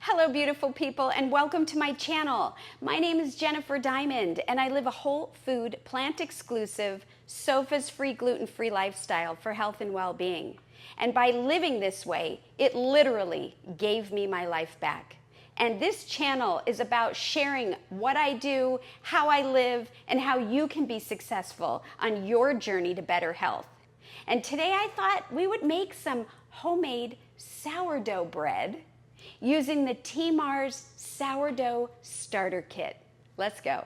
Hello beautiful people and welcome to my channel. My name is Jennifer Diamond and I live a whole food, plant exclusive, sos-free, gluten-free lifestyle for health and well-being. And by living this way, it literally gave me my life back. And this channel is about sharing what I do, how I live, and how you can be successful on your journey to better health. And today I thought we would make some homemade sourdough bread using the TeeMars Sourdough Starter Kit. Let's go.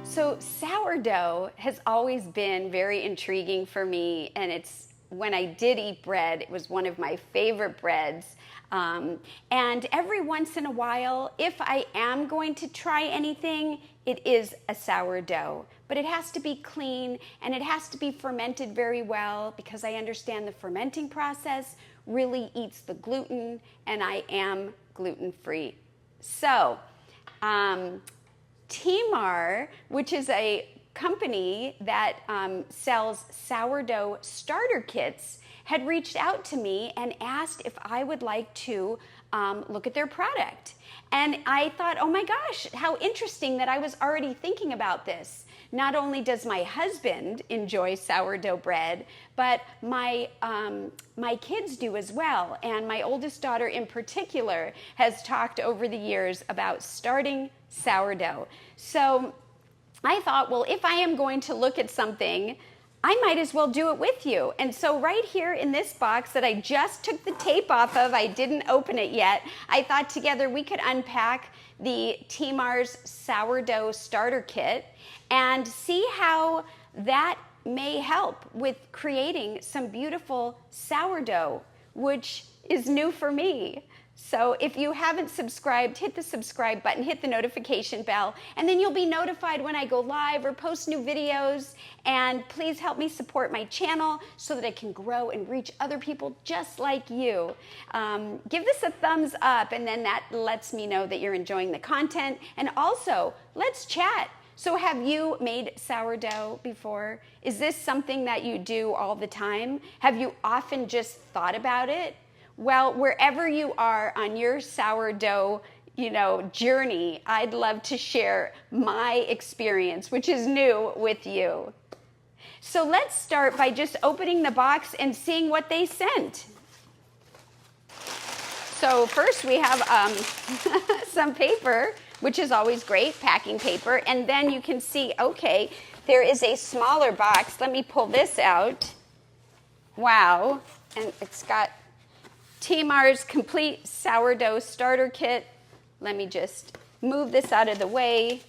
So sourdough has always been very intriguing for me, and when I did eat bread, it was one of my favorite breads. And every once in a while, if I am going to try anything, it is a sourdough. But it has to be clean and it has to be fermented very well because I understand the fermenting process really eats the gluten and I am gluten-free. So, TeeMars, which is a company that sells sourdough starter kits, had reached out to me and asked if I would like to look at their product. And I thought, oh my gosh, how interesting that I was already thinking about this. Not only does my husband enjoy sourdough bread, but my kids do as well. And my oldest daughter in particular has talked over the years about starting sourdough. So I thought, well, if I am going to look at something, I might as well do it with you. And so right here in this box that I just took the tape off of, I didn't open it yet, I thought together we could unpack the TeeMars Sourdough Starter Kit and see how that may help with creating some beautiful sourdough, which is new for me. So if you haven't subscribed, hit the subscribe button, hit the notification bell, and then you'll be notified when I go live or post new videos. And please help me support my channel so that I can grow and reach other people just like you. Give this a thumbs up, and then that lets me know that you're enjoying the content. And also, let's chat. So have you made sourdough before? Is this something that you do all the time? Have you often just thought about it? Well, wherever you are on your sourdough, journey, I'd love to share my experience, which is new, with you. So let's start by just opening the box and seeing what they sent. So first we have some paper, which is always great, packing paper. And then you can see, okay, there is a smaller box. Let me pull this out. Wow. And it's got TeeMars Complete Sourdough Starter Kit. Let me just move this out of the way.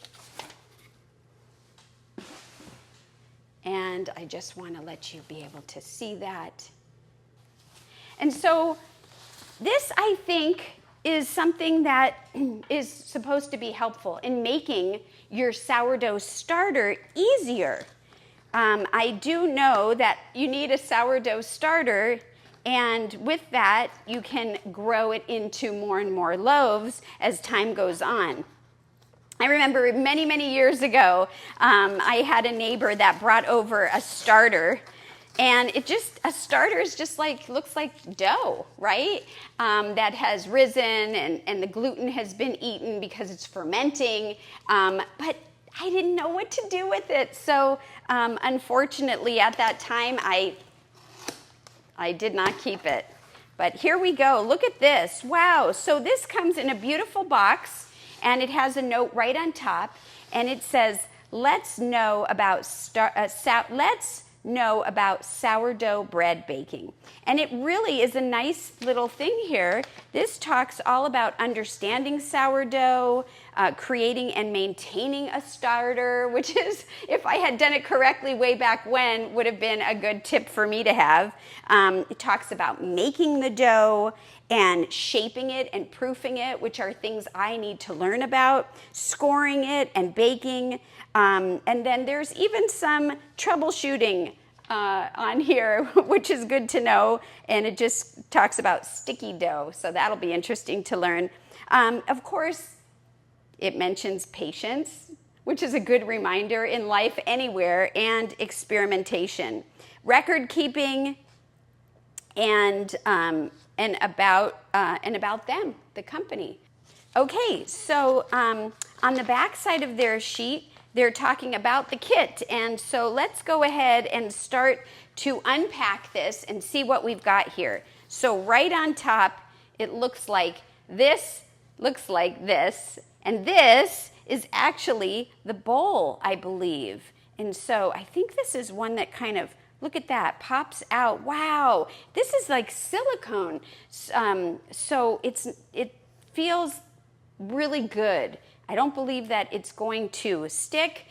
And I just want to let you be able to see that. And so this, I think, is something that is supposed to be helpful in making your sourdough starter easier. I do know that you need a sourdough starter, and with that, you can grow it into more and more loaves as time goes on. I remember many, many years ago, I had a neighbor that brought over a starter, and a starter is just looks like dough, right? That has risen, and the gluten has been eaten because it's fermenting, but I didn't know what to do with it. So unfortunately, at that time, I did not keep it. But here we go. Look at this. Wow. So this comes in a beautiful box, and it has a note right on top, and it says, let's know about sourdough bread baking. And it really is a nice little thing here. This talks all about understanding sourdough, creating and maintaining a starter, which is, if I had done it correctly way back when, would have been a good tip for me to have. It talks about making the dough and shaping it and proofing it, which are things I need to learn about, scoring it and baking. And then there's even some troubleshooting on here, which is good to know. And it just talks about sticky dough, so that'll be interesting to learn. Of course, it mentions patience, which is a good reminder in life anywhere, and experimentation. Record keeping and about them, the company. Okay, so on the back side of their sheet, they're talking about the kit. And so let's go ahead and start to unpack this and see what we've got here. So right on top, it looks like this, and this is actually the bowl, I believe. And so I think this is one that kind of, look at that, pops out. Wow, this is like silicone. So it feels really good. I don't believe that it's going to stick.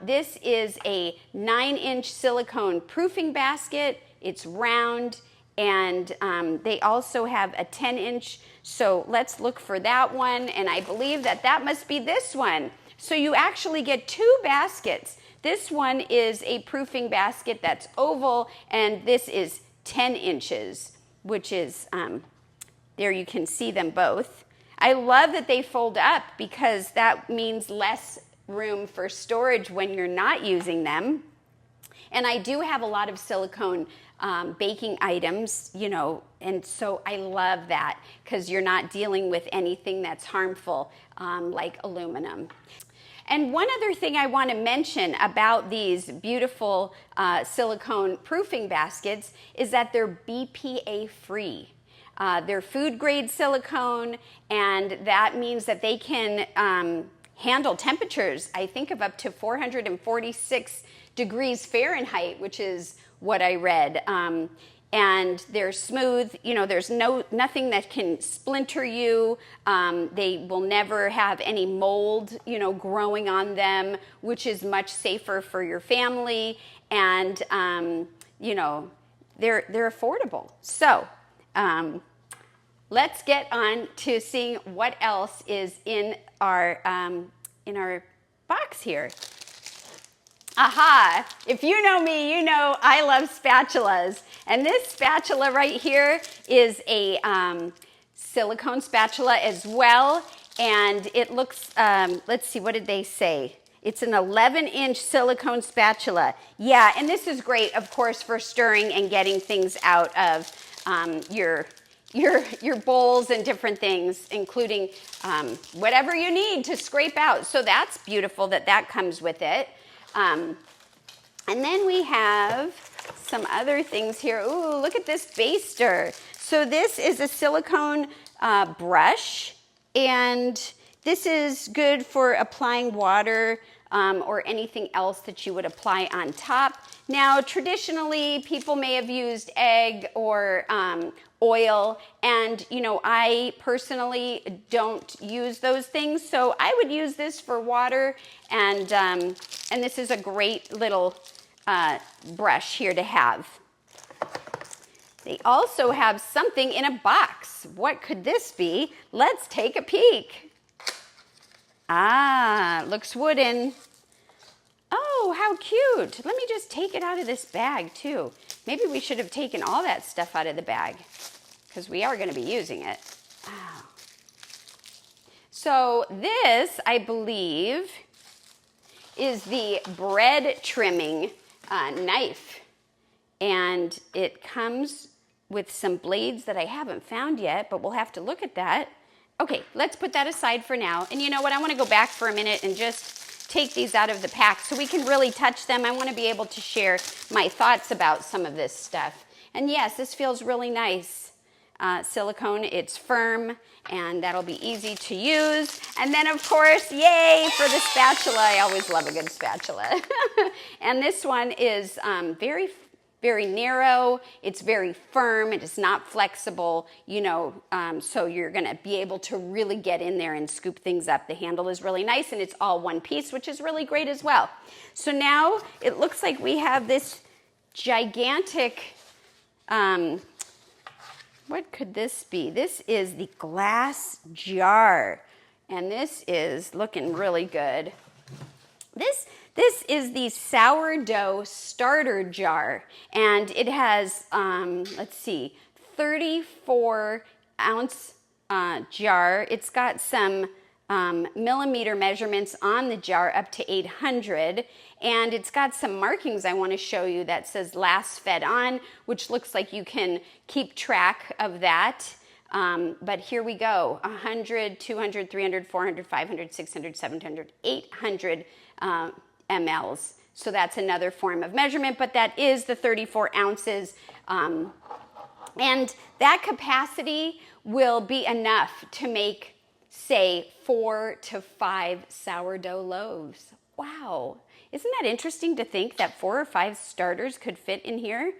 This is a 9-inch silicone proofing basket. It's round, and they also have a 10-inch. So let's look for that one, and I believe that that must be this one. So you actually get 2 baskets. This one is a proofing basket that's oval, and this is 10 inches, which is, there you can see them both. I love that they fold up because that means less room for storage when you're not using them. And I do have a lot of silicone baking items, you know, and so I love that because you're not dealing with anything that's harmful like aluminum. And one other thing I want to mention about these beautiful silicone proofing baskets is that they're BPA free. They're food grade silicone, and that means that they can handle temperatures, I think, of up to 446 degrees Fahrenheit, which is what I read. And they're smooth, you know, there's nothing that can splinter you. They will never have any mold, you know, growing on them, which is much safer for your family. And, you know, they're affordable. So, let's get on to seeing what else is in our box here. Aha! If you know me, you know I love spatulas. And this spatula right here is a silicone spatula as well. And it looks, let's see, what did they say? It's an 11-inch silicone spatula. Yeah, and this is great, of course, for stirring and getting things out of your bowls and different things, including whatever you need to scrape out. So that's beautiful that that comes with it. And then we have some other things here. Ooh, look at this baster. So this is a silicone brush, and this is good for applying water or anything else that you would apply on top. Now, traditionally, people may have used egg or oil, and you know, I personally don't use those things, so I would use this for water, and this is a great little brush here to have. They also have something in a box. What could this be? Let's take a peek. Ah, looks wooden. Oh, how cute. Let me just take it out of this bag too. Maybe we should have taken all that stuff out of the bag because we are going to be using it. Wow. So this, I believe, is the bread trimming knife. And it comes with some blades that I haven't found yet, but we'll have to look at that. Okay, let's put that aside for now. And you know what? I want to go back for a minute and just take these out of the pack so we can really touch them. I want to be able to share my thoughts about some of this stuff. And yes, this feels really nice. Silicone, it's firm, and that'll be easy to use. And then, of course, yay for the spatula. I always love a good spatula. And this one is very narrow. It's very firm. It is not flexible, you know, so you're going to be able to really get in there and scoop things up. The handle is really nice, and it's all one piece, which is really great as well. So now it looks like we have this gigantic, what could this be? This is the glass jar, and this is looking really good. This is the sourdough starter jar, and it has, let's see, 34-ounce jar. It's got some millimeter measurements on the jar up to 800, and it's got some markings I want to show you that says last fed on, which looks like you can keep track of that. But here we go, 100, 200, 300, 400, 500, 600, 700, 800 mLs. So that's another form of measurement, but that is the 34 ounces. And that capacity will be enough to make, say, 4 to 5 sourdough loaves. Wow. Isn't that interesting to think that 4 or 5 starters could fit in here?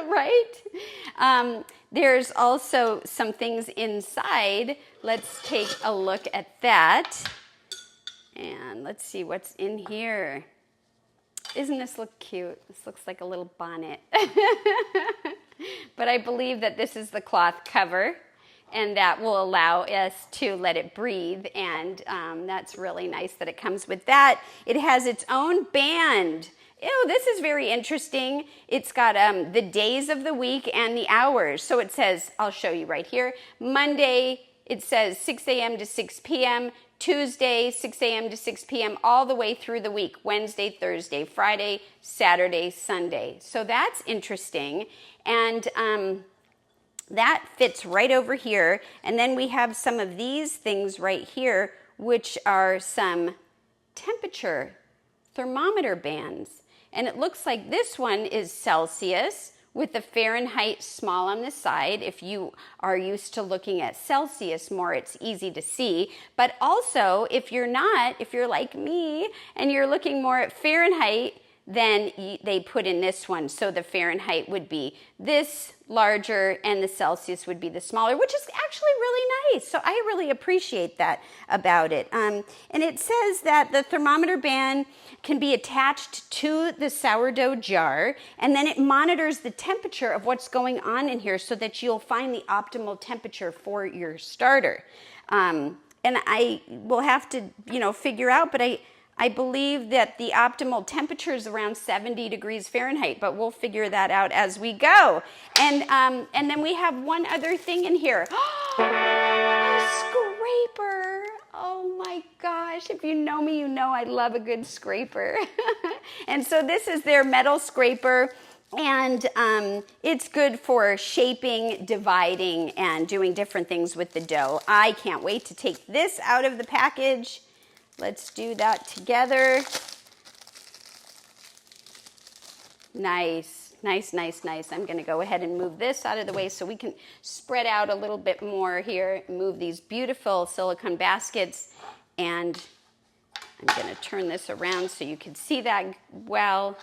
Right? There's also some things inside. Let's take a look at that. And let's see what's in here. Isn't this look cute? This looks like a little bonnet. But I believe that this is the cloth cover, and that will allow us to let it breathe, and that's really nice that it comes with that. It has its own band. Ew, this is very interesting. It's got the days of the week and the hours. So it says, I'll show you right here, Monday, it says 6 a.m. to 6 p.m., Tuesday, 6 a.m. to 6 p.m., all the way through the week, Wednesday, Thursday, Friday, Saturday, Sunday. So that's interesting. And that fits right over here. And then we have some of these things right here, which are some temperature thermometer bands. And it looks like this one is Celsius with the Fahrenheit small on the side. If you are used to looking at Celsius more, it's easy to see. But also, if you're not, if you're like me and you're looking more at Fahrenheit, then they put in this one. So the Fahrenheit would be this larger and the Celsius would be the smaller, which is actually really nice. So I really appreciate that about it. And it says that the thermometer band can be attached to the sourdough jar, and then it monitors the temperature of what's going on in here so that you'll find the optimal temperature for your starter. And I will have to, figure out, but I believe that the optimal temperature is around 70 degrees Fahrenheit, but we'll figure that out as we go. And then we have one other thing in here. A scraper. Oh my gosh, if you know me, you know I love a good scraper. And so this is their metal scraper. And it's good for shaping, dividing, and doing different things with the dough. I can't wait to take this out of the package. Let's do that together. Nice, nice, nice, nice. I'm going to go ahead and move this out of the way so we can spread out a little bit more here. Move these beautiful silicone baskets. And I'm going to turn this around so you can see that well.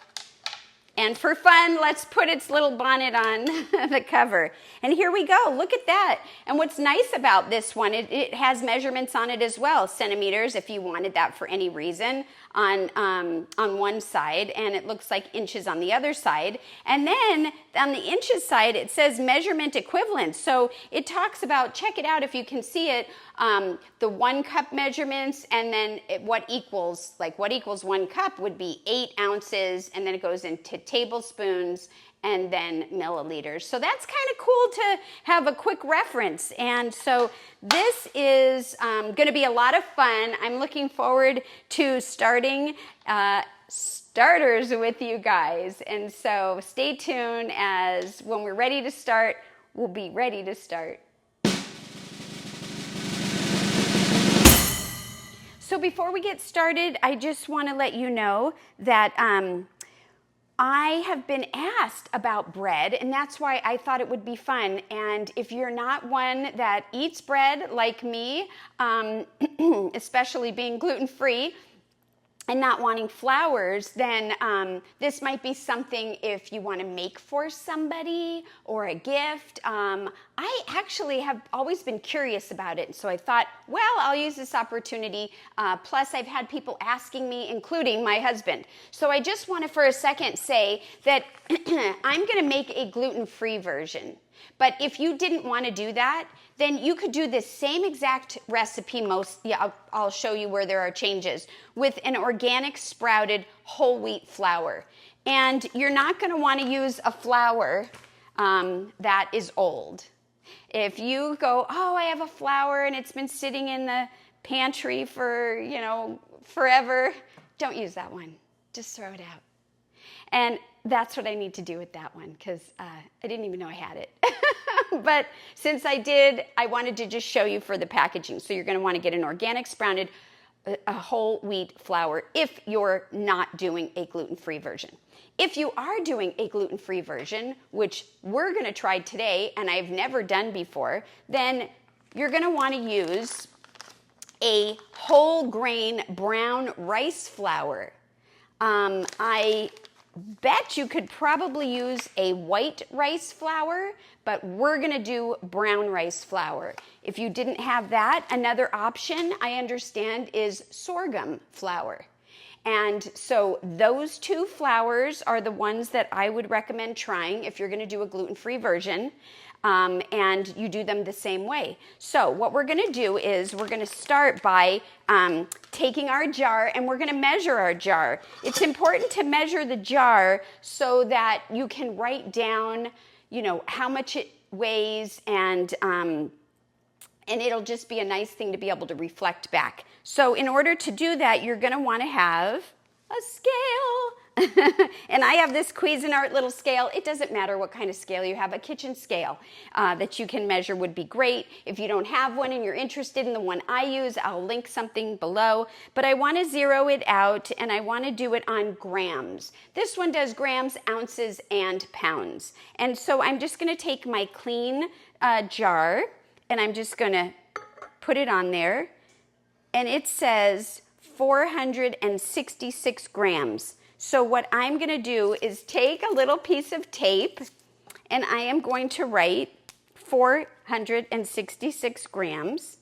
And for fun, let's put its little bonnet on the cover. And here we go. Look at that. And what's nice about this one, it has measurements on it as well. Centimeters, if you wanted that for any reason, on one side. And it looks like inches on the other side. And then on the inches side, it says measurement equivalent. So it talks about, check it out if you can see it, the 1 cup measurements, and then what equals 1 cup would be 8 ounces, and then it goes into tablespoons and then milliliters. So that's kind of cool to have a quick reference. And so this is going to be a lot of fun. I'm looking forward to starting starters with you guys. And so stay tuned, as when we're ready to start, we'll be ready to start. So before we get started, I just want to let you know that I have been asked about bread, and that's why I thought it would be fun. And if you're not one that eats bread like me, especially being gluten-free and not wanting flours, then this might be something if you want to make for somebody or a gift. I actually have always been curious about it, so I thought, well, I'll use this opportunity. Plus, I've had people asking me, including my husband. So I just want to for a second say that I'm going to make a gluten-free version. But if you didn't want to do that, then you could do this same exact recipe. I'll show you where there are changes, with an organic sprouted whole wheat flour. And you're not going to want to use a flour that is old. If you go, oh, I have a flour and it's been sitting in the pantry for, you know, forever, don't use that one. Just throw it out. And that's what I need to do with that one, because I didn't even know I had it. But since I did, I wanted to just show you for the packaging. So you're going to want to get an organic sprouted a whole wheat flour if you're not doing a gluten-free version. If you are doing a gluten-free version, which we're going to try today and I've never done before, then you're going to want to use a whole grain brown rice flour. I bet you could probably use a white rice flour, but we're going to do brown rice flour. If you didn't have that, another option I understand is sorghum flour. And so those two flours are the ones that I would recommend trying if you're going to do a gluten-free version. And you do them the same way. So what we're going to do is we're going to start by taking our jar and we're going to measure our jar. It's important to measure the jar so that you can write down, you know, how much it weighs, and it'll just be a nice thing to be able to reflect back. So in order to do that, you're going to want to have a scale. And I have this Cuisinart little scale. It doesn't matter what kind of scale you have. A kitchen scale that you can measure would be great. If you don't have one and you're interested in the one I use, I'll link something below. But I want to zero it out, and I want to do it on grams. This one does grams, ounces, and pounds. And so I'm just going to take my clean jar, and I'm just going to put it on there. And it says 466 grams. So what I'm going to do is take a little piece of tape, and I am going to write 466 grams,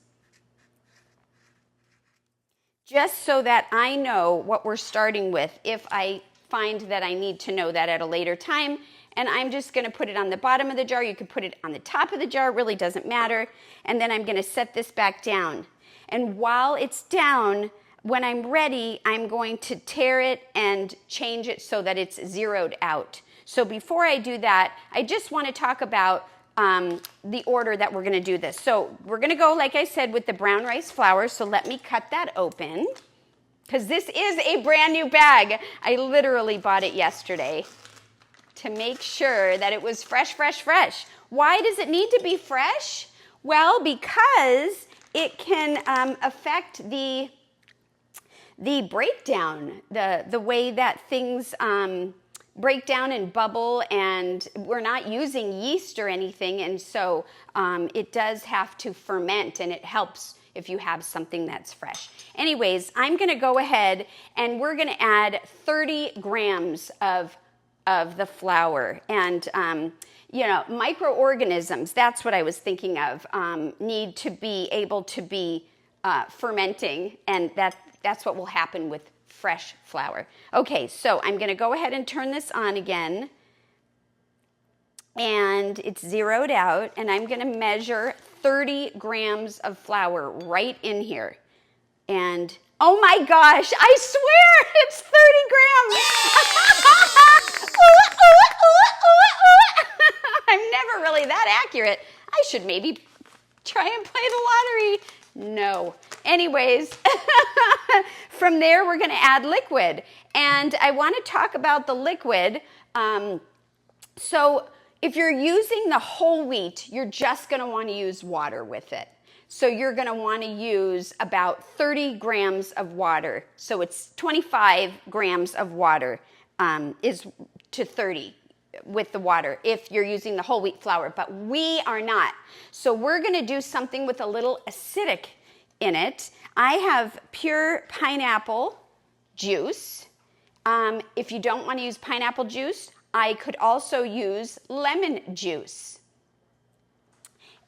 just so that I know what we're starting with if I find that I need to know that at a later time. And I'm just going to put it on the bottom of the jar. You could put it on the top of the jar. It really doesn't matter. And then I'm going to set this back down. And while it's down, when I'm ready, I'm going to tear it and change it so that it's zeroed out. So before I do that, I just want to talk about the order that we're going to do this. So we're going to go, like I said, with the brown rice flour. So let me cut that open, because this is a brand new bag. I literally bought it yesterday to make sure that it was fresh, fresh, fresh. Why does it need to be fresh? Well, because it can affect the breakdown, the way that things break down and bubble, and we're not using yeast or anything, and so it does have to ferment, and it helps if you have something that's fresh. Anyways, I'm going to go ahead and we're going to add 30 grams of the flour, and you know, microorganisms, that's what I was thinking of, need to be able to be fermenting, and that's what will happen with fresh flour. Okay, so I'm going to go ahead and turn this on again, and it's zeroed out, and I'm going to measure 30 grams of flour right in here. And oh my gosh, I swear it's 30 grams. I'm never really that accurate. I should maybe try and play the lottery. No. Anyways, from there we're going to add liquid. And I want to talk about the liquid. So if you're using the whole wheat, you're just going to want to use water with it. So you're going to want to use about 30 grams of water. So it's 25 grams of water is to 30 with the water if you're using the whole wheat flour, but we are not. So we're going to do something with a little acidic in it. I have pure pineapple juice. If you don't want to use pineapple juice, I could also use lemon juice.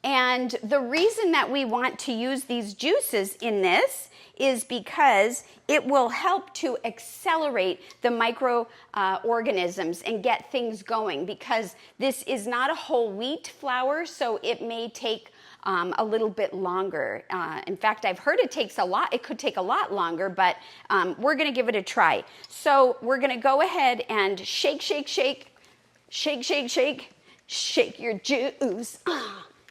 And the reason that we want to use these juices in this is because it will help to accelerate the microorganisms and get things going, because this is not a whole wheat flour, so it may take a little bit longer. In fact, I've heard it takes a lot. It could take a lot longer, but we're going to give it a try. So we're going to go ahead and shake, shake, shake, shake, shake, shake, shake your juice.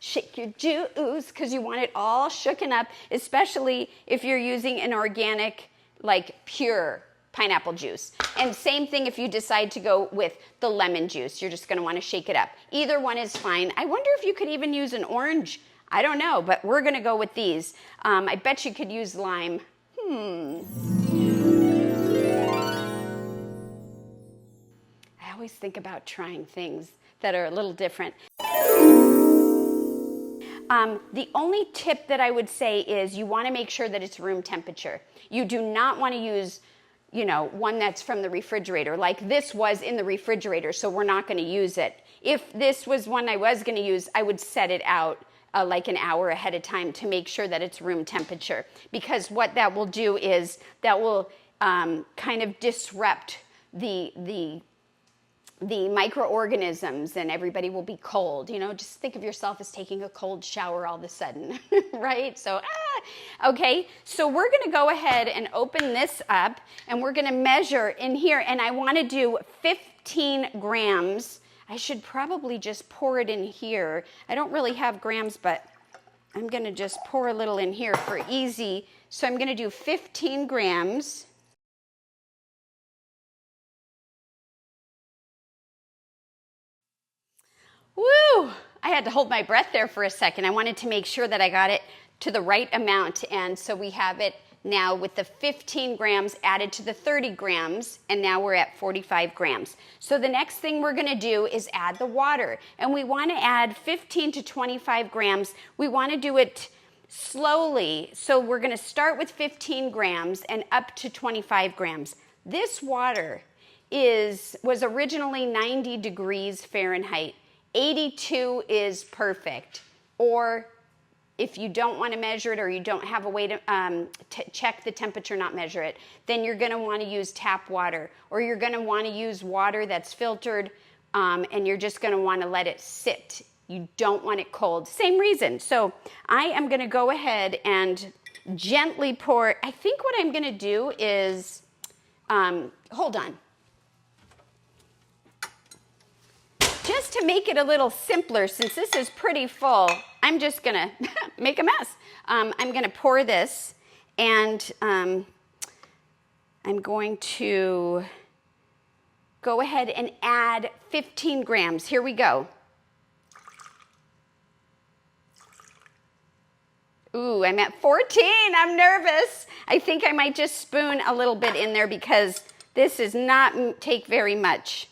Shake your juice because you want it all shooken up, especially if you're using an organic, like pure pineapple juice. And same thing if you decide to go with the lemon juice. You're just going to want to shake it up. Either one is fine. I wonder if you could even use an orange. I don't know, but we're going to go with these. I bet you could use lime. I always think about trying things that are a little different. The only tip that I would say is you want to make sure that it's room temperature. You do not want to use, you know, one that's from the refrigerator. Like this was in the refrigerator, so we're not going to use it. If this was one I was going to use, I would set it out like an hour ahead of time to make sure that it's room temperature. Because what that will do is that will kind of disrupt the microorganisms, and everybody will be cold. You know, just think of yourself as taking a cold shower all of a sudden, right? So, okay, so we're gonna go ahead and open this up, and we're gonna measure in here, and I wanna do 15 grams. I should probably just pour it in here. I don't really have grams, but I'm gonna just pour a little in here for easy. So I'm gonna do 15 grams. Woo! I had to hold my breath there for a second. I wanted to make sure that I got it to the right amount. And so we have it now with the 15 grams added to the 30 grams, and now we're at 45 grams. So the next thing we're gonna do is add the water. And we wanna add 15 to 25 grams. We wanna do it slowly. So we're gonna start with 15 grams and up to 25 grams. This water was originally 90 degrees Fahrenheit. 82 is perfect. Or if you don't want to measure it, or you don't have a way to check the temperature, not measure it, then you're going to want to use tap water, or you're going to want to use water that's filtered, and you're just going to want to let it sit. You don't want it cold. Same reason. So I am going to go ahead and gently pour. I think what I'm going to do is, hold on. Just to make it a little simpler, since this is pretty full, I'm just gonna make a mess. I'm gonna pour this, and I'm going to go ahead and add 15 grams. Here we go. Ooh, I'm at 14. I'm nervous. I think I might just spoon a little bit in there because this does not take very much.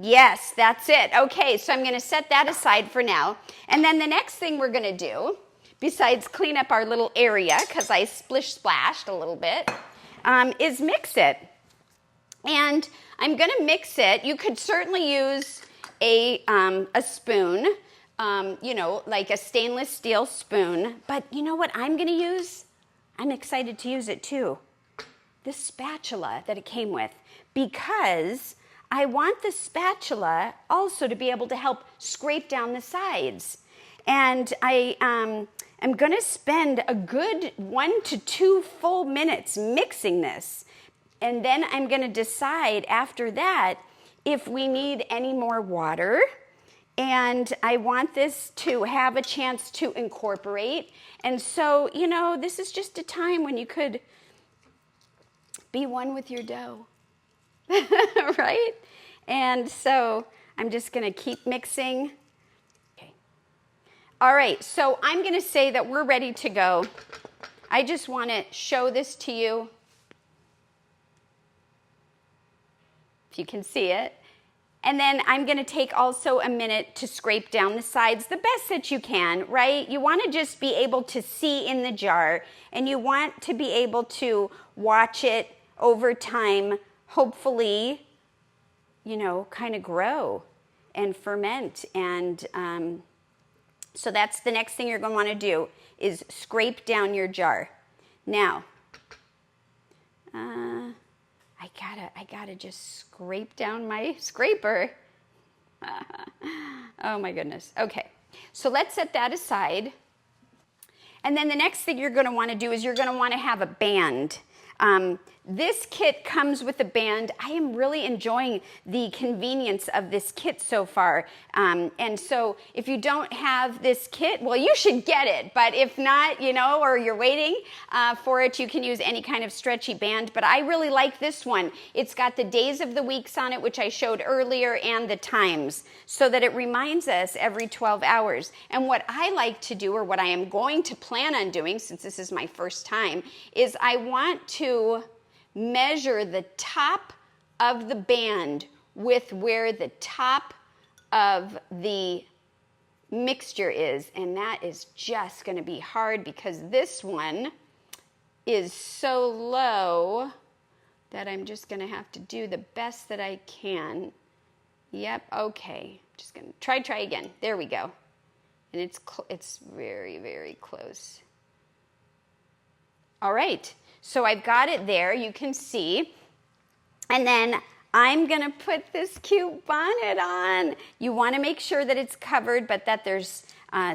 Yes, that's it. Okay, so I'm going to set that aside for now. And then the next thing we're going to do, besides clean up our little area, because I splish-splashed a little bit, is mix it. And I'm going to mix it. You could certainly use a spoon, you know, like a stainless steel spoon. But you know what I'm going to use? I'm excited to use it too. This spatula that it came with, because I want the spatula also to be able to help scrape down the sides. And I'm going to spend a good 1 to 2 full minutes mixing this. And then I'm going to decide after that if we need any more water. And I want this to have a chance to incorporate. And so, you know, this is just a time when you could be one with your dough. Right? And so I'm just going to keep mixing. Okay. All right, so I'm going to say that we're ready to go. I just want to show this to you, if you can see it. And then I'm going to take also a minute to scrape down the sides the best that you can, right? You want to just be able to see in the jar, and you want to be able to watch it over time, hopefully, you know, kind of grow and ferment. And so that's the next thing you're going to want to do, is scrape down your jar. Now, I gotta just scrape down my scraper. Oh my goodness. Okay, so let's set that aside. And then the next thing you're going to want to do is you're going to want to have a band. this kit comes with a band. I am really enjoying the convenience of this kit so far. And so if you don't have this kit, well, you should get it. But if not, you know, or you're waiting for it, you can use any kind of stretchy band. But I really like this one. It's got the days of the weeks on it, which I showed earlier, and the times, so that it reminds us every 12 hours. And what I like to do, or what I am going to plan on doing, since this is my first time, is I want to measure the top of the band with where the top of the mixture is, and that is just going to be hard because this one is so low that I'm just going to have to do the best that I can. Yep, okay. Just going to try again. There we go. And it's very, very close. All right. So I've got it there, you can see. And then I'm gonna put this cute bonnet on. You wanna make sure that it's covered, but that there's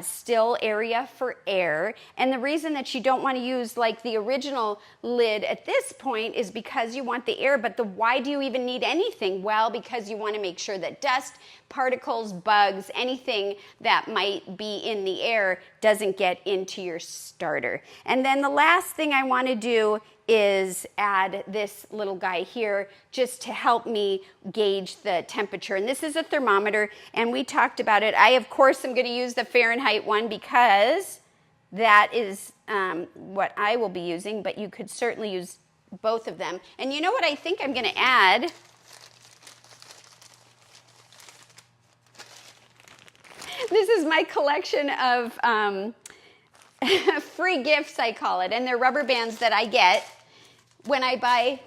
still area for air. And the reason that you don't wanna use like the original lid at this point is because you want the air, but why do you even need anything? Well, because you wanna make sure that dust, particles, bugs, anything that might be in the air doesn't get into your starter. And then the last thing I want to do is add this little guy here just to help me gauge the temperature. And this is a thermometer, and we talked about it. I, of course, am going to use the Fahrenheit one because that is what I will be using, but you could certainly use both of them. And you know what I think I'm going to add? This is my collection of free gifts, I call it, and they're rubber bands that I get when I buy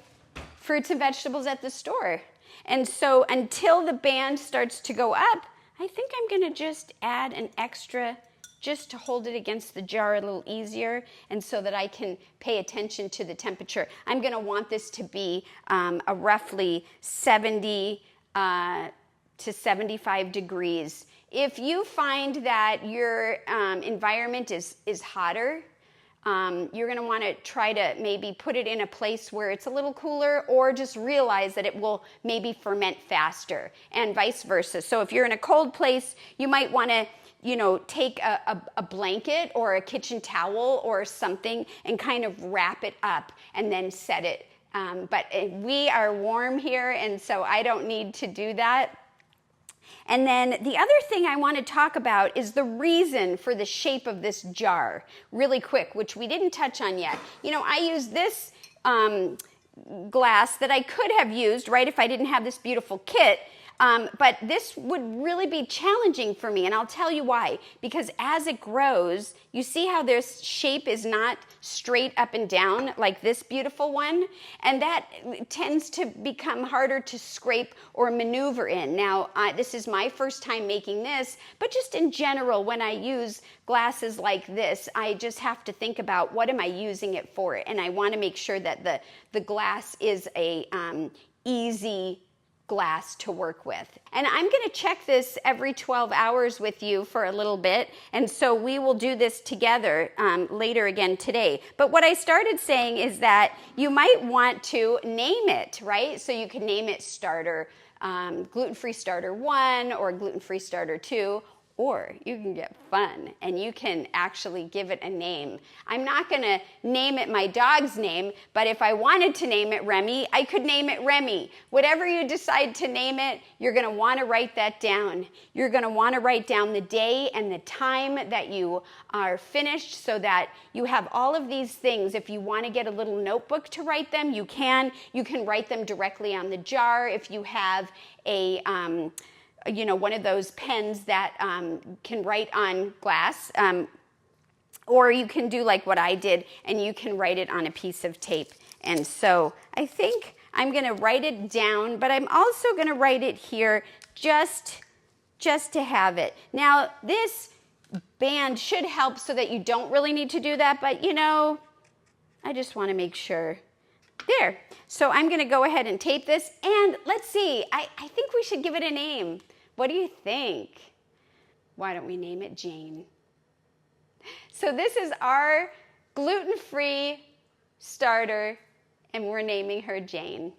fruits and vegetables at the store. And so until the band starts to go up, I think I'm going to just add an extra just to hold it against the jar a little easier and so that I can pay attention to the temperature. I'm going to want this to be a roughly 70 to 75 degrees. If you find that your environment is hotter, you're going to want to try to maybe put it in a place where it's a little cooler, or just realize that it will maybe ferment faster, and vice versa. So if you're in a cold place, you might want to, you know, take a blanket or a kitchen towel or something and kind of wrap it up and then set it. But we are warm here, and so I don't need to do that. And then the other thing I want to talk about is the reason for the shape of this jar, really quick, which we didn't touch on yet. You know, I use this glass that I could have used, right, if I didn't have this beautiful kit. But this would really be challenging for me, and I'll tell you why. Because as it grows, you see how this shape is not straight up and down like this beautiful one? And that tends to become harder to scrape or maneuver in. Now, this is my first time making this, but just in general, when I use glasses like this, I just have to think about what am I using it for? And I want to make sure that the glass is a easy glass to work with. And I'm going to check this every 12 hours with you for a little bit, and so we will do this together later again today. But what I started saying is that you might want to name it, right? So you can name it Starter, Gluten-Free Starter 1 or Gluten-Free Starter 2, or you can get fun and you can actually give it a name. I'm not going to name it my dog's name, but if I wanted to name it Remy, I could name it Remy. Whatever you decide to name it, you're going to want to write that down. You're going to want to write down the day and the time that you are finished so that you have all of these things. If you want to get a little notebook to write them, you can. You can write them directly on the jar. If you have a you know, one of those pens that can write on glass, or you can do like what I did, and you can write it on a piece of tape. And so I think I'm going to write it down, but I'm also going to write it here just to have it. Now, this band should help so that you don't really need to do that, but you know, I just want to make sure. There. So I'm going to go ahead and tape this, and let's see. I think we should give it a name. What do you think? Why don't we name it Jane? So this is our gluten-free starter, and we're naming her Jane.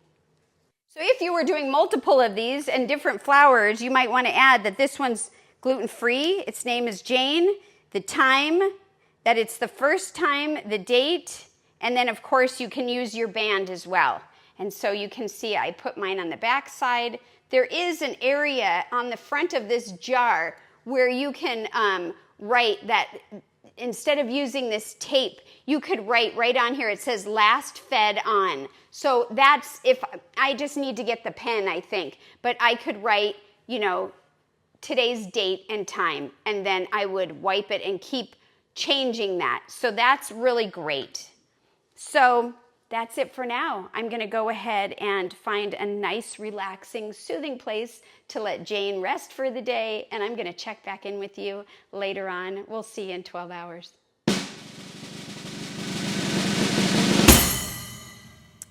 So if you were doing multiple of these and different flours, you might want to add that this one's gluten-free. Its name is Jane, the time, that it's the first time, the date, and then of course you can use your band as well. And so you can see I put mine on the back side. There is an area on the front of this jar where you can write that instead of using this tape, you could write right on here, it says last fed on. So that's if I just need to get the pen, I think, but I could write, you know, today's date and time, and then I would wipe it and keep changing that. So that's really great. So that's it for now. I'm going to go ahead and find a nice, relaxing, soothing place to let Jane rest for the day, and I'm going to check back in with you later on. We'll see you in 12 hours.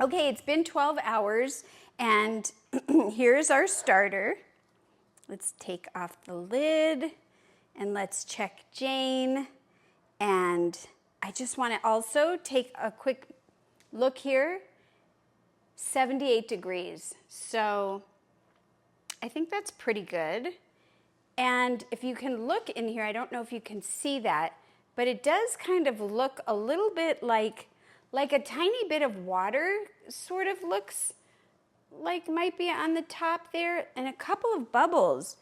Okay, it's been 12 hours, and here's our starter. Let's take off the lid, and let's check Jane. And I just want to also take a quick look here, 78 degrees. So I think that's pretty good. And if you can look in here, I don't know if you can see that, but it does kind of look a little bit like a tiny bit of water sort of looks like might be on the top there, and a couple of bubbles.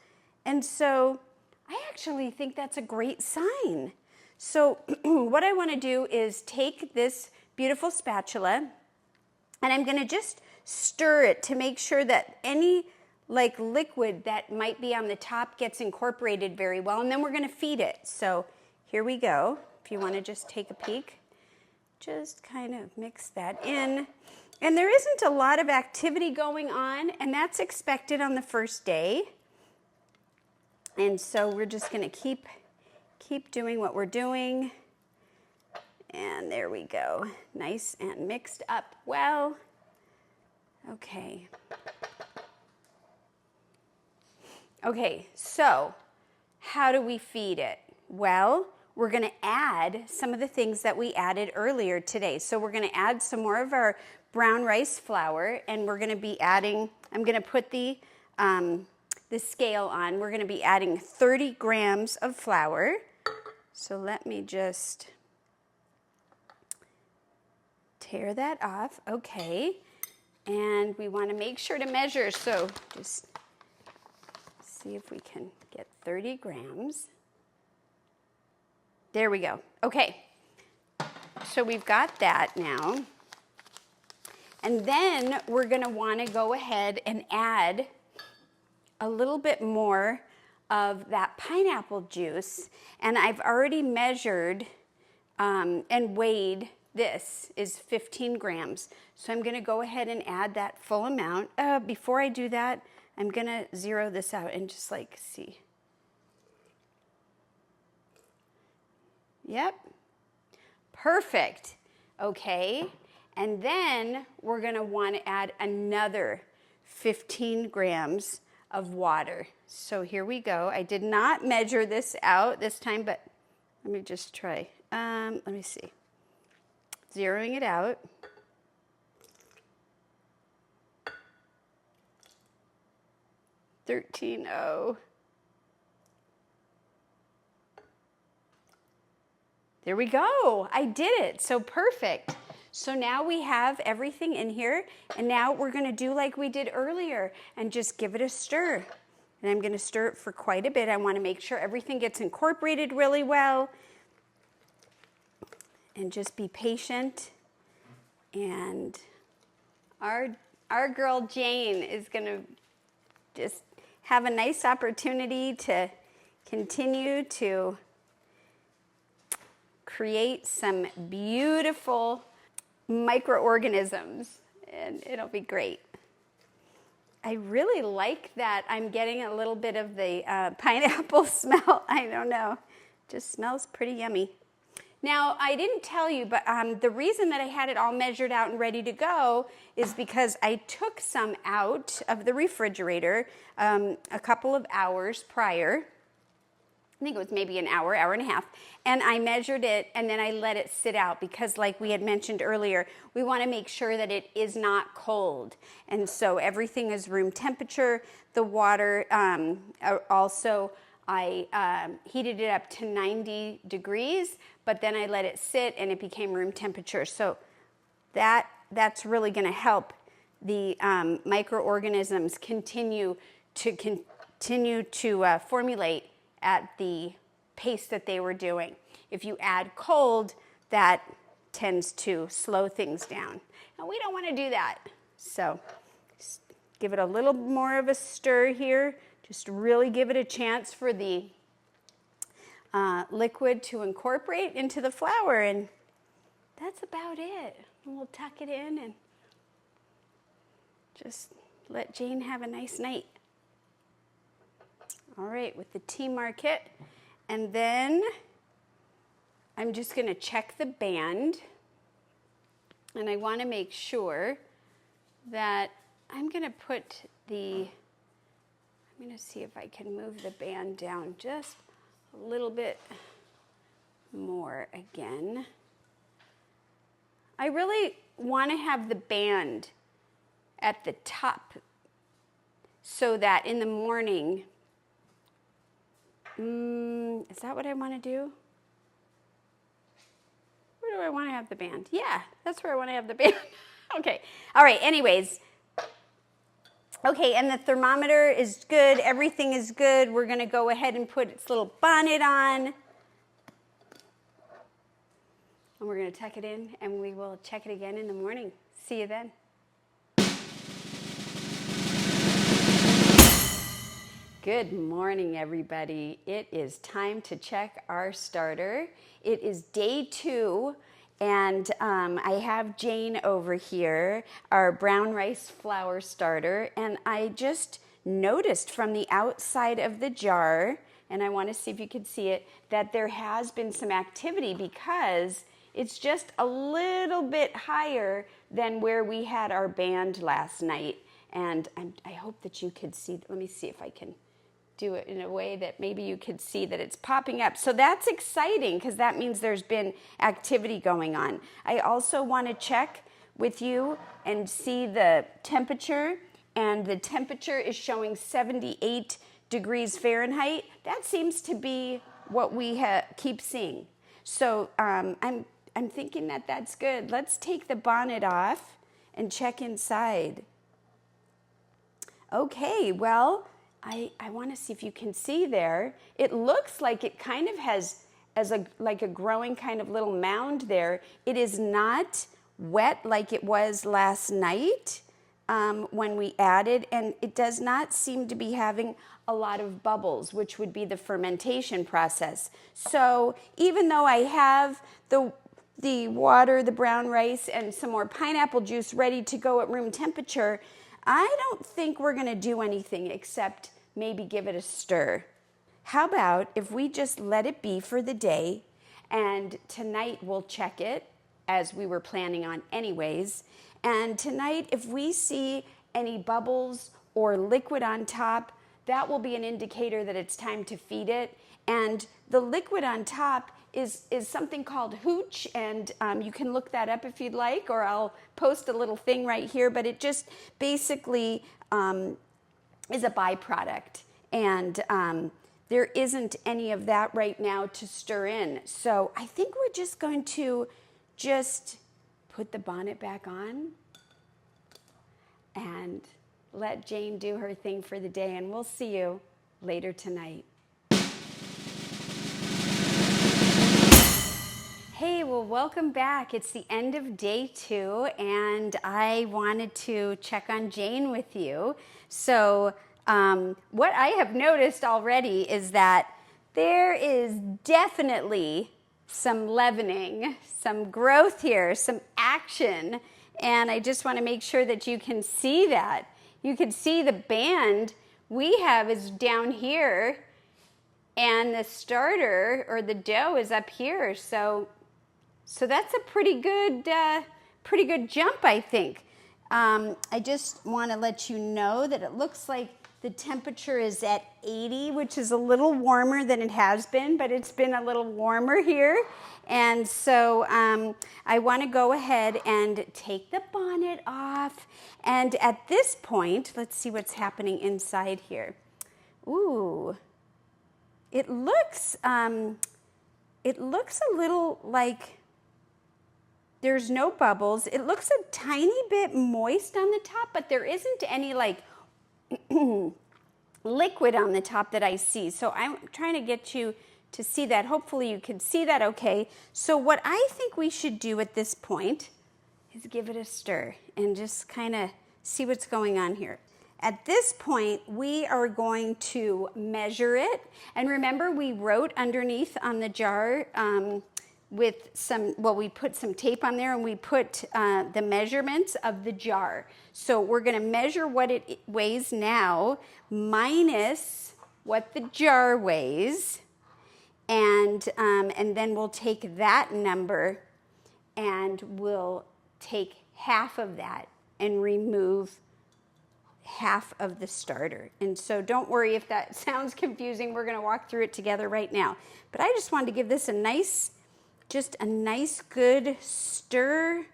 And so I actually think that's a great sign. So what I want to do is take this beautiful spatula, and I'm going to just stir it to make sure that any like liquid that might be on the top gets incorporated very well, and then we're going to feed it. So here we go. If you want to just take a peek, just kind of mix that in. And there isn't a lot of activity going on, and that's expected on the first day. And so we're just going to keep doing what we're doing. And there we go. Nice and mixed up well. Okay. Okay, so how do we feed it? Well, we're going to add some of the things that we added earlier today. So we're going to add some more of our brown rice flour, and we're going to be adding, I'm going to put the scale on. We're going to be adding 30 grams of flour. So let me just tear that off. Okay. And we want to make sure to measure. So just see if we can get 30 grams. There we go. Okay. So we've got that now. And then we're going to want to go ahead and add a little bit more of that pineapple juice. And I've already measured and weighed. This is 15 grams. So I'm going to go ahead and add that full amount. Before I do that, I'm going to zero this out and just like see. Yep. Perfect. Okay. And then we're going to want to add another 15 grams of water. So here we go. I did not measure this out this time, but let me just try. Let me see. Zeroing it out. $13.0. There we go. I did it. So perfect. So now we have everything in here, and now we're going to do like we did earlier and just give it a stir. And I'm going to stir it for quite a bit. I want to make sure everything gets incorporated really well. And just be patient. And our girl Jane is going to just have a nice opportunity to continue to create some beautiful microorganisms, and it'll be great. I really like that I'm getting a little bit of the pineapple smell. I don't know, just smells pretty yummy. Now, I didn't tell you, but the reason that I had it all measured out and ready to go is because I took some out of the refrigerator a couple of hours prior, I think it was maybe an hour, hour and a half, and I measured it and then I let it sit out because like we had mentioned earlier, we want to make sure that it is not cold. And so everything is room temperature. The water also, I heated it up to 90 degrees, but then I let it sit and it became room temperature. So that's really going to help the microorganisms continue to formulate at the pace that they were doing. If you add cold, that tends to slow things down. And we don't want to do that. So give it a little more of a stir here. Just really give it a chance for the liquid to incorporate into the flour. And that's about it. And we'll tuck it in and just let Jane have a nice night. All right, with the TeeMars Kit. And then I'm just going to check the band. And I want to make sure that I'm going to put I'm going to see if I can move the band down just a little bit more again. I really want to have the band at the top so that in the morning, is that what I want to do? Where do I want to have the band? Yeah, that's where I want to have the band. Okay. All right. Anyways. Okay, and the thermometer is good. Everything is good. We're going to go ahead and put its little bonnet on. And we're going to tuck it in, and we will check it again in the morning. See you then. Good morning, everybody. It is time to check our starter. It is day 2, and I have Jane over here, our brown rice flour starter, and I just noticed from the outside of the jar, and I want to see if you could see it, that there has been some activity because it's just a little bit higher than where we had our band last night. And I hope that you could see. Let me see if I can do it in a way that maybe you could see that it's popping up. So that's exciting because that means there's been activity going on. I also want to check with you and see the temperature, and the temperature is showing 78 degrees Fahrenheit. That seems to be what we keep seeing. So I'm thinking that that's good. Let's take the bonnet off and check inside. Okay, well, I want to see if you can see there. It looks like it kind of has like a growing kind of little mound there. It is not wet like it was last night when we added, and it does not seem to be having a lot of bubbles, which would be the fermentation process. So even though I have the water, the brown rice, and some more pineapple juice ready to go at room temperature, I don't think we're going to do anything except maybe give it a stir. How about if we just let it be for the day, and tonight we'll check it as we were planning on anyways. And tonight, if we see any bubbles or liquid on top, that will be an indicator that it's time to feed it. And the liquid on top is something called hooch, and you can look that up if you'd like, or I'll post a little thing right here, but it just basically is a byproduct, and there isn't any of that right now to stir in. So I think we're just going to just put the bonnet back on and let Jane do her thing for the day, and we'll see you later tonight. Hey, well, welcome back. It's the end of day 2, and I wanted to check on Jane with you. So what I have noticed already is that there is definitely some leavening, some growth here, some action, and I just want to make sure that you can see that. You can see the band we have is down here, and the starter or the dough is up here. So that's a pretty good jump, I think. I just want to let you know that it looks like The temperature is at 80, which is a little warmer than it has been, but it's been a little warmer here. And so I want to go ahead and take the bonnet off. And at this point, let's see what's happening inside here. Ooh, it looks a little like there's no bubbles. It looks a tiny bit moist on the top, but there isn't any like liquid on the top that I see. So I'm trying to get you to see that. Hopefully you can see that okay. So what I think we should do at this point is give it a stir and just kind of see what's going on here. At this point, we are going to measure it. And remember, we wrote underneath on the jar with some, well, we put some tape on there and we put the measurements of the jar. So we're gonna measure what it weighs now minus what the jar weighs. And then we'll take that number and we'll take half of that and remove half of the starter. And so don't worry if that sounds confusing. We're gonna walk through it together right now. But I just wanted to give this a nice, just a nice good stir.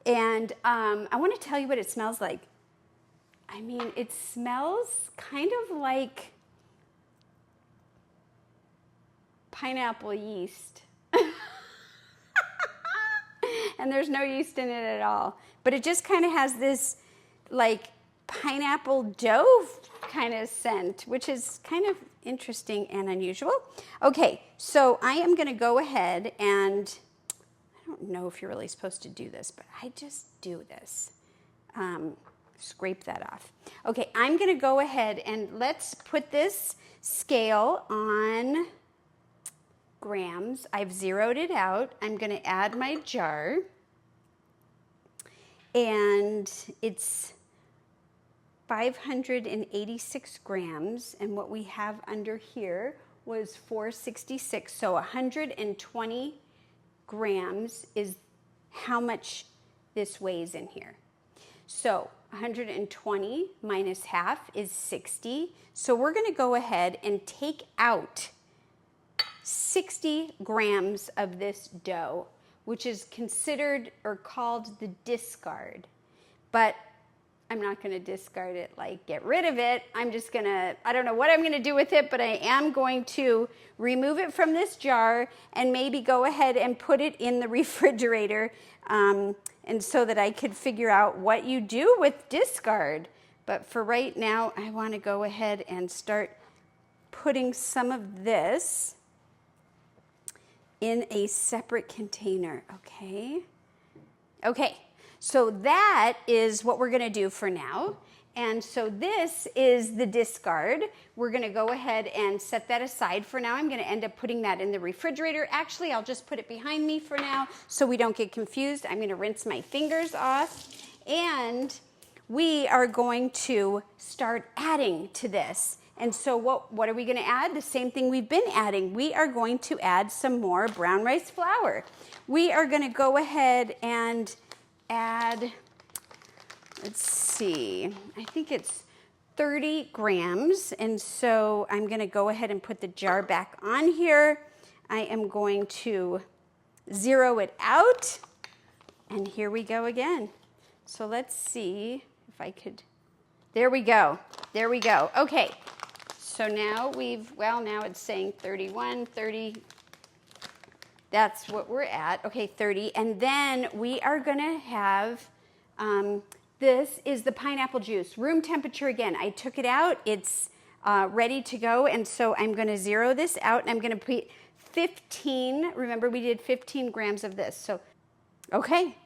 And I wanna tell you what it smells like. I mean, it smells kind of like pineapple yeast. And there's no yeast in it at all. But it just kind of has this like pineapple dough kind of scent, which is kind of interesting and unusual. Okay, so I am going to go ahead and, I don't know if you're really supposed to do this, but I just do this. Scrape that off. Okay, I'm going to go ahead and let's put this scale on grams. I've zeroed it out. I'm going to add my jar. And it's 586 grams. And what we have under here was 466. So 120 grams is how much this weighs in here. So 120 minus half is 60. So we're going to go ahead and take out 60 grams of this dough, which is considered or called the discard. But I'm not going to discard it like get rid of it. I'm just going to, I don't know what I'm going to do with it, but I am going to remove it from this jar and maybe go ahead and put it in the refrigerator and so that I could figure out what you do with discard. But for right now, I want to go ahead and start putting some of this in a separate container, okay? Okay, so that is what we're gonna do for now. And so this is the discard. We're gonna go ahead and set that aside for now. I'm gonna end up putting that in the refrigerator. Actually, I'll just put it behind me for now so we don't get confused. I'm gonna rinse my fingers off and we are going to start adding to this. And so what are we going to add? The same thing we've been adding. We are going to add some more brown rice flour. We are going to go ahead and add, let's see, I think it's 30 grams. And so I'm going to go ahead and put the jar back on here. I am going to zero it out. And here we go again. So let's see if I could, there we go. There we go. Okay. So now now it's saying 31, 30. That's what we're at. Okay, 30. And then we are going to have, this is the pineapple juice. Room temperature again. I took it out. It's ready to go. And so I'm going to zero this out. And I'm going to put 15. Remember, we did 15 grams of this. So, okay.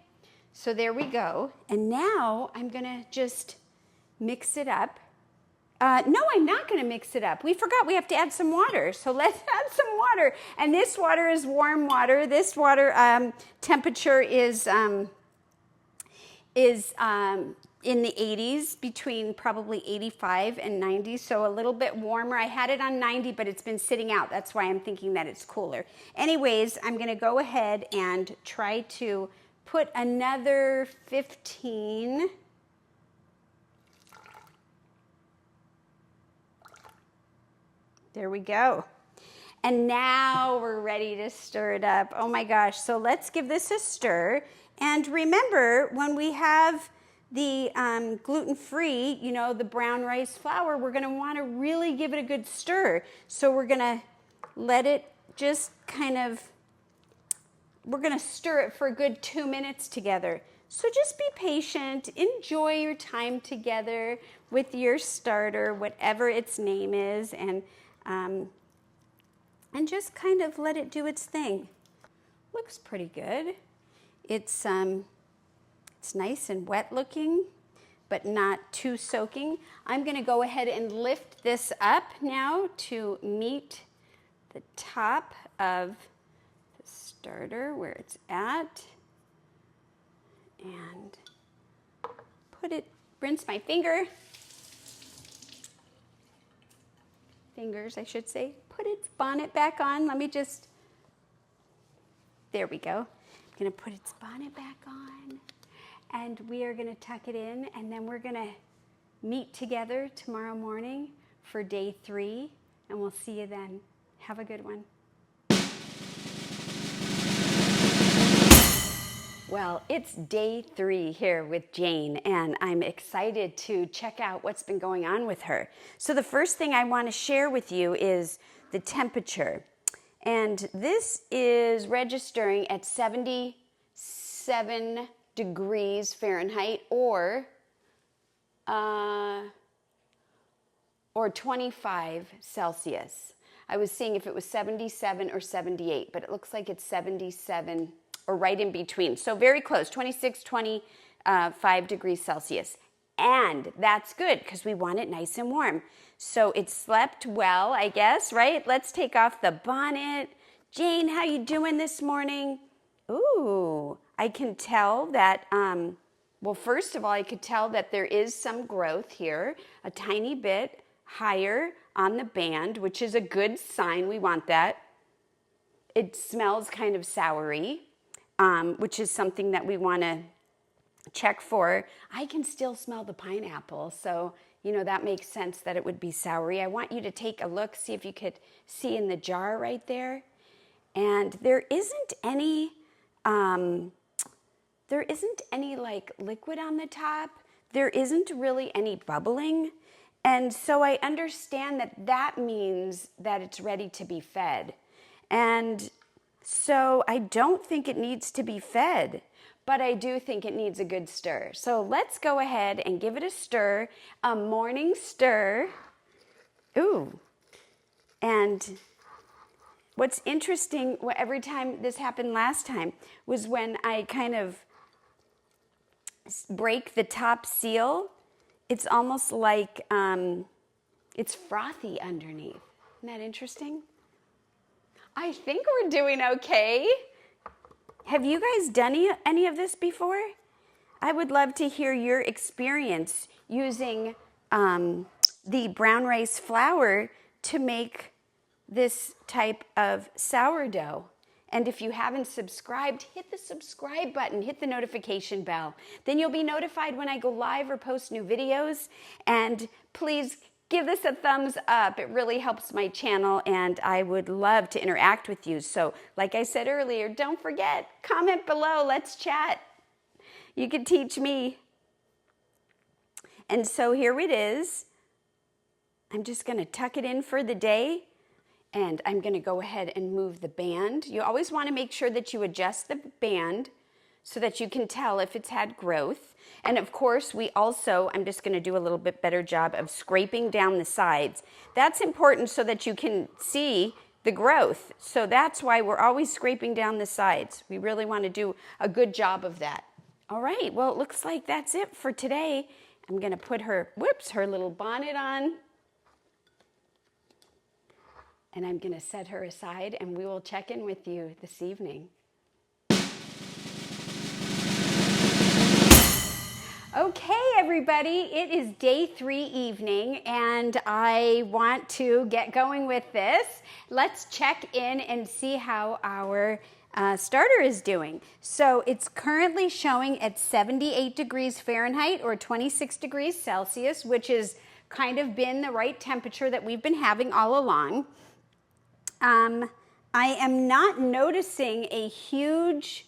So there we go. And now I'm going to just mix it up. No, I'm not going to mix it up. We forgot we have to add some water. So let's add some water. And this water is warm water. This water temperature is in the 80s, between probably 85 and 90, so a little bit warmer. I had it on 90, but it's been sitting out. That's why I'm thinking that it's cooler. Anyways, I'm going to go ahead and try to put another 15 There we go. And now we're ready to stir it up. Oh my gosh. So let's give this a stir. And remember, when we have the gluten-free, you know, the brown rice flour, we're going to want to really give it a good stir. So we're going to let it just kind of, we're going to stir it for a good 2 minutes together. So just be patient, enjoy your time together with your starter, whatever its name is, and just kind of let it do its thing. Looks pretty good. It's nice and wet looking, but not too soaking. I'm going to go ahead and lift this up now to meet the top of the starter where it's at. And rinse my fingers, I should say. Put its bonnet back on. Let me just, there we go. I'm gonna put its bonnet back on, and we are gonna tuck it in, and then we're gonna meet together tomorrow morning for day 3, and we'll see you then. Have a good one. Well, it's day 3 here with Jane, and I'm excited to check out what's been going on with her. So the first thing I want to share with you is the temperature. And this is registering at 77 degrees Fahrenheit or 25 Celsius. I was seeing if it was 77 or 78, but it looks like it's 77 or right in between. So very close, 26, 25 degrees Celsius. And that's good because we want it nice and warm. So it slept well, I guess, right? Let's take off the bonnet. Jane, how you doing this morning? Ooh, I can tell that, well, first of all, I could tell that there is some growth here, a tiny bit higher on the band, which is a good sign. We want that. It smells kind of soury. Which is something that we want to check for. I can still smell the pineapple, so you know that makes sense that it would be soury. I want you to take a look, see if you could see in the jar right there. And there isn't any like liquid on the top. There isn't really any bubbling. And so I understand that that means that it's ready to be fed. And so I don't think it needs to be fed, but I do think it needs a good stir. So let's go ahead and give it a stir, a morning stir. Ooh. And what's interesting, every time this happened last time, was when I kind of break the top seal, it's almost like it's frothy underneath. Isn't that interesting? I think we're doing okay. Have you guys done any of this before? I would love to hear your experience using the brown rice flour to make this type of sourdough. And if you haven't subscribed, hit the subscribe button, hit the notification bell. Then you'll be notified when I go live or post new videos. And please give this a thumbs up. It really helps my channel, and I would love to interact with you. So like I said earlier, don't forget, comment below, let's chat. You could teach me. And so here it is. I'm just gonna tuck it in for the day, and I'm gonna go ahead and move the band. You always wanna make sure that you adjust the band so that you can tell if it's had growth. And of course, I'm just gonna do a little bit better job of scraping down the sides. That's important so that you can see the growth. So that's why we're always scraping down the sides. We really wanna do a good job of that. All right, well, it looks like that's it for today. I'm gonna put her little bonnet on. And I'm gonna set her aside, and we will check in with you this evening. Okay, everybody, it is day 3 evening, and I want to get going with this. Let's check in and see how our starter is doing. So it's currently showing at 78 degrees Fahrenheit or 26 degrees Celsius, which is kind of been the right temperature that we've been having all along. I am not noticing a huge,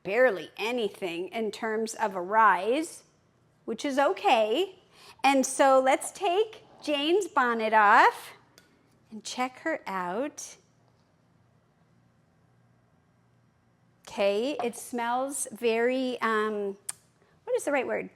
barely anything in terms of a rise, which is okay. And so let's take Jane's bonnet off and check her out. Okay, it smells very, what is the right word?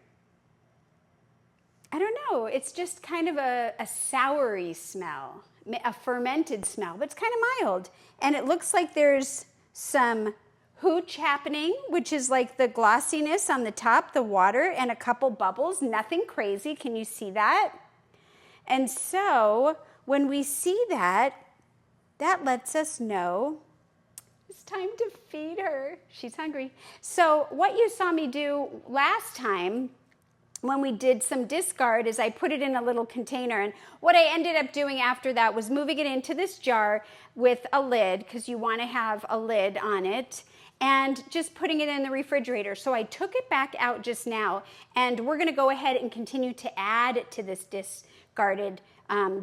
I don't know. It's just kind of a soury smell, a fermented smell, but it's kind of mild. And it looks like there's some hooch happening, which is like the glossiness on the top, the water, and a couple bubbles. Nothing crazy. Can you see that? And so when we see that, that lets us know it's time to feed her. She's hungry. So what you saw me do last time when we did some discard is I put it in a little container, and what I ended up doing after that was moving it into this jar with a lid, because you want to have a lid on it, and just putting it in the refrigerator. So I took it back out just now, and we're going to go ahead and continue to add to this discarded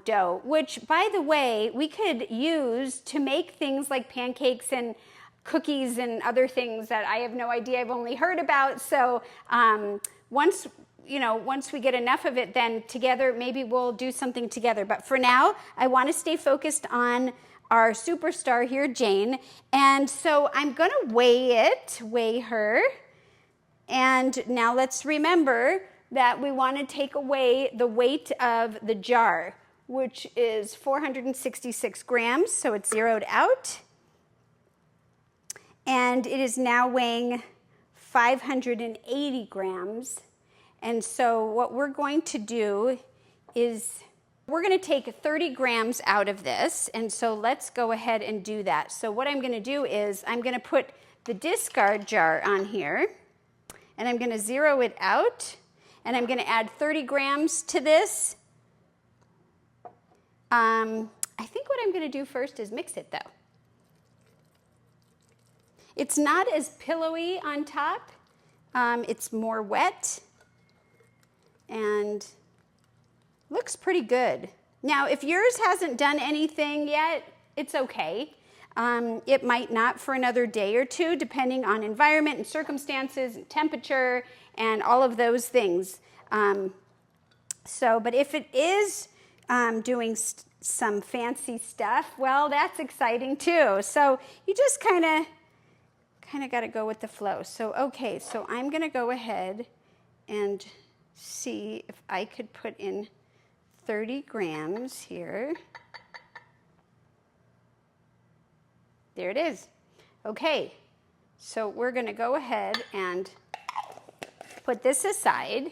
dough, which, by the way, we could use to make things like pancakes and cookies and other things that I have no idea, I've only heard about. So once we get enough of it, then together maybe we'll do something together. But for now, I want to stay focused on our superstar here, Jane. And so I'm going to weigh her. And now let's remember that we want to take away the weight of the jar, which is 466 grams, so it's zeroed out. And it is now weighing 580 grams. And so what we're going to do is we're going to take 30 grams out of this. And so let's go ahead and do that. So what I'm going to do is I'm going to put the discard jar on here, and I'm going to zero it out, and I'm going to add 30 grams to this. I think what I'm going to do first is mix it, though. It's not as pillowy on top. It's more wet and looks pretty good. Now, if yours hasn't done anything yet, it's okay. It might not for another day or two, depending on environment and circumstances and temperature and all of those things. But if it is doing some fancy stuff, well, that's exciting too. So you just kind of got to go with the flow. So, okay, so I'm going to go ahead and see if I could put in 30 grams here. There it is. Okay, so we're going to go ahead and put this aside.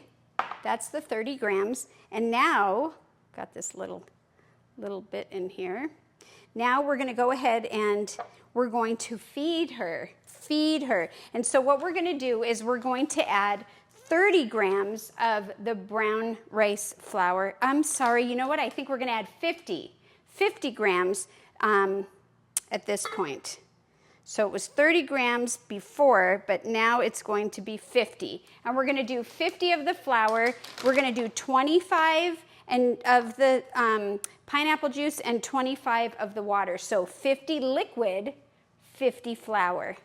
That's the 30 grams. And now, got this little bit in here. Now we're going to go ahead and we're going to feed her. And so what we're going to do is we're going to add 30 grams of the brown rice flour. I'm sorry, you know what? I think we're going to add 50 grams at this point. So it was 30 grams before, but now it's going to be 50. And we're going to do 50 of the flour. We're going to do 25 of the pineapple juice and 25 of the water. So 50 liquid, 50 flour.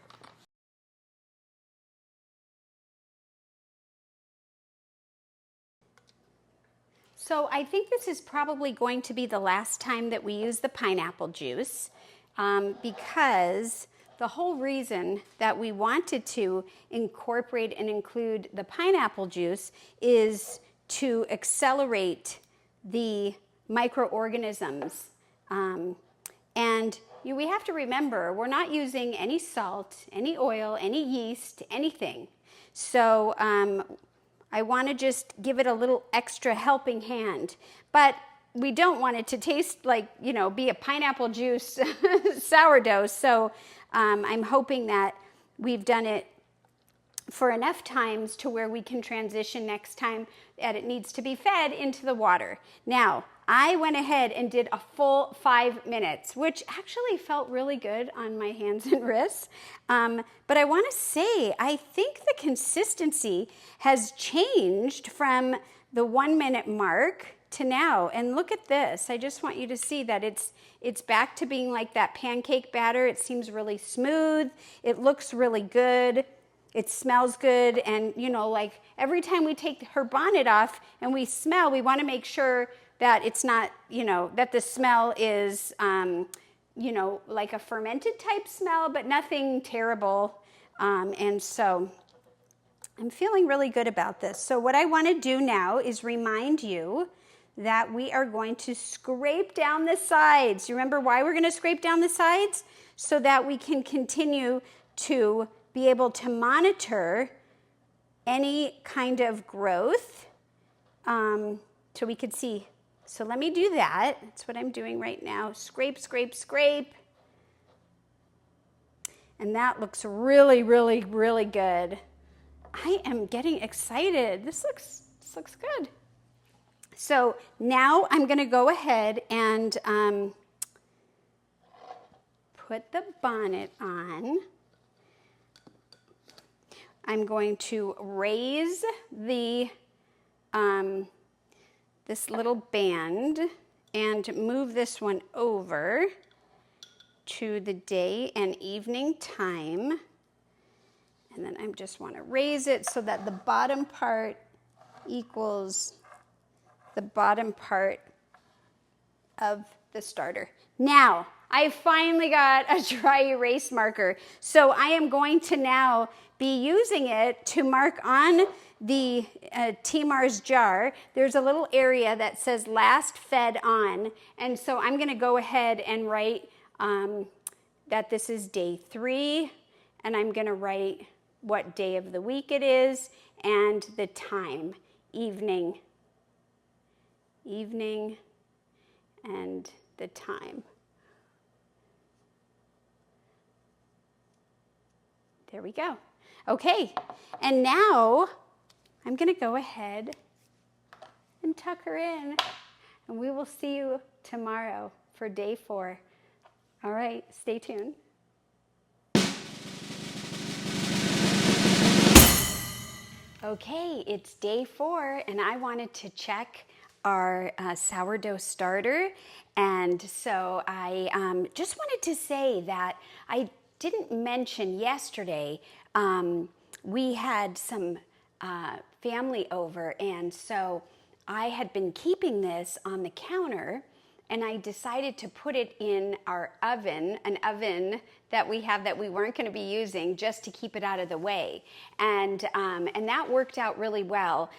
So I think this is probably going to be the last time that we use the pineapple juice, because the whole reason that we wanted to incorporate and include the pineapple juice is to accelerate the microorganisms. And we have to remember, we're not using any salt, any oil, any yeast, anything. So I want to just give it a little extra helping hand. But we don't want it to taste like, be a pineapple juice sourdough. So I'm hoping that we've done it for enough times to where we can transition next time that it needs to be fed into the water. Now, I went ahead and did a full 5 minutes, which actually felt really good on my hands and wrists. But I want to say, I think the consistency has changed from the 1 minute mark to now. And look at this. I just want you to see that it's back to being like that pancake batter. It seems really smooth. It looks really good. It smells good. And, you know, like every time we take her bonnet off and we smell, we want to make sure that it's not, you know, that the smell is, you know, like a fermented type smell, but nothing terrible. And so I'm feeling really good about this. So what I want to do now is remind you that we are going to scrape down the sides. You remember why we're going to scrape down the sides? So that we can continue to be able to monitor any kind of growth. So we could see. So let me do that. That's what I'm doing right now. Scrape, scrape, scrape. And that looks really, really, really good. I am getting excited. This looks good. So now I'm going to go ahead and put the bonnet on. I'm going to raise the this little band and move this one over to the day and evening time. And then I just want to raise it so that the bottom part equals the bottom part of the starter. Now, I finally got a dry erase marker. So I am going to now be using it to mark on the TeeMars jar. There's a little area that says last fed on. And so I'm going to go ahead and write that this is day 3. And I'm going to write what day of the week it is and the time, evening and the time. There we go. Okay, and now I'm going to go ahead and tuck her in, and we will see you tomorrow for day 4. All right, stay tuned. Okay, it's day 4, and I wanted to check our sourdough starter. And so I just wanted to say that I didn't mention yesterday, we had some family over, and so I had been keeping this on the counter, and I decided to put it in our oven, an oven that we have that we weren't going to be using, just to keep it out of the way. And that worked out really well.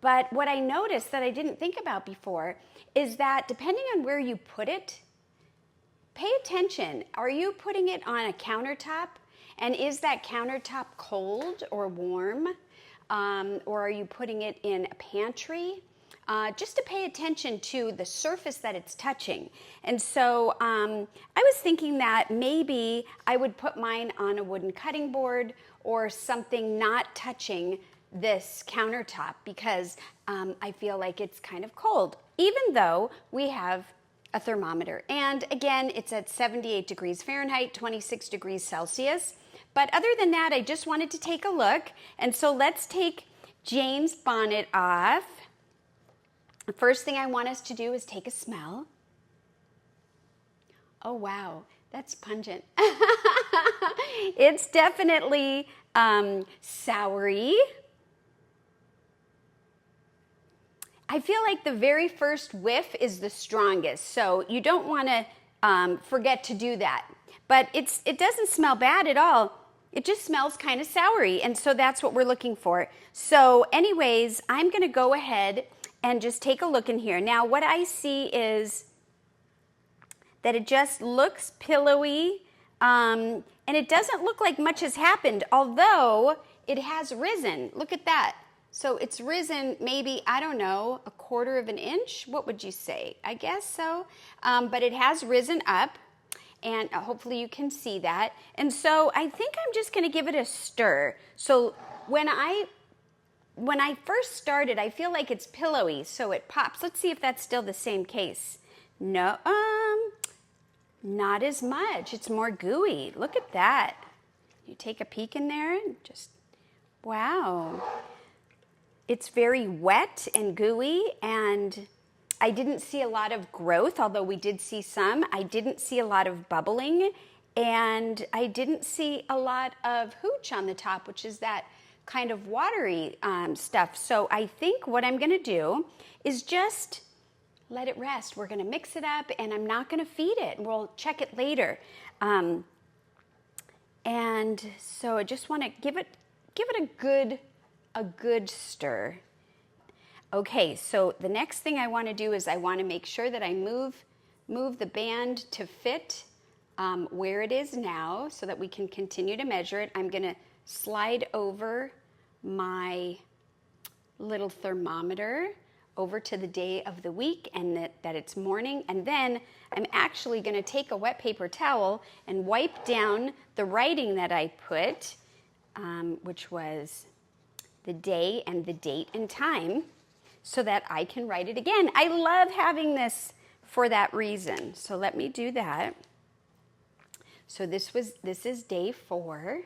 But what I noticed that I didn't think about before is that depending on where you put it, pay attention. Are you putting it on a countertop? And is that countertop cold or warm? Or are you putting it in a pantry? Just to pay attention to the surface that it's touching. And so I was thinking that maybe I would put mine on a wooden cutting board or something not touching this countertop, because I feel like it's kind of cold, even though we have a thermometer. And again, it's at 78 degrees Fahrenheit, 26 degrees Celsius. But other than that, I just wanted to take a look. And so let's take Jane's bonnet off. The first thing I want us to do is take a smell. Oh, wow, that's pungent. It's definitely soury. I feel like the very first whiff is the strongest, so you don't want to forget to do that. But it doesn't smell bad at all. It just smells kind of soury, and so that's what we're looking for. So anyways, I'm going to go ahead and just take a look in here. Now, what I see is that it just looks pillowy, and it doesn't look like much has happened, although it has risen. Look at that. So it's risen maybe, I don't know, 1/4 of an inch. What would you say? I guess so. But it has risen up, and hopefully you can see that. And so I think I'm just going to give it a stir. So when I first started, I feel like it's pillowy, so it pops. Let's see if that's still the same case. No, not as much. It's more gooey. Look at that. You take a peek in there and just, wow. it's very wet and gooey, and I didn't see a lot of growth, although we did see some. I didn't see a lot of bubbling, and I didn't see a lot of hooch on the top, which is that kind of watery stuff. So I think what I'm gonna do is just let it rest. We're gonna mix it up, and I'm not gonna feed it. We'll check it later. And so I just wanna give it a good stir. Okay, so the next thing I want to do is I want to make sure that I move the band to fit where it is now so that we can continue to measure it. I'm going to slide over my little thermometer over to the day of the week and that it's morning. And then I'm actually going to take a wet paper towel and wipe down the writing that I put, which was the day and the date and time, so that I can write it again. I love having this for that reason. So let me do that. So this is day 4,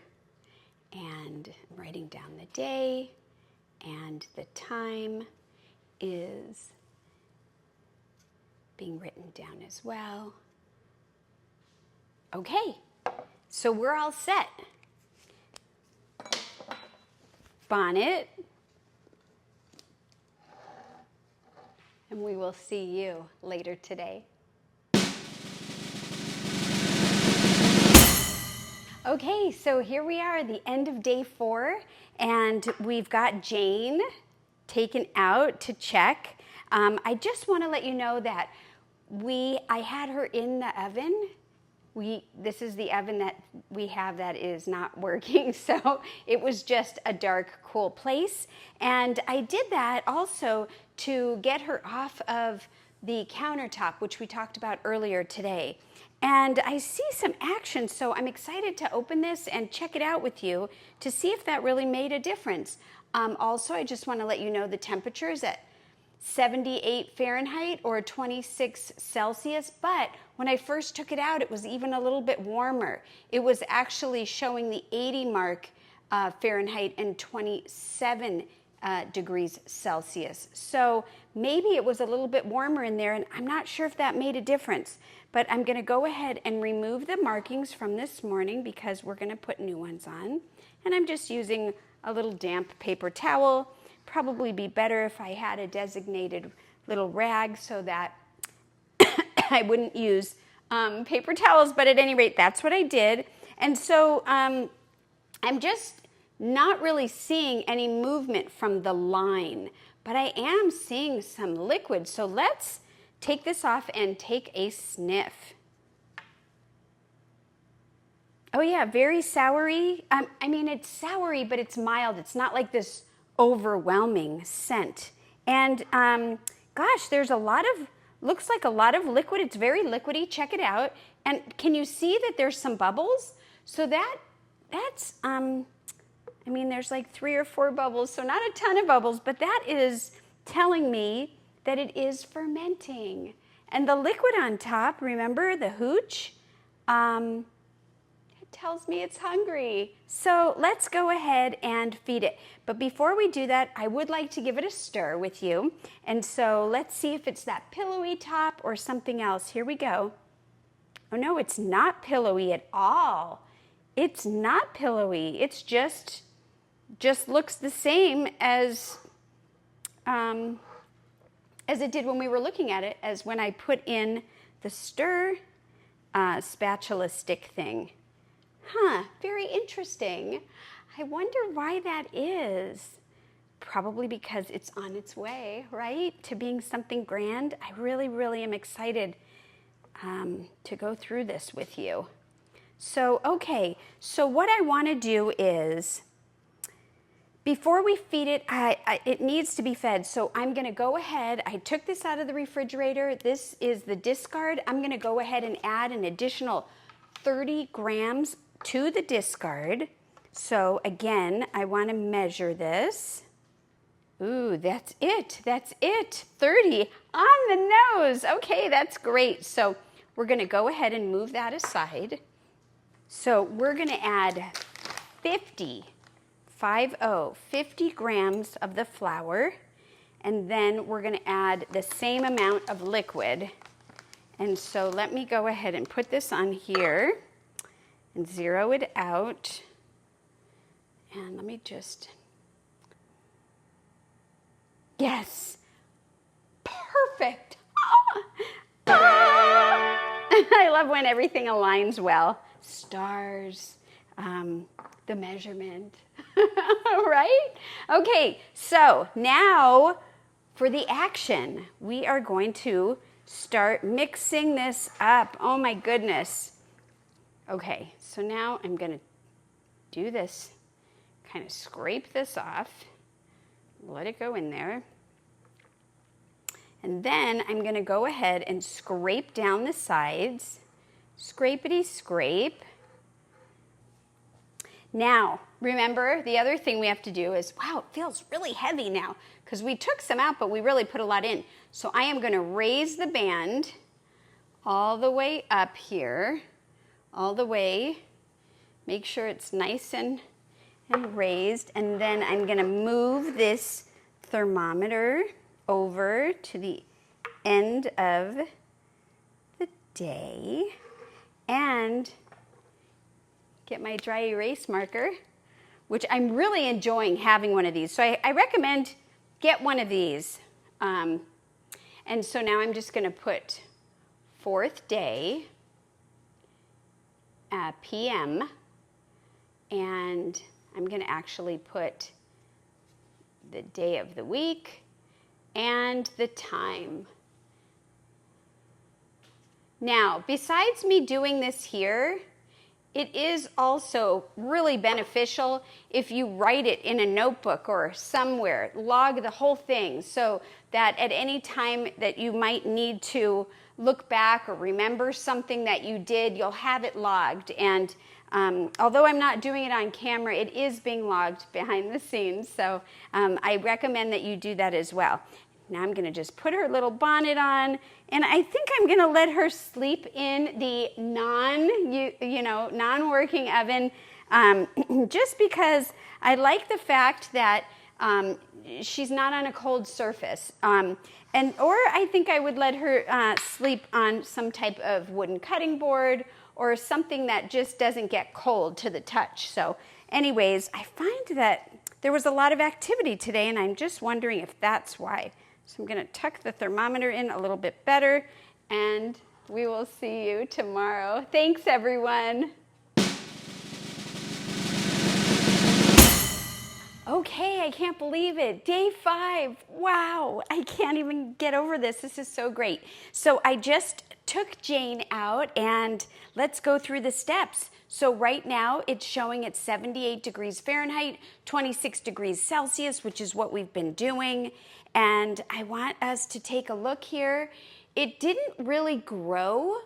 and I'm writing down the day, and the time is being written down as well. Okay, so we're all set. Bonnet. And we will see you later today. Okay, so here we are at the end of day 4, and we've got Jane taken out to check. I just want to let you know that I had her in the oven. This is the oven that we have that is not working, so it was just a dark, cool place. And I did that also to get her off of the countertop, which we talked about earlier today. And I see some action, so I'm excited to open this and check it out with you to see if that really made a difference. Also, I just want to let you know the temperature is at 78 Fahrenheit or 26 Celsius, but when I first took it out, it was even a little bit warmer. It was actually showing the 80 mark Fahrenheit and 27 degrees Celsius. So maybe it was a little bit warmer in there, and I'm not sure if that made a difference. But I'm going to go ahead and remove the markings from this morning because we're going to put new ones on. And I'm just using a little damp paper towel. Probably be better if I had a designated little rag so that I wouldn't use paper towels, but at any rate, that's what I did. And so I'm just not really seeing any movement from the line, but I am seeing some liquid. So let's take this off and take a sniff. Oh yeah, very soury. I mean, it's soury, but it's mild. It's not like this overwhelming scent. And gosh, there's looks like a lot of liquid. It's very liquidy. Check it out. And can you see that there's some bubbles? So that's I mean, there's like 3 or 4 bubbles, so not a ton of bubbles, but that is telling me that it is fermenting. And the liquid on top, remember the hooch? It tells me it's hungry. So let's go ahead and feed it. But before we do that, I would like to give it a stir with you. And so let's see if it's that pillowy top or something else. Here we go. Oh no, it's not pillowy at all. It's not pillowy. It's just looks the same as it did when we were looking at it, as when I put in the stir spatula stick thing. Huh, very interesting. I wonder why that is. Probably because it's on its way, right, to being something grand. I really, really am excited to go through this with you. So, okay, so what I want to do is, before we feed it, it needs to be fed. So I'm going to go ahead. I took this out of the refrigerator. This is the discard. I'm going to go ahead and add an additional 30 grams to the discard. So again, I want to measure this. Ooh, that's it. That's it. 30 on the nose. Okay, that's great. So we're going to go ahead and move that aside. So we're going to add 50 50 grams of the flour, and then we're gonna add the same amount of liquid. And so let me go ahead and put this on here and zero it out. And let me just, yes, perfect. I love when everything aligns well. Stars, the measurement, right? Okay, so now for the action. We are going to start mixing this up. Oh my goodness. Okay, so now I'm gonna do this, kind of scrape this off, let it go in there. And then I'm gonna go ahead and scrape down the sides, scrapety scrape. Now, remember, the other thing we have to do is, wow, it feels really heavy now, because we took some out, but we really put a lot in. So I am gonna raise the band all the way up here, all the way, make sure it's nice and raised, and then I'm gonna move this thermometer over to the end of the day and get my dry erase marker, which I'm really enjoying having one of these. So I recommend get one of these. And so now I'm just gonna put 4th day, PM, and I'm gonna actually put the day of the week and the time. Now, besides me doing this here, it is also really beneficial if you write it in a notebook or somewhere, log the whole thing so that at any time that you might need to look back or remember something that you did, you'll have it logged. And although I'm not doing it on camera, it is being logged behind the scenes. So I recommend that you do that as well. Now I'm gonna just put her little bonnet on, and I think I'm gonna let her sleep in the non-working oven, just because I like the fact that she's not on a cold surface. Or I think I would let her sleep on some type of wooden cutting board or something that just doesn't get cold to the touch. So anyways, I find that there was a lot of activity today, and I'm just wondering if that's why. So I'm gonna tuck the thermometer in a little bit better, and we will see you tomorrow. Thanks, everyone. Okay, I can't believe it. Day 5. Wow, I can't even get over this. This is so great. So I just took Jane out, and let's go through the steps. So right now it's showing at 78 degrees Fahrenheit, 26 degrees Celsius, which is what we've been doing. And I want us to take a look here. It didn't really grow.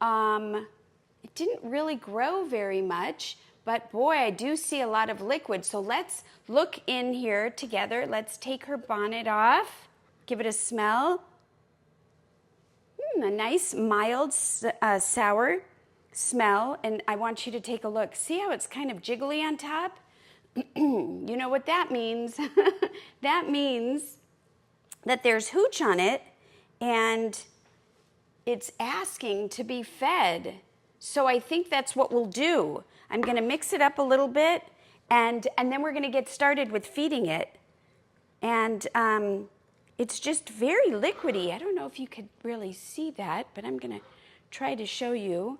It didn't really grow very much, but boy, I do see a lot of liquid. So let's look in here together. Let's take her bonnet off, give it a smell. A nice, mild, sour smell. And I want you to take a look. See how it's kind of jiggly on top? You know what that means? That means that there's hooch on it, and it's asking to be fed. So I think that's what we'll do. I'm gonna mix it up a little bit, and then we're gonna get started with feeding it. And it's just very liquidy. I don't know if you could really see that, but I'm gonna try to show you.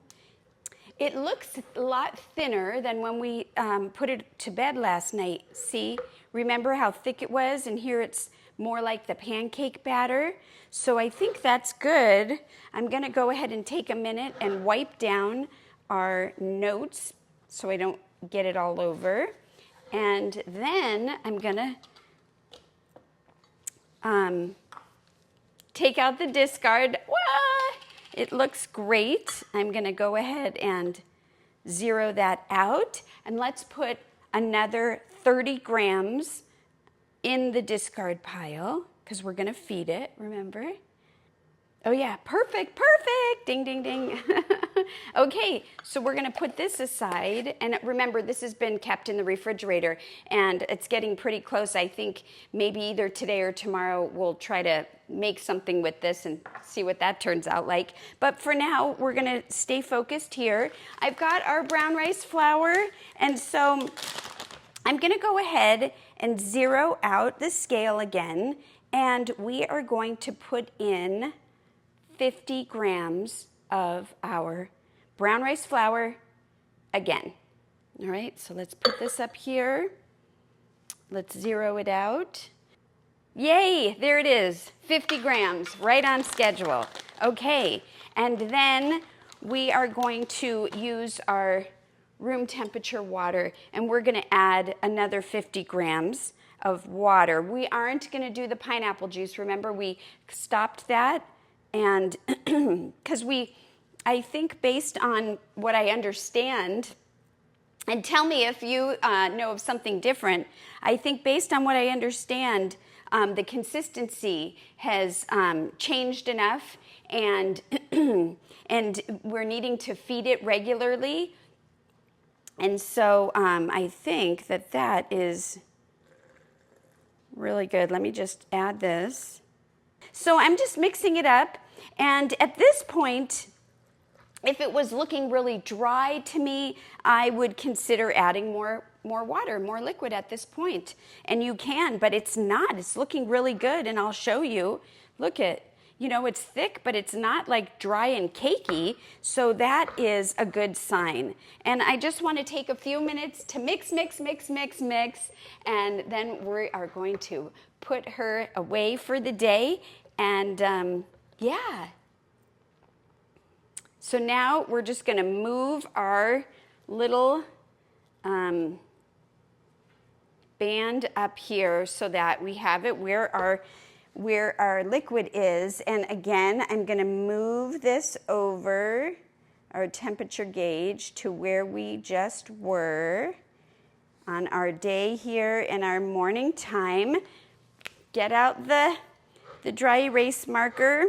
It looks a lot thinner than when we put it to bed last night. See, remember how thick it was? And here it's more like the pancake batter. So I think that's good. I'm gonna go ahead and take a minute and wipe down our notes so I don't get it all over. And then I'm gonna take out the discard. It looks great. I'm gonna go ahead and zero that out. And let's put another 30 grams in the discard pile, because we're gonna feed it, remember? Oh yeah, perfect, perfect, ding, ding, ding. Okay, so we're gonna put this aside, and remember, this has been kept in the refrigerator, and it's getting pretty close. I think maybe either today or tomorrow we'll try to make something with this and see what that turns out like. But for now, we're gonna stay focused here. I've got our brown rice flour, and so I'm gonna go ahead and zero out the scale again, and we are going to put in 50 grams of our brown rice flour again. All right, so let's put this up here. Let's zero it out. Yay, there it is, 50 grams, right on schedule. Okay, and then we are going to use our room temperature water, and we're gonna add another 50 grams of water. We aren't gonna do the pineapple juice. Remember, we stopped that. And because I think based on what I understand, and tell me if you know of something different, I think based on what I understand, the consistency has changed enough, and and we're needing to feed it regularly. And so I think that is really good. Let me just add this. So I'm just mixing it up, and at this point, if it was looking really dry to me, I would consider adding more water, more liquid at this point. And you can, but it's not. It's looking really good, and I'll show you. Look at, it's thick, but it's not like dry and cakey, so that is a good sign. And I just want to take a few minutes to mix, and then we are going to put her away for the day. And yeah. So now we're just going to move our little band up here so that we have it where our liquid is. And again, I'm going to move this over our temperature gauge to where we just were on our day here in our morning time. Get out the dry erase marker,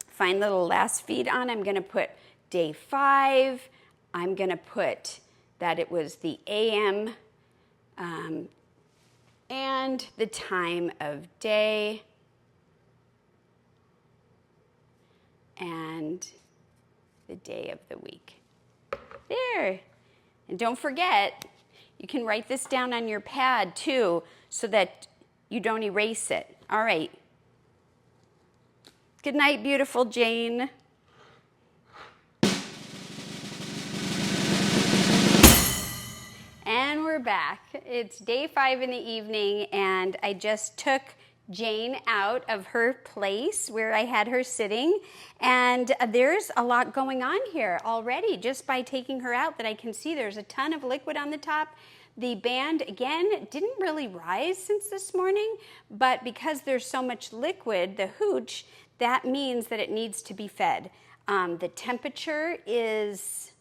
find the little last feed on. I'm going to put day 5. I'm going to put that it was the AM and the time of day and the day of the week. There. And don't forget, you can write this down on your pad too so that you don't erase it. All right. Good night, beautiful Jane. And we're back. It's day 5 in the evening, and I just took Jane out of her place where I had her sitting, and there's a lot going on here already just by taking her out that I can see there's a ton of liquid on the top. The band, again, didn't really rise since this morning, but because there's so much liquid, the hooch, that means that it needs to be fed. The temperature is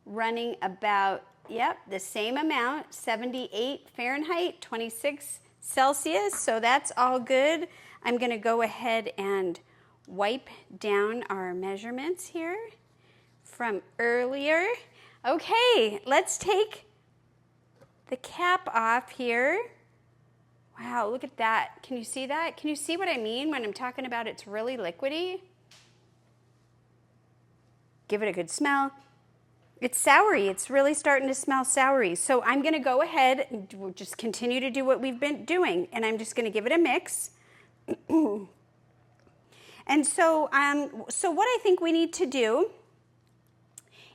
running about, the same amount, 78 Fahrenheit, 26 Celsius, so that's all good. I'm going to go ahead and wipe down our measurements here from earlier. Okay, let's take the cap off here. Wow, look at that. Can you see that? Can you see what I mean when I'm talking about it's really liquidy? Give it a good smell. It's soury. It's really starting to smell soury. So I'm going to go ahead and we'll just continue to do what we've been doing. And I'm just going to give it a mix. And so what I think we need to do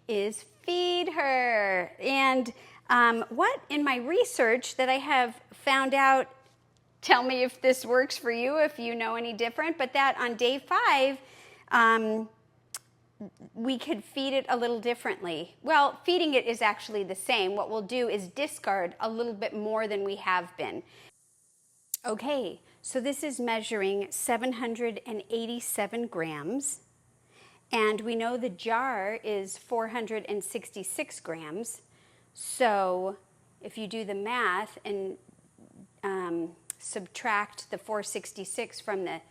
is feed her. And what in my research that I have found out, tell me if this works for you, if you know any different, but that on day 5, we could feed it a little differently. Well, feeding it is actually the same. What we'll do is discard a little bit more than we have been. Okay, so this is measuring 787 grams, and we know the jar is 466 grams. So if you do the math and subtract the 466 from the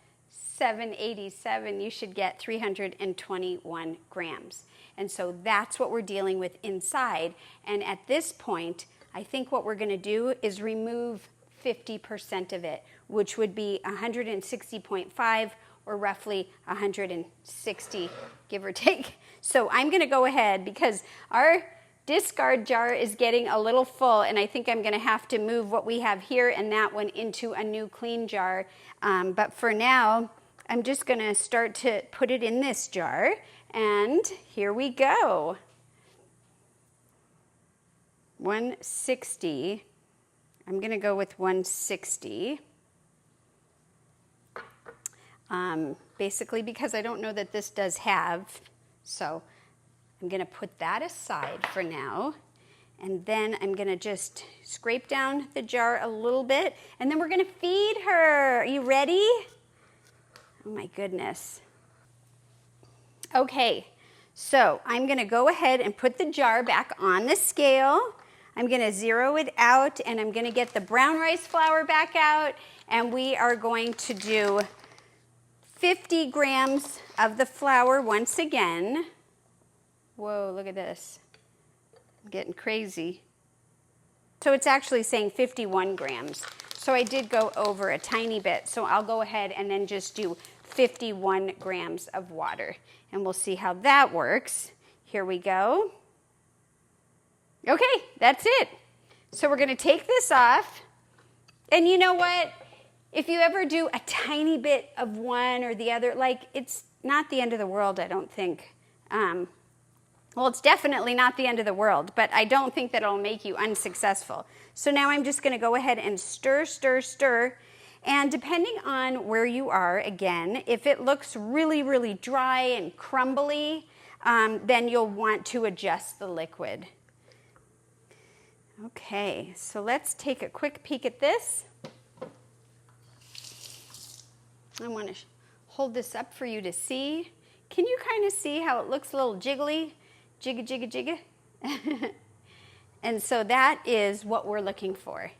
787, you should get 321 grams. And so that's what we're dealing with inside. And at this point, I think what we're going to do is remove 50% of it, which would be 160.5 or roughly 160, give or take. So I'm going to go ahead because our discard jar is getting a little full, and I think I'm going to have to move what we have here and that one into a new clean jar. But for now, I'm just going to start to put it in this jar, and here we go. 160. I'm going to go with 160. Basically because I don't know that this does halve, so I'm going to put that aside for now. And then I'm going to just scrape down the jar a little bit, and then we're going to feed her. Are you ready? Oh my goodness. Okay, so I'm going to go ahead and put the jar back on the scale. I'm going to zero it out, and I'm going to get the brown rice flour back out, and we are going to do 50 grams of the flour once again. Whoa, look at this. I'm getting crazy. So it's actually saying 51 grams. So I did go over a tiny bit. So I'll go ahead and then just do 51 grams of water. And we'll see how that works. Here we go. Okay, that's it. So we're going to take this off. And you know what? If you ever do a tiny bit of one or the other, like, it's not the end of the world, I don't think. Well, it's definitely not the end of the world, but I don't think that it'll make you unsuccessful. So now I'm just going to go ahead and stir, stir, stir. And depending on where you are, again, if it looks really, really dry and crumbly, then you'll want to adjust the liquid. Okay, so let's take a quick peek at this. I want to hold this up for you to see. Can you kind of see how it looks a little jiggly? Jigga, jigga, jigga. And so that is what we're looking for.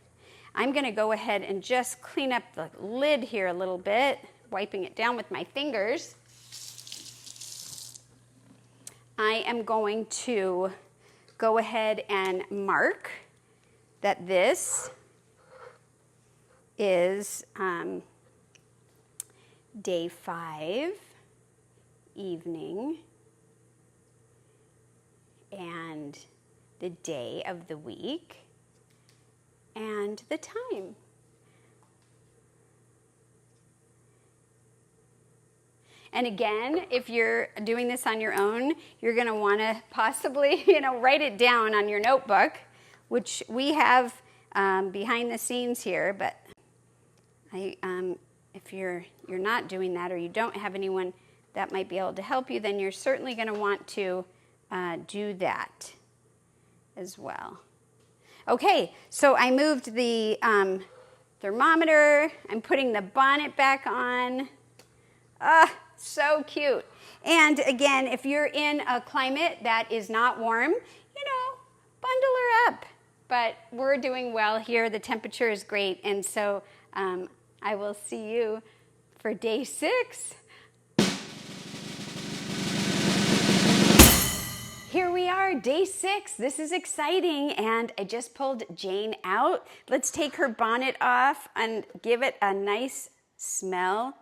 I'm going to go ahead and just clean up the lid here a little bit, wiping it down with my fingers. I am going to go ahead and mark that this is day 5, evening, and the day of the week, and the time. And again, if you're doing this on your own, you're going to want to possibly, write it down on your notebook, which we have behind the scenes here. But if you're not doing that, or you don't have anyone that might be able to help you, then you're certainly going to want to do that as well. Okay, so I moved the thermometer. I'm putting the bonnet back on. So cute. And again, if you're in a climate that is not warm, bundle her up. But we're doing well here. The temperature is great. And so I will see you for day 6. Here we are, day 6. This is exciting, and I just pulled Jane out. Let's take her bonnet off and give it a nice smell.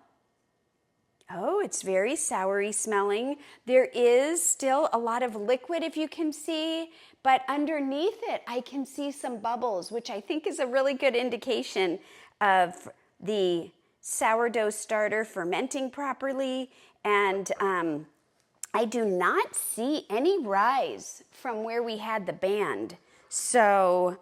Oh, it's very soury smelling. There is still a lot of liquid, if you can see, but underneath it, I can see some bubbles, which I think is a really good indication of the sourdough starter fermenting properly. And I do not see any rise from where we had the band. So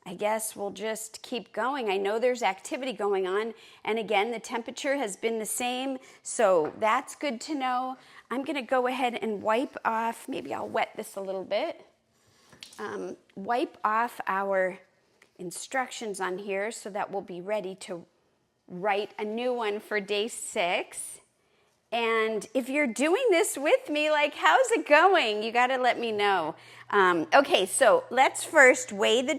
I guess we'll just keep going. I know there's activity going on. And again, the temperature has been the same. So that's good to know. I'm going to go ahead and wipe off. Maybe I'll wet this a little bit. Wipe off our instructions on here so that we'll be ready to write a new one for day 6. And if you're doing this with me, how's it going? You got to let me know. Okay, so let's first weigh the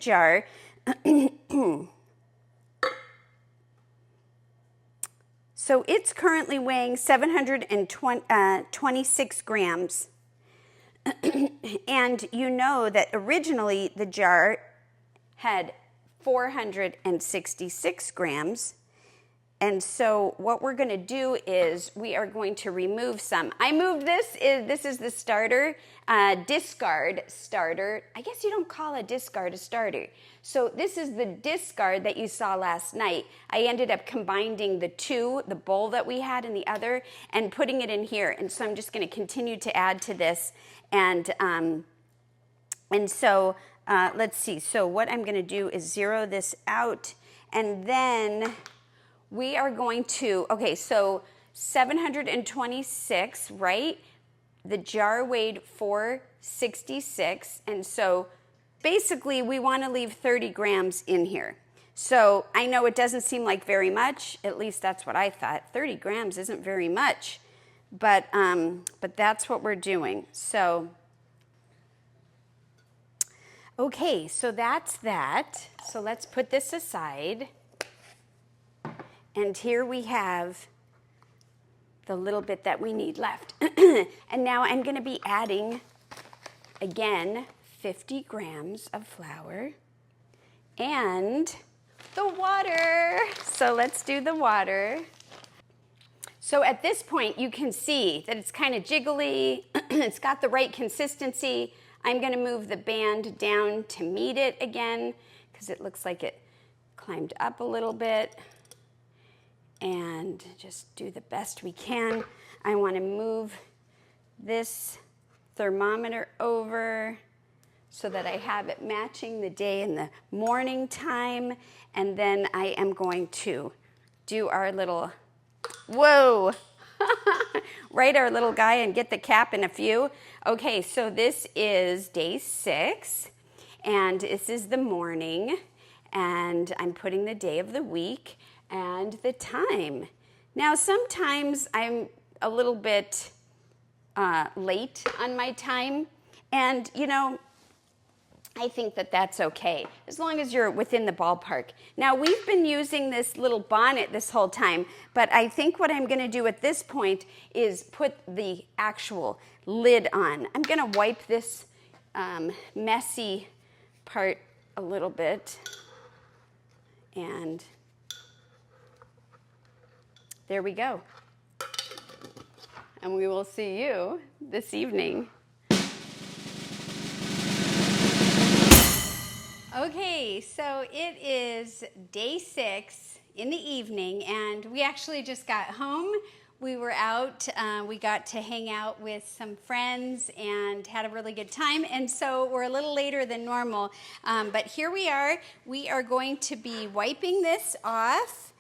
So it's currently weighing 726 grams. And you know that originally the jar had 466 grams. And so what we're going to do is we are going to remove some. I moved this. This is the starter, discard starter. I guess you don't call a discard a starter. So this is the discard that you saw last night. I ended up combining the two, the bowl that we had and the other, and putting it in here. And so I'm just going to continue to add to this. And so let's see. So what I'm going to do is zero this out, and then we are going to, okay, so 726, right? The jar weighed 466, and so basically we want to leave 30 grams in here. So I know it doesn't seem like very much, at least that's what I thought. 30 grams isn't very much, but that's what we're doing. So, okay, so that's that. So let's put this aside. And here we have the little bit that we need left. And now I'm going to be adding, again, 50 grams of flour and the water. So let's do the water. So at this point, you can see that it's kind of jiggly. It's got the right consistency. I'm going to move the band down to meet it again because it looks like it climbed up a little bit. And just do the best we can. I want to move this thermometer over so that I have it matching the day in the morning time. And then I am going to do our little, whoa, write our little guy and get the cap in a few. Okay, so this is day 6, and this is the morning, and I'm putting the day of the week and the time. Now, sometimes I'm a little bit late on my time, and you know, I think that that's okay, as long as you're within the ballpark. Now, we've been using this little bonnet this whole time, but I think what I'm gonna do at this point is put the actual lid on. I'm gonna wipe this messy part a little bit, and there we go. And we will see you this evening. Okay, so it is day 6 in the evening, and we actually just got home. We were out, we got to hang out with some friends and had a really good time, and so we're a little later than normal. But here we are. We are going to be wiping this off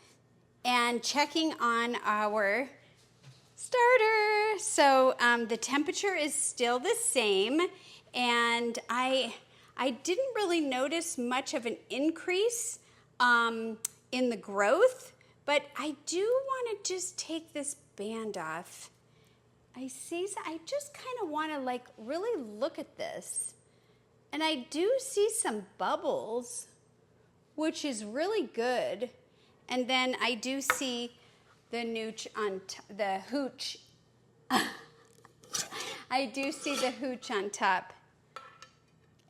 and checking on our starter. So the temperature is still the same, and I didn't really notice much of an increase in the growth, but I do want to just take this band off. I just kind of want to like really look at this, and I do see some bubbles, which is really good. And then I do see the the hooch. I do see the hooch on top.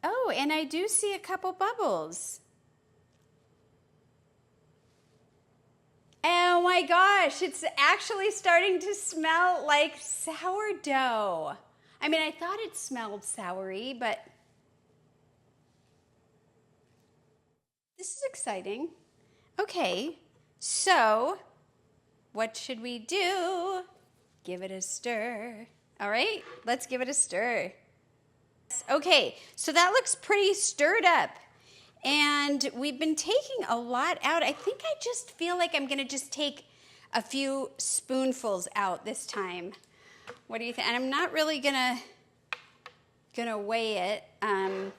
Oh, and I do see a couple bubbles. Oh my gosh, it's actually starting to smell like sourdough. I mean, I thought it smelled soury, but this is exciting. Okay, so what should we do? Give it a stir. All right, let's give it a stir. Okay, so that looks pretty stirred up. And we've been taking a lot out. I think I just feel like I'm going to just take a few spoonfuls out this time. What do you think? And I'm not really going to weigh it. I'm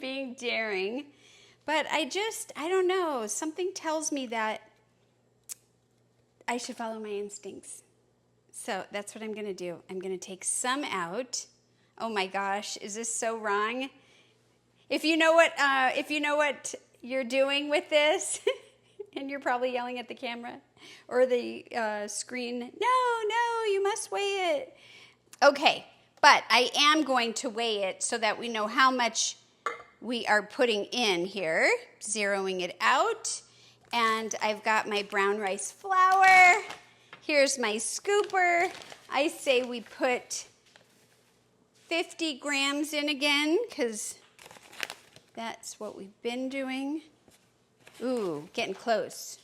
being daring. But I don't know. Something tells me that I should follow my instincts. So that's what I'm going to do. I'm going to take some out. Oh my gosh, is this so wrong? If you know what you're doing with this, And you're probably yelling at the camera or the screen, no, you must weigh it. Okay, but I am going to weigh it so that we know how much we are putting in here, zeroing it out. And I've got my brown rice flour. Here's my scooper. I say we put 50 grams in again because that's what we've been doing. Ooh, getting close.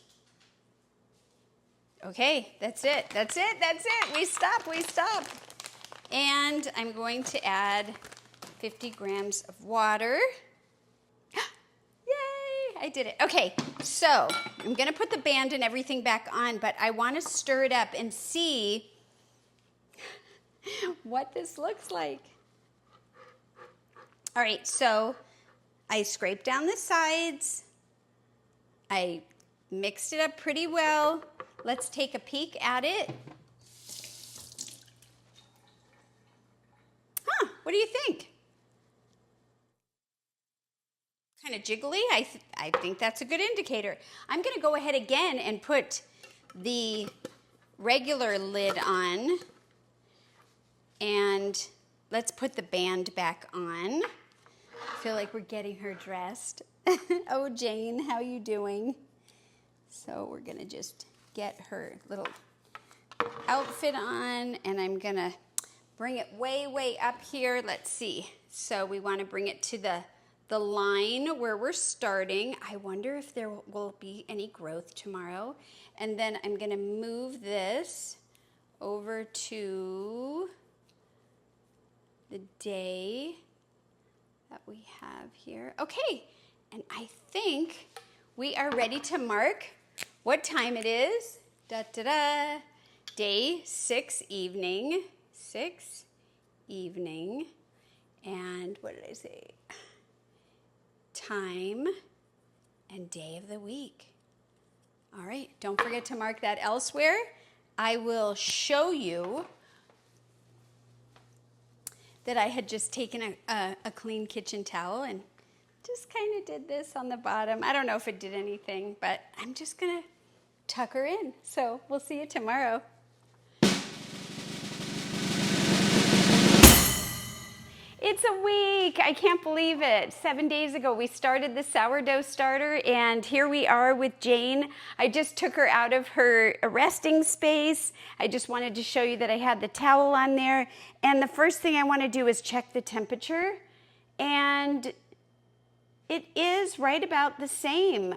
Okay, that's it. We stop. And I'm going to add 50 grams of water. Yay, I did it. Okay, so I'm going to put the band and everything back on, but I want to stir it up and see what this looks like. All right, so I scraped down the sides. I mixed it up pretty well. Let's take a peek at it. What do you think? Kind of jiggly. I think that's a good indicator. I'm going to go ahead again and put the regular lid on. And let's put the band back on. I feel like we're getting her dressed. Oh, Jane, how you doing? So we're going to just get her little outfit on, and I'm going to bring it way up here. Let's see. So we want to bring it to the line where we're starting. I wonder if there will be any growth tomorrow. And then I'm going to move this over to the day that we have here. Okay, and I think we are ready to mark what time it is. Day 6 evening. 6 evening. And what did I say? Time and day of the week. All right, don't forget to mark that elsewhere. I will show you that I had just taken a clean kitchen towel and just kind of did this on the bottom. I don't know if it did anything, but I'm just going to tuck her in. So we'll see you tomorrow. It's a week. I can't believe it. 7 days ago, we started the sourdough starter, and here we are with Jane. I just took her out of her resting space. I just wanted to show you that I had the towel on there. And the first thing I want to do is check the temperature. And it is right about the same.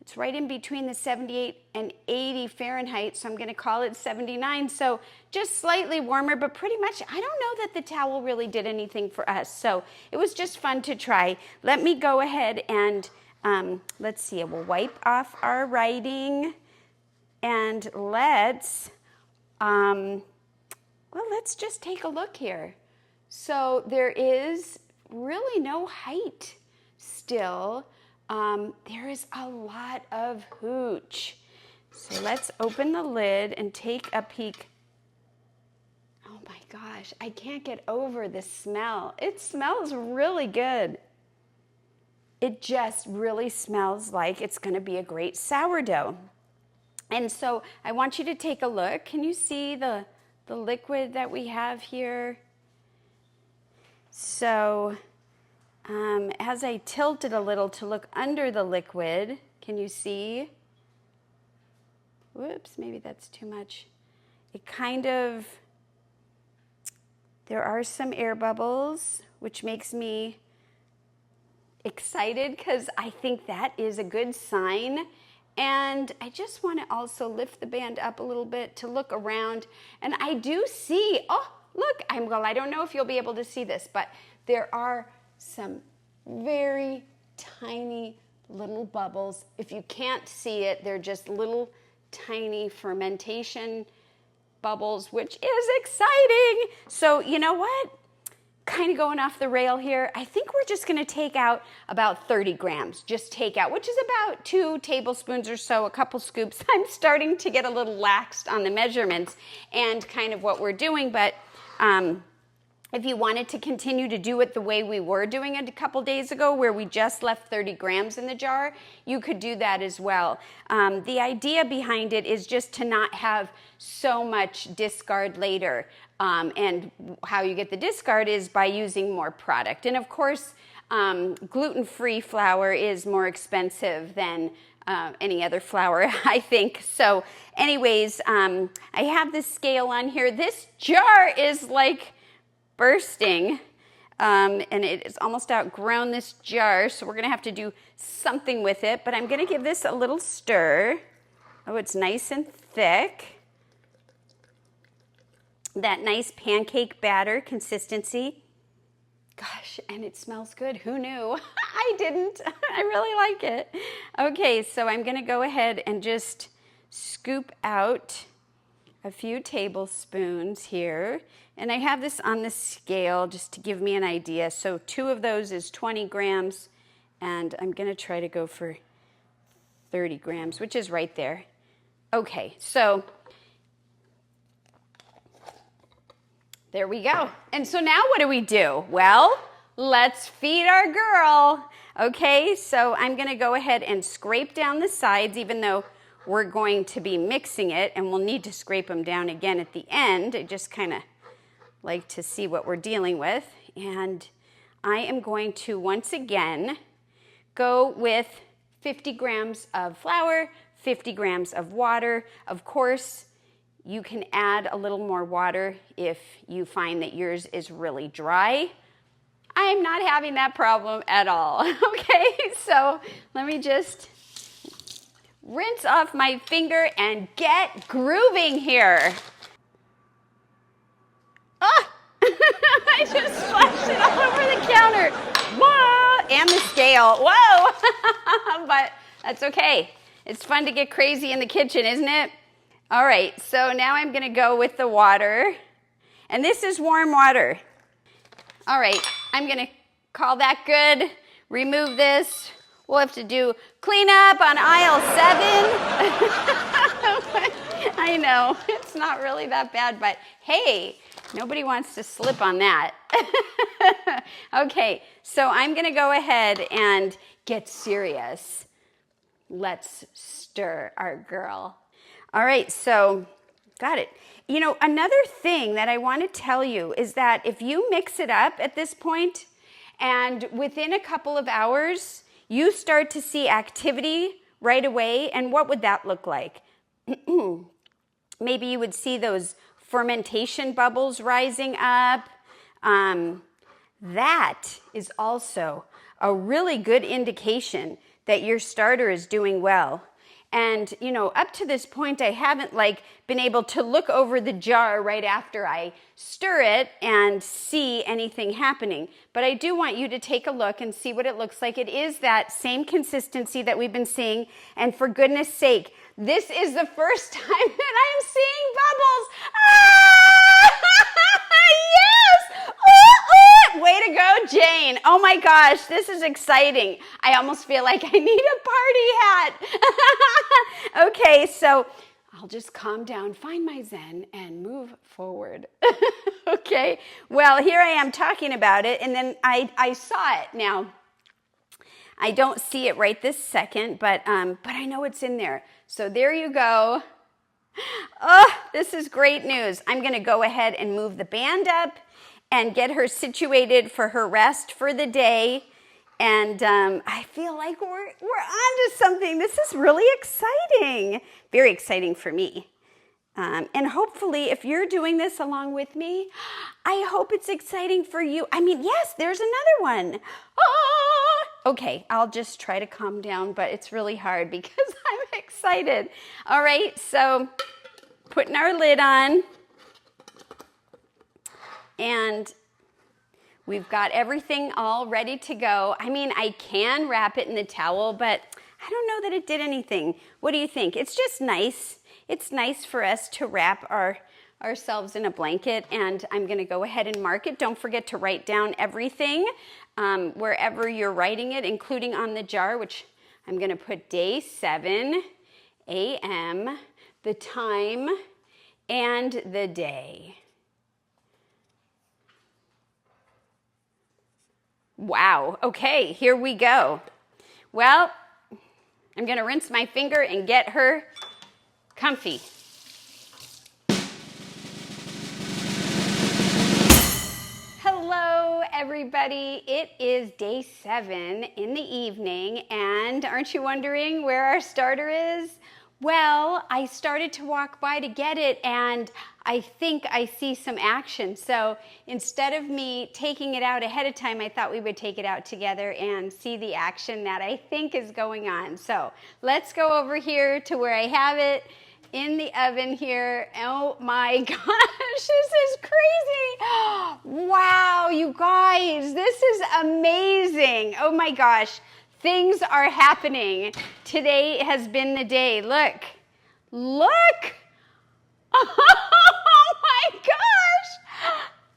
It's right in between the 78 and 80 Fahrenheit, so I'm going to call it 79. So just slightly warmer, but pretty much, I don't know that the towel really did anything for us. So it was just fun to try. Let me go ahead and, let's see, we'll wipe off our writing. And let's just take a look here. So there is really no height still. There is a lot of hooch. So let's open the lid and take a peek. Oh my gosh, I can't get over the smell. It smells really good. It just really smells like it's going to be a great sourdough. And so I want you to take a look. Can you see the liquid that we have here? So as I tilt it a little to look under the liquid, can you see? Whoops, maybe that's too much. It kind of, there are some air bubbles, which makes me excited because I think that is a good sign. And I just want to also lift the band up a little bit to look around. And I do see, oh, look, I don't know if you'll be able to see this, but there are some very tiny little bubbles. If you can't see it, they're just little tiny fermentation bubbles, which is exciting. So you know what? Kind of going off the rail here. I think we're just going to take out about 30 grams. Just take out, which is about 2 tablespoons or so, a couple scoops. I'm starting to get a little laxed on the measurements and kind of what we're doing, but If you wanted to continue to do it the way we were doing it a couple days ago, where we just left 30 grams in the jar, you could do that as well. The idea behind it is just to not have so much discard later. And how you get the discard is by using more product. And of course, gluten-free flour is more expensive than any other flour, I think. So anyways, I have this scale on here. This jar is like bursting, and it is almost outgrown this jar, so we're gonna have to do something with it, but I'm gonna give this a little stir. Oh, it's nice and thick. That nice pancake batter consistency. Gosh, and it smells good. Who knew? I didn't. I really like it. Okay, so I'm gonna go ahead and just scoop out a few tablespoons here. And I have this on the scale just to give me an idea. So 2 of those is 20 grams, and I'm gonna try to go for 30 grams, which is right there. Okay, so there we go. And so now what do? Well, let's feed our girl. Okay, so I'm gonna go ahead and scrape down the sides, even though we're going to be mixing it, and we'll need to scrape them down again at the end. I just kind of like to see what we're dealing with. And I am going to once again go with 50 grams of flour, 50 grams of water. Of course, you can add a little more water if you find that yours is really dry. I'm not having that problem at all. Okay, so let me just rinse off my finger and get grooving here. Ah! I just splashed it all over the counter. Whoa! And the scale. Whoa! But that's okay. It's fun to get crazy in the kitchen, isn't it? All right, so now I'm gonna go with the water. And this is warm water. All right, I'm gonna call that good. Remove this. We'll have to do cleanup on aisle 7. I know, it's not really that bad, but hey, nobody wants to slip on that. Okay, so I'm gonna go ahead and get serious. Let's stir our girl. All right, so got it. You know, another thing that I want to tell you is that if you mix it up at this point, and within a couple of hours, you start to see activity right away, and what would that look like? Maybe you would see those fermentation bubbles rising up. That is also a really good indication that your starter is doing well. And, you know, up to this point, I haven't been able to look over the jar right after I stir it and see anything happening. But I do want you to take a look and see what it looks like. It is that same consistency that we've been seeing. And for goodness sake, this is the first time that I'm seeing bubbles. Ah! Yes! Ooh, ooh! Way to go, Jane. Oh my gosh, this is exciting. I almost feel like I need a party hat. Okay, so I'll just calm down, find my zen, and move forward. Okay, well, here I am talking about it, and then I saw it. Now, I don't see it right this second, but I know it's in there. So there you go. Oh, this is great news. I'm going to go ahead and move the band up and get her situated for her rest for the day. And I feel like we're on to something. This is really exciting. Very exciting for me. And hopefully, if you're doing this along with me, I hope it's exciting for you. I mean, yes, there's another one. Ah! Okay, I'll just try to calm down, but it's really hard because I'm excited. All right, so putting our lid on. And we've got everything all ready to go. I mean, I can wrap it in the towel, but I don't know that it did anything. What do you think? It's just nice. It's nice for us to wrap ourselves in a blanket, and I'm going to go ahead and mark it. Don't forget to write down everything wherever you're writing it, including on the jar, which I'm going to put day 7 a.m., the time, and the day. Wow, okay, here we go. Well, I'm gonna rinse my finger and get her comfy. Hello, everybody. It is day 7 in the evening, and aren't you wondering where our starter is? Well, I started to walk by to get it, and I think I see some action. So instead of me taking it out ahead of time, I thought we would take it out together and see the action that I think is going on. So let's go over here to where I have it in the oven here. Oh my gosh, this is crazy. Wow, you guys, this is amazing. Oh my gosh, things are happening. Today has been the day. Look, look. Oh my gosh.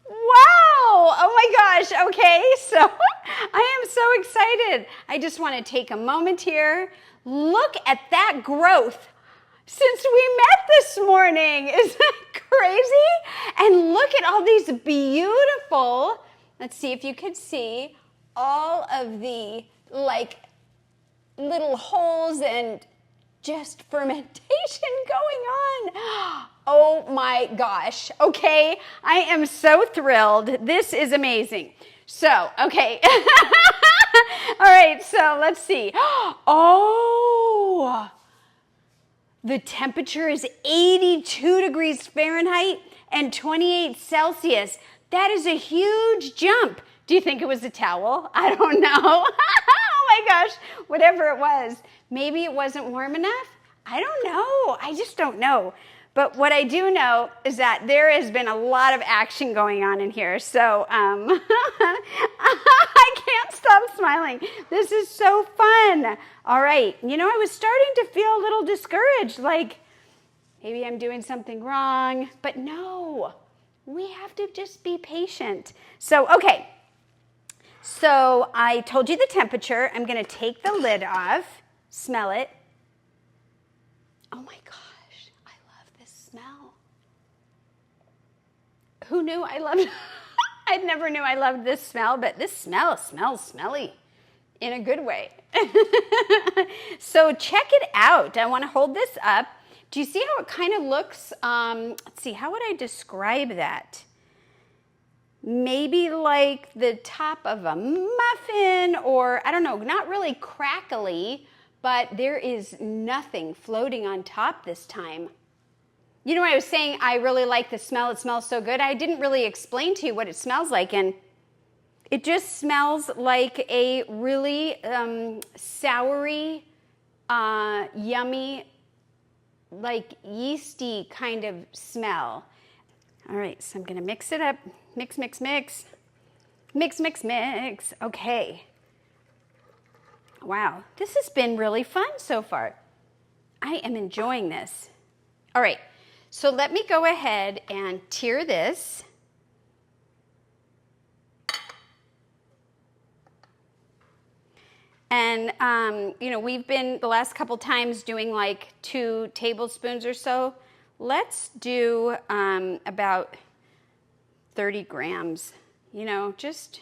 Wow. Oh my gosh. Okay, so I am so excited. I just want to take a moment here. Look at that growth since we met this morning. Isn't that crazy? And look at all these beautiful, let's see if you could see all of the like little holes and just fermentation going on. Oh my gosh. Okay, I am so thrilled. This is amazing. So, okay. All right, so let's see. Oh, the temperature is 82 degrees Fahrenheit and 28 Celsius. That is a huge jump. Do you think it was a towel? I don't know. Oh my gosh, whatever it was. Maybe it wasn't warm enough? I don't know. I just don't know. But what I do know is that there has been a lot of action going on in here. So I can't stop smiling. This is so fun. All right. You know, I was starting to feel a little discouraged, like maybe I'm doing something wrong. But no, we have to just be patient. So, okay. So I told you the temperature. I'm going to take the lid off, smell it. Oh my gosh, I love this smell. Who knew I loved I never knew I loved this smell, but this smell smells smelly in a good way. So check it out. I want to hold this up. Do you see how it kind of looks? Let's see, how would I describe that? Maybe like the top of a muffin, or I don't know, not really crackly, but there is nothing floating on top this time. You know, I was saying I really like the smell. It smells so good. I didn't really explain to you what it smells like, and it just smells like a really soury, yummy, like yeasty kind of smell. All right, so I'm gonna mix it up. Mix, mix, mix. Mix, mix, mix. Okay. Wow, this has been really fun so far. I am enjoying this. All right, so let me go ahead and tier this. And, you know, we've been the last couple times doing like 2 tablespoons or so. Let's do about 30 grams, you know, just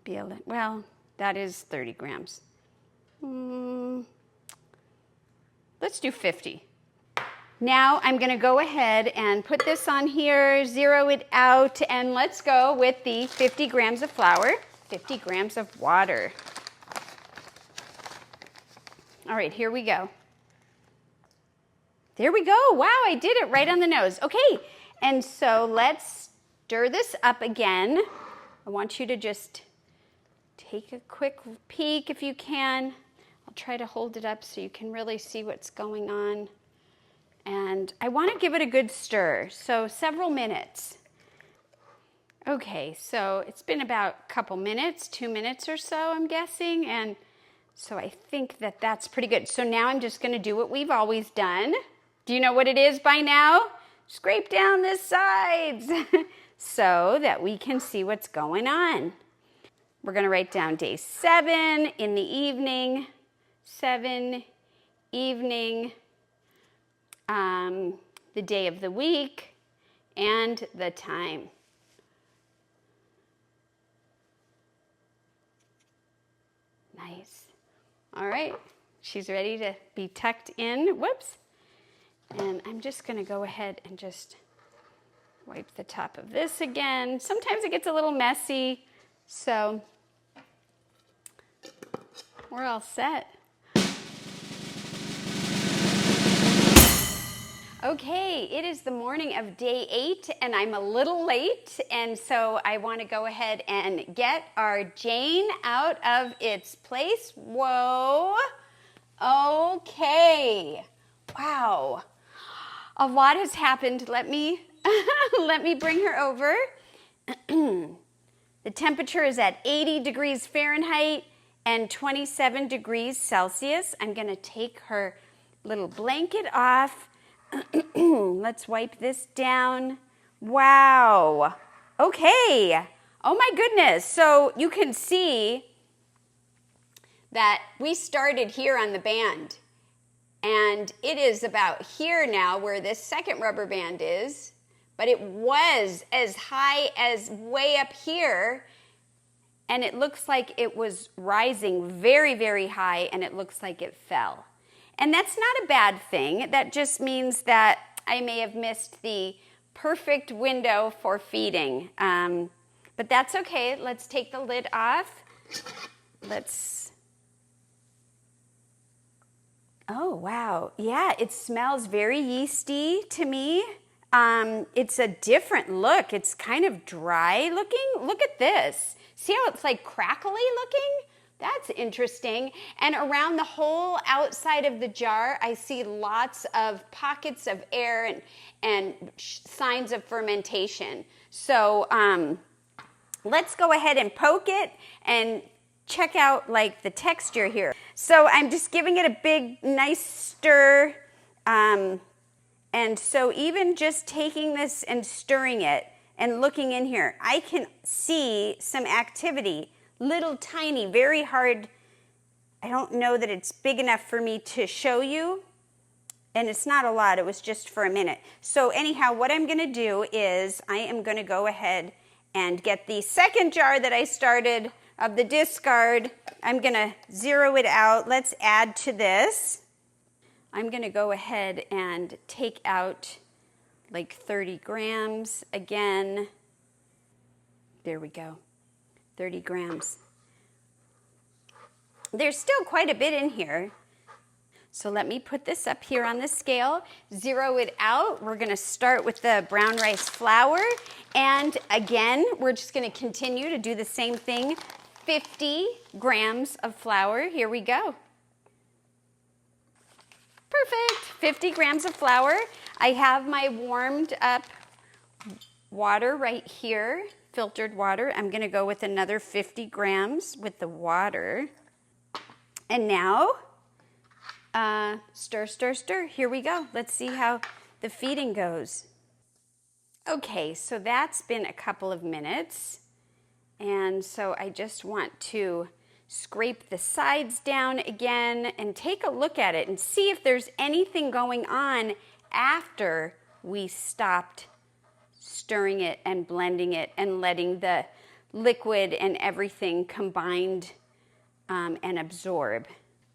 be able to, well, that is 30 grams. Let's do 50. Now I'm going to go ahead and put this on here, zero it out, and let's go with the 50 grams of flour, 50 grams of water. All right, here we go. There we go. Wow, I did it right on the nose. Okay, and so let's stir this up again. I want you to just take a quick peek if you can. I'll try to hold it up so you can really see what's going on. And I want to give it a good stir, so several minutes. Okay, so it's been about a couple minutes, 2 minutes or so, I'm guessing, and so I think that that's pretty good. So now I'm just going to do what we've always done. Do you know what it is by now? Scrape down the sides so that we can see what's going on. We're going to write down day 7 in the evening, 7 evening, the day of the week, and the time. Nice. All right, she's ready to be tucked in. Whoops. And I'm just gonna go ahead and just wipe the top of this again. Sometimes it gets a little messy, so we're all set. Okay, it is the morning of day 8 and I'm a little late, and so I want to go ahead and get our Jane out of its place. Whoa. Okay. Wow. A lot has happened. Let me bring her over. The temperature is at 80 degrees Fahrenheit and 27 degrees Celsius. I'm going to take her little blanket off. Let's wipe this down. Wow. Okay. Oh my goodness. So you can see that we started here on the band, and it is about here now where this second rubber band is, but it was as high as way up here, and it looks like it was rising very, very high, and it looks like it fell. And that's not a bad thing. That just means that I may have missed the perfect window for feeding. But that's okay. Let's take the lid off. Oh, wow. Yeah, it smells very yeasty to me. It's a different look. It's kind of dry looking. Look at this. See how it's like crackly looking? That's interesting. And around the whole outside of the jar, I see lots of pockets of air and signs of fermentation. So let's go ahead and poke it and check out like the texture here. So I'm just giving it a big, nice stir. And so even just taking this and stirring it and looking in here, I can see some activity. Little tiny, very hard. I don't know that it's big enough for me to show you. And it's not a lot, it was just for a minute. So anyhow, what I'm gonna do is I am gonna go ahead and get the second jar that I started of the discard. I'm gonna zero it out. Let's add to this. I'm gonna go ahead and take out like 30 grams again. There we go. 30 grams. There's still quite a bit in here. So let me put this up here on the scale, zero it out. We're gonna start with the brown rice flour. And again, we're just gonna continue to do the same thing. 50 grams of flour, here we go. Perfect, 50 grams of flour. I have my warmed up water right here. Filtered water. I'm going to go with another 50 grams with the water. And now, stir, stir, stir. Here we go. Let's see how the feeding goes. Okay, so that's been a couple of minutes. And so I just want to scrape the sides down again and take a look at it and see if there's anything going on after we stopped stirring it and blending it and letting the liquid and everything combined and absorb.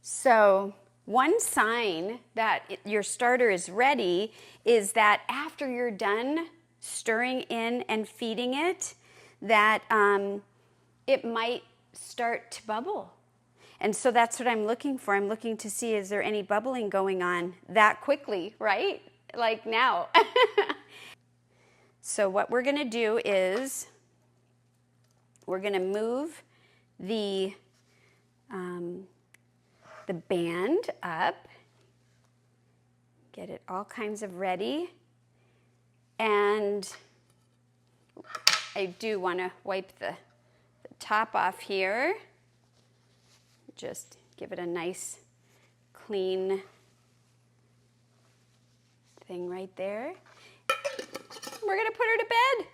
So one sign that your starter is ready is that after you're done stirring in and feeding it, that it might start to bubble. And so that's what I'm looking for. I'm looking to see, is there any bubbling going on that quickly, right? Like now. So what we're going to do is we're going to move the band up, get it all kinds of ready, and I do want to wipe the top off here. Just give it a nice clean thing right there. We're going to put her to bed.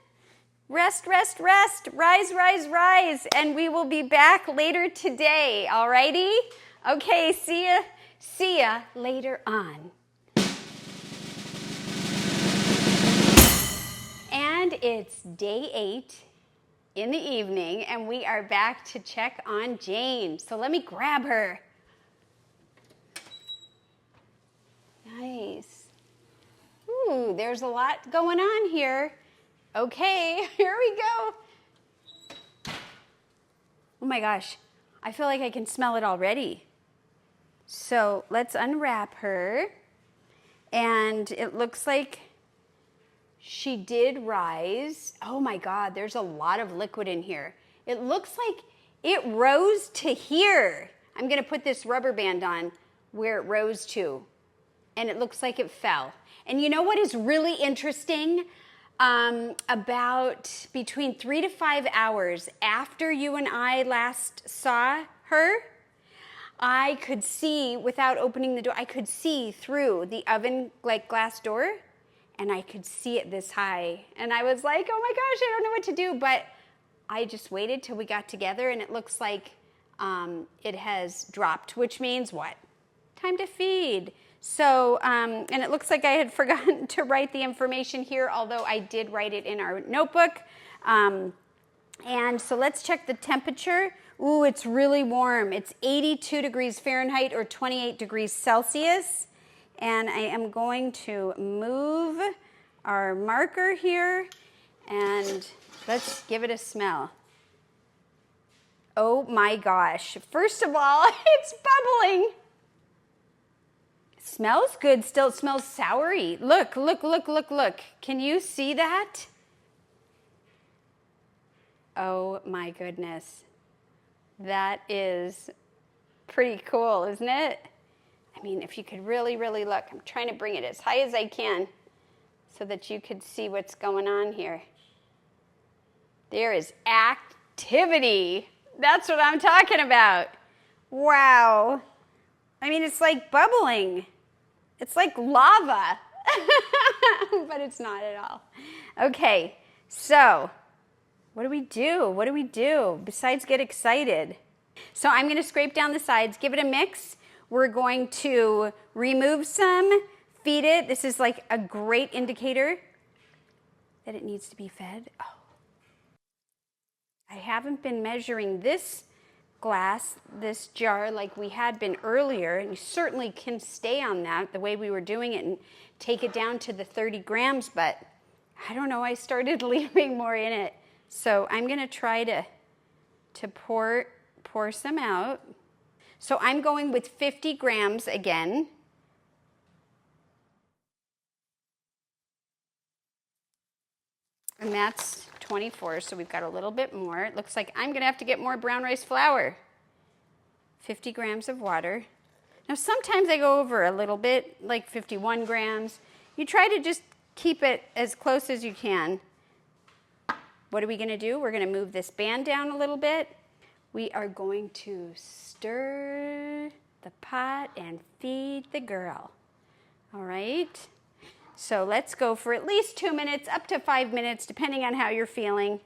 Rest, rest, rest. Rise, rise, rise. And we will be back later today. All righty? Okay, see ya later on. And it's day 8. in the evening, and we are back to check on Jane. So let me grab her. Nice. Ooh, there's a lot going on here. Okay, here we go. Oh my gosh, I feel like I can smell it already. So let's unwrap her. And it looks like she did rise. Oh my God, there's a lot of liquid in here. It looks like it rose to here. I'm gonna put this rubber band on where it rose to, and it looks like it fell. And you know what is really interesting? About between 3 to 5 hours after you and I last saw her, I could see, without opening the door, I could see through the oven like glass door, and I could see it this high. And I was like, oh my gosh, I don't know what to do. But I just waited till we got together, and it looks like it has dropped, which means what? Time to feed. So, and it looks like I had forgotten to write the information here, although I did write it in our notebook. And so let's check the temperature. Ooh, it's really warm. It's 82 degrees Fahrenheit or 28 degrees Celsius. And I am going to move our marker here, and let's give it a smell. Oh my gosh. First of all, it's bubbling. It smells good still. It smells soury. Look, look, look, look, look. Can you see that? Oh my goodness. That is pretty cool, isn't it? I mean, if you could really, really look. I'm trying to bring it as high as I can so that you could see what's going on here. There is activity. That's what I'm talking about. Wow. I mean, it's like bubbling. It's like lava. But it's not at all. Okay, so what do we do? What do we do besides get excited? So I'm going to scrape down the sides, give it a mix. We're going to remove some, feed it. This is like a great indicator that it needs to be fed. Oh. I haven't been measuring this glass, this jar, like we had been earlier. And you certainly can stay on that the way we were doing it and take it down to the 30 grams, but I don't know, I started leaving more in it. So I'm going to try to pour some out. So I'm going with 50 grams again. And that's 24, so we've got a little bit more. It looks like I'm going to have to get more brown rice flour. 50 grams of water. Now sometimes I go over a little bit, like 51 grams. You try to just keep it as close as you can. What are we going to do? We're going to move this band down a little bit. We are going to stir the pot and feed the girl. All right? So let's go for at least 2 minutes, up to 5 minutes, depending on how you're feeling.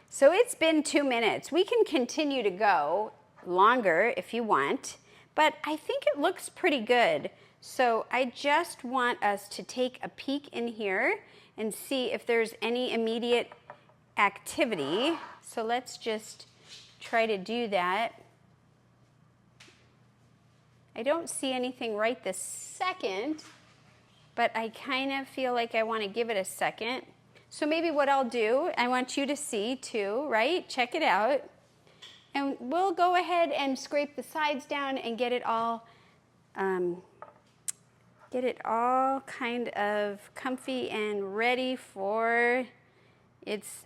So it's been 2 minutes. We can continue to go longer if you want, but I think it looks pretty good. So I just want us to take a peek in here and see if there's any immediate activity. So let's just try to do that. I don't see anything right this second, but I kind of feel like I want to give it a second. So maybe what I'll do, I want you to see too, right? Check it out. And we'll go ahead and scrape the sides down and get it all kind of comfy and ready for its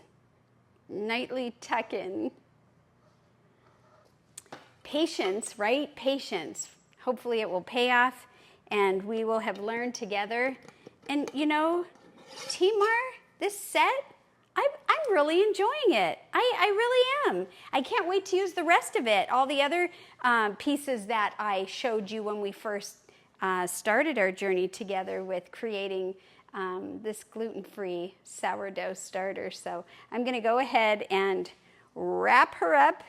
nightly tuck-in. Patience, right? Patience. Hopefully it will pay off and we will have learned together. And you know, TeeMars, this set, I'm really enjoying it. I really am. I can't wait to use the rest of it. All the other pieces that I showed you when we first started our journey together with creating this gluten-free sourdough starter. So I'm going to go ahead and wrap her up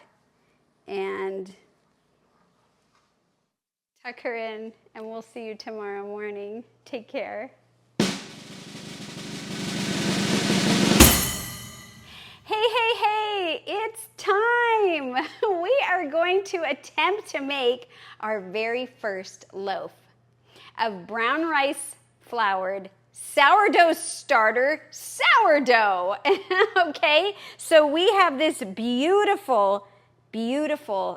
and tuck her in, and we'll see you tomorrow morning. Take care. hey, it's time. We are going to attempt to make our very first loaf of brown rice floured sourdough starter sourdough. Okay, so we have this beautiful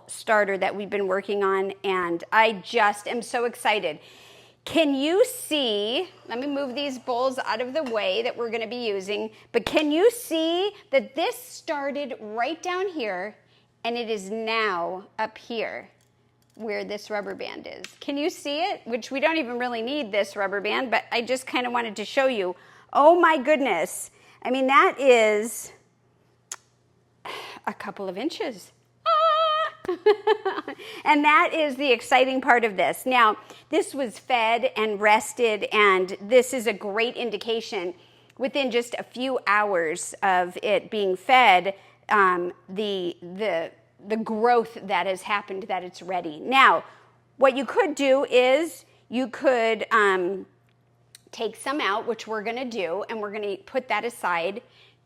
starter that we've been working on, and I just am so excited. Can you see, let me move these bowls out of the way that we're going to be using, but can you see that this started right down here and it is now up here where this rubber band is? Can you see it? Which we don't even really need this rubber band, but I just kind of wanted to show you. Oh my goodness. I mean, that is a couple of inches. And that is the exciting part of this. Now, this was fed and rested, and this is a great indication within just a few hours of it being fed, the growth that has happened, that it's ready. Now, what you could do is you could take some out, which we're going to do, and we're going to put that aside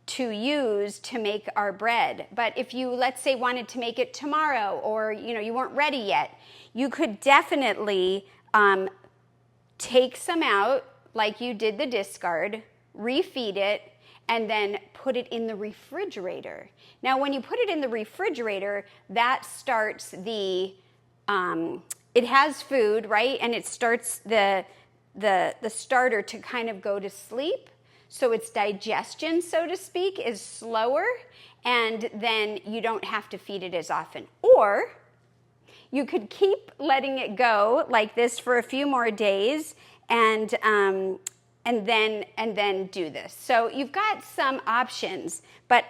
to use to make our bread. But if you, let's say, wanted to make it tomorrow, or you weren't ready yet, you could definitely take some out like you did the discard, refeed it, and then put it in the refrigerator. Now, when you put it in the refrigerator, that starts the, it has food, right? And it starts the starter to kind of go to sleep. So its digestion, so to speak, is slower, and then you don't have to feed it as often. Or you could keep letting it go like this for a few more days, and then do this. So you've got some options, but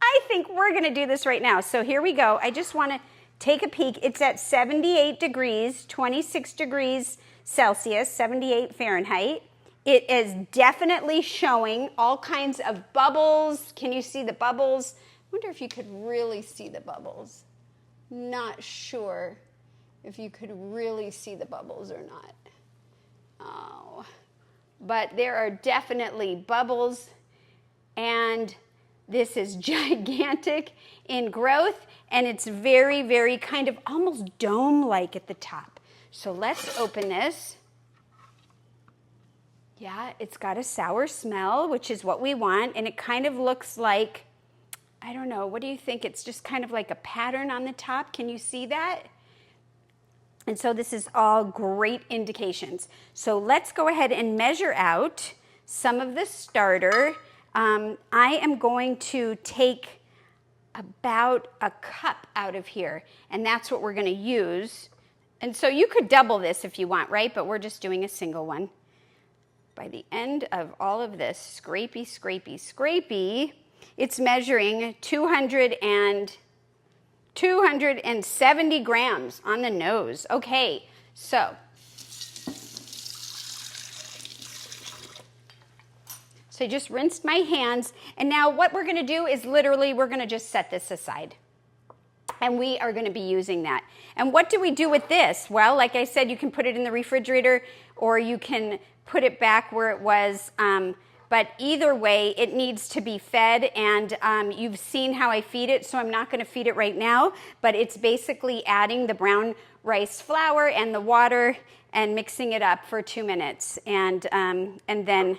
I think we're going to do this right now. So here we go. I just want to take a peek. It's at 78 degrees, 26 degrees Celsius, 78 Fahrenheit. It is definitely showing all kinds of bubbles. Can you see the bubbles? I wonder if you could really see the bubbles. Not sure if you could really see the bubbles or not. Oh, but there are definitely bubbles, and this is gigantic in growth, and it's very, very kind of almost dome-like at the top. So let's open this. Yeah, it's got a sour smell, which is what we want, and it kind of looks like, I don't know, what do you think? It's just kind of like a pattern on the top. Can you see that? And so this is all great indications. So let's go ahead and measure out some of the starter. I am going to take about a cup out of here, and that's what we're going to use. And so you could double this if you want, right? But we're just doing a single one. By the end of all of this scrapey, it's measuring 270 grams on the nose. Okay, so I just rinsed my hands, and now what we're going to do is literally we're going to just set this aside. And we are going to be using that. And what do we do with this? Well, like I said, you can put it in the refrigerator, or you can put it back where it was. But either way, it needs to be fed, and you've seen how I feed it, so I'm not going to feed it right now. But it's basically adding the brown rice flour and the water and mixing it up for 2 minutes, and then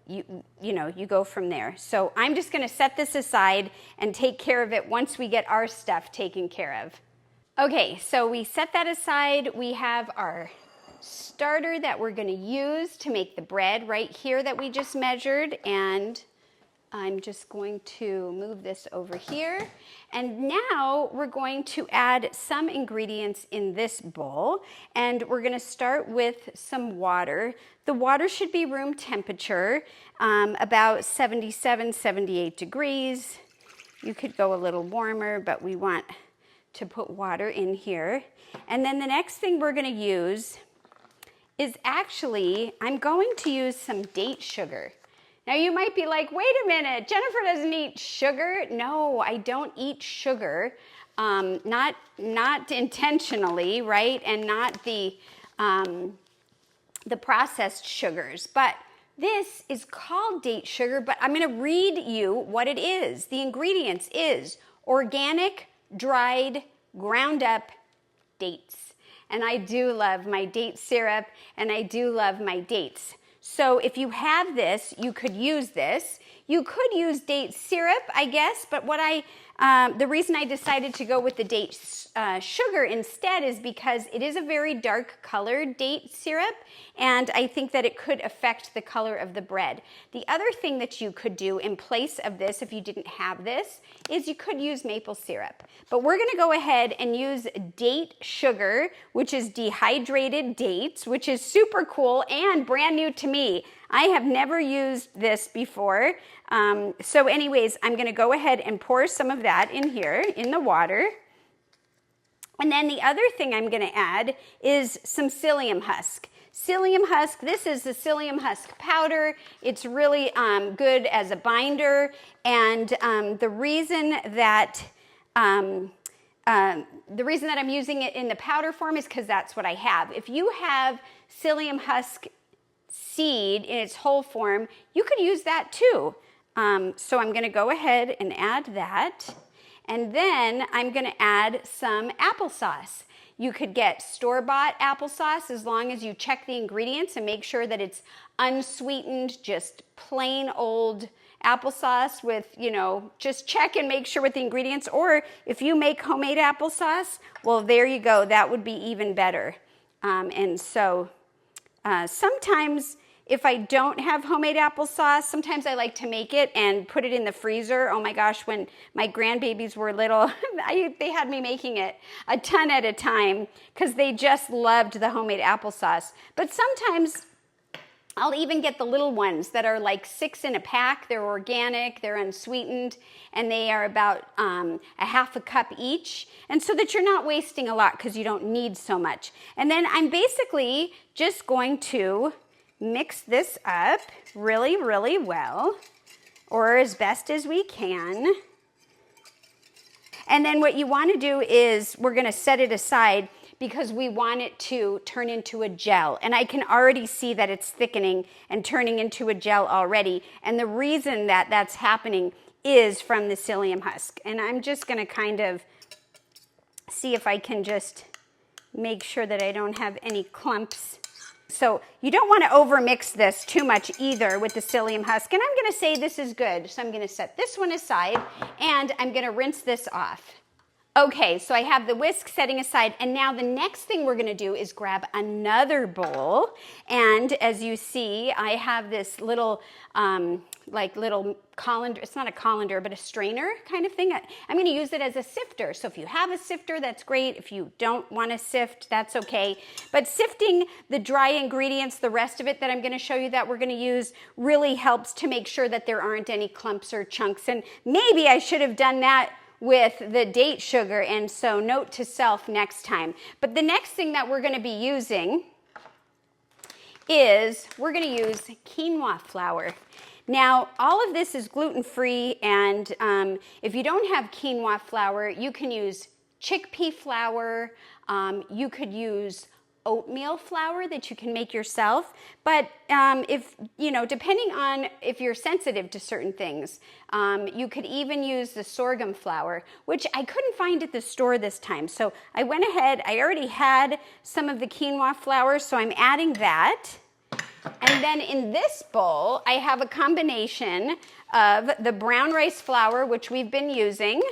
you go from there. So I'm just going to set this aside and take care of it once we get our stuff taken care of. Okay, so we set that aside. We have our starter that we're going to use to make the bread right here that we just measured, and I'm just going to move this over here. And now we're going to add some ingredients in this bowl, and we're going to start with some water. The water should be room temperature, about 77, 78 degrees. You could go a little warmer, but we want to put water in here. And then the next thing we're going to use is actually, I'm going to use some date sugar. Now you might be like, wait a minute, Jennifer doesn't eat sugar. No, I don't eat sugar, not intentionally, right? And not the processed sugars. But This is called date sugar, but I'm going to read you what it is. The ingredients is organic, dried, ground up dates. And I do love my date syrup, and I do love my dates. So if you have this, you could use this. You could use date syrup, I guess, but the reason I decided to go with the date sugar instead is because it is a very dark colored date syrup, and I think that it could affect the color of the bread. The other thing that you could do in place of this, if you didn't have this, is you could use maple syrup. But we're gonna go ahead and use date sugar, which is dehydrated dates, which is super cool and brand new to me. I have never used this before. So anyways, I'm gonna go ahead and pour some of that in here in the water. And then the other thing I'm gonna add is some psyllium husk. Psyllium husk, this is the psyllium husk powder. It's really good as a binder. And the reason that I'm using it in the powder form is because that's what I have. If you have psyllium husk seed in its whole form, you could use that too. So I'm gonna go ahead and add that. And then I'm gonna add some applesauce. You could get store-bought applesauce as long as you check the ingredients and make sure that it's unsweetened, just plain old applesauce with, just check and make sure with the ingredients. Or if you make homemade applesauce, well, there you go. That would be even better. And so sometimes if I don't have homemade applesauce, sometimes I like to make it and put it in the freezer. Oh my gosh, when my grandbabies were little, they had me making it a ton at a time because they just loved the homemade applesauce. But sometimes I'll even get the little ones that are like 6 in a pack. They're organic, they're unsweetened, and they are about a half a cup each. And so that you're not wasting a lot because you don't need so much. And then I'm basically just going to mix this up really, really well, or as best as we can. And then what you want to do is we're going to set it aside because we want it to turn into a gel. And I can already see that it's thickening and turning into a gel already. And the reason that that's happening is from the psyllium husk. And I'm just going to kind of see if I can just make sure that I don't have any clumps. So you don't want to overmix this too much either with the psyllium husk. And I'm going to say this is good. So I'm going to set this one aside and I'm going to rinse this off. Okay, so I have the whisk setting aside, and now the next thing we're gonna do is grab another bowl, and as you see, I have this little, little colander, it's not a colander, but a strainer kind of thing. I'm gonna use it as a sifter, so if you have a sifter, that's great. If you don't wanna sift, that's okay. But sifting the dry ingredients, the rest of it that I'm gonna show you that we're gonna use, really helps to make sure that there aren't any clumps or chunks, and maybe I should have done that with the date sugar, and so note to self next time. But the next thing that we're going to be using is we're going to use quinoa flour. Now, all of this is gluten-free, and if you don't have quinoa flour, you can use chickpea flour, you could use oatmeal flour that you can make yourself, but depending on if you're sensitive to certain things, you could even use the sorghum flour, which I couldn't find at the store this time. So I went ahead, I already had some of the quinoa flour, so I'm adding that. And then in this bowl, I have a combination of the brown rice flour, which we've been using,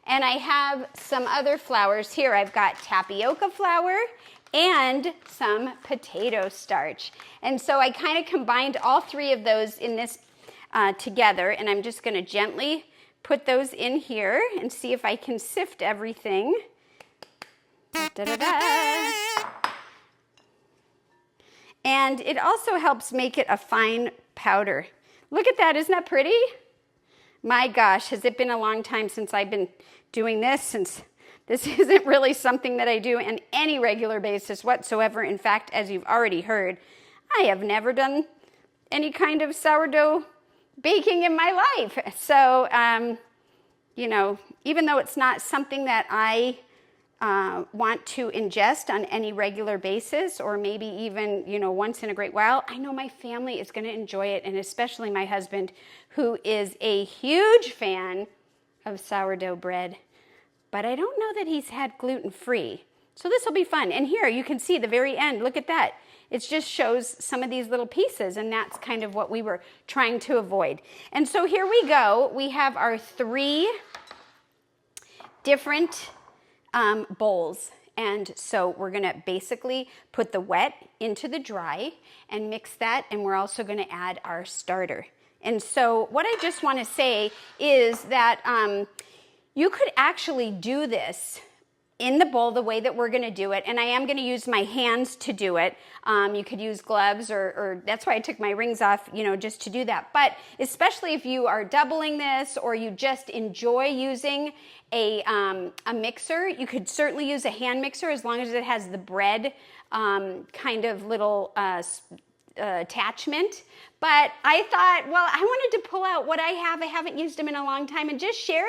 and I have some other flours here. I've got tapioca flour and some potato starch. And so I kind of combined all three of those in this together, and I'm just gonna gently put those in here and see if I can sift everything. Da-da-da. And it also helps make it a fine powder. Look at that, isn't that pretty? My gosh, has it been a long time since I've been doing this, since this isn't really something that I do on any regular basis whatsoever. In fact, as you've already heard, I have never done any kind of sourdough baking in my life. So, even though it's not something that I want to ingest on any regular basis, or maybe even, you know, once in a great while, I know my family is going to enjoy it, and especially my husband, who is a huge fan of sourdough bread. But I don't know that he's had gluten-free. So this will be fun. And here you can see the very end. Look at that. It just shows some of these little pieces, and that's kind of what we were trying to avoid. And so here we go. We have our 3 different bowls. And so we're going to basically put the wet into the dry and mix that. And we're also going to add our starter. And so what I just want to say is that you could actually do this in the bowl the way that we're going to do it, and I am going to use my hands to do it. You could use gloves, or that's why I took my rings off, you know, just to do that. But especially if you are doubling this, or you just enjoy using a mixer, you could certainly use a hand mixer as long as it has the bread kind of little attachment. But I thought, well, I wanted to pull out what I have. I haven't used them in a long time, and just share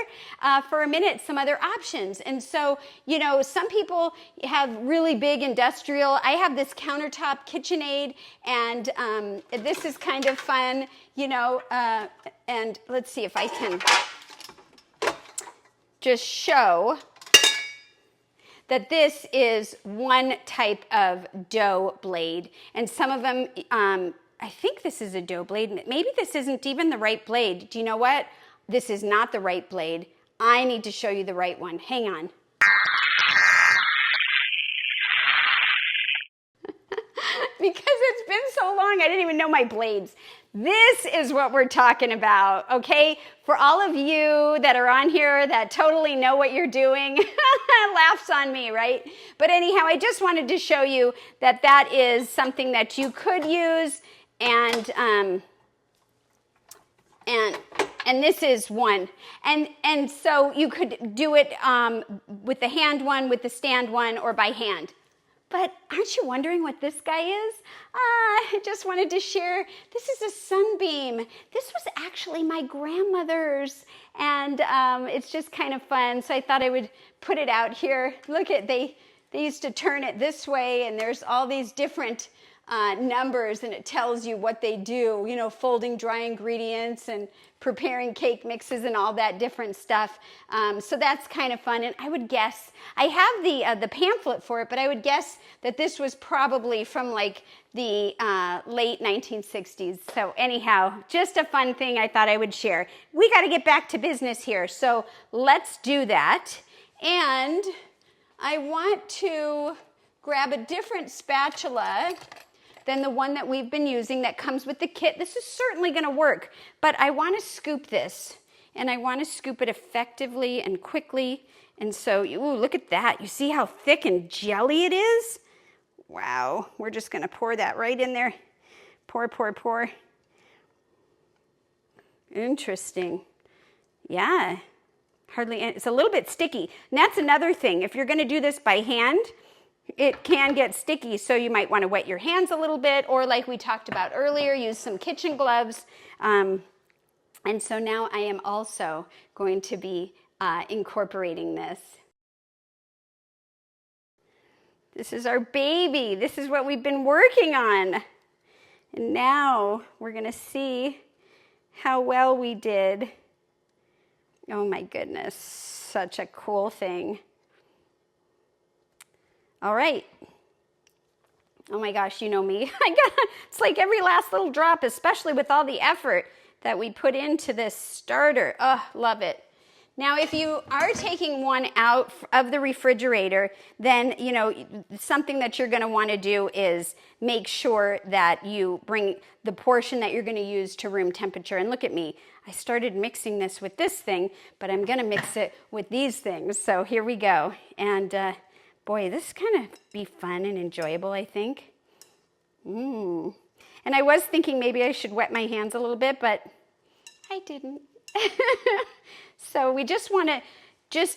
for a minute some other options. And so, you know, some people have really big industrial. I have this countertop KitchenAid, and this is kind of fun, you know, and let's see if I can just show that this is one type of dough blade, and some of them, I think this is a dough blade. Maybe this isn't even the right blade. Do you know what? This is not the right blade. I need to show you the right one. Hang on. Because it's been so long, I didn't even know my blades. This is what we're talking about, okay? For all of you that are on here that totally know what you're doing, laughs on me, right? But anyhow, I just wanted to show you that that is something that you could use, and this is one. And so you could do it with the hand one, with the stand one, or by hand. But aren't you wondering what this guy is? I just wanted to share. This is a sunbeam. This was actually my grandmother's, and it's just kind of fun. So I thought I would put it out here. Look at, they used to turn it this way, and there's all these different numbers, and it tells you what they do, you know, folding dry ingredients and preparing cake mixes and all that different stuff. So that's kind of fun. And I would guess, I have the pamphlet for it, but I would guess that this was probably from like the late 1960s. So anyhow, just a fun thing I thought I would share. We got to get back to business here. So let's do that. And I want to grab a different spatula than the one that we've been using that comes with the kit. This is certainly going to work, but I want to scoop this, and I want to scoop it effectively and quickly. And so, ooh, look at that. You see how thick and jelly it is? Wow. We're just going to pour that right in there. Pour, pour, pour. Interesting. Yeah. Hardly, it's a little bit sticky. And that's another thing. If you're going to do this by hand, it can get sticky, so you might want to wet your hands a little bit, or like we talked about earlier, use some kitchen gloves. And so now I am also going to be incorporating this. This is our baby. This is what we've been working on. And now we're going to see how well we did. Oh my goodness, such a cool thing. All right. Oh my gosh, you know me. It's like every last little drop, especially with all the effort that we put into this starter. Oh, love it. Now, if you are taking one out of the refrigerator, then, you know, something that you're going to want to do is make sure that you bring the portion that you're going to use to room temperature. And look at me. I started mixing this with this thing, but I'm going to mix it with these things. So here we go. And boy, this is kind of be fun and enjoyable, I think. And I was thinking maybe I should wet my hands a little bit, but I didn't. So we just want to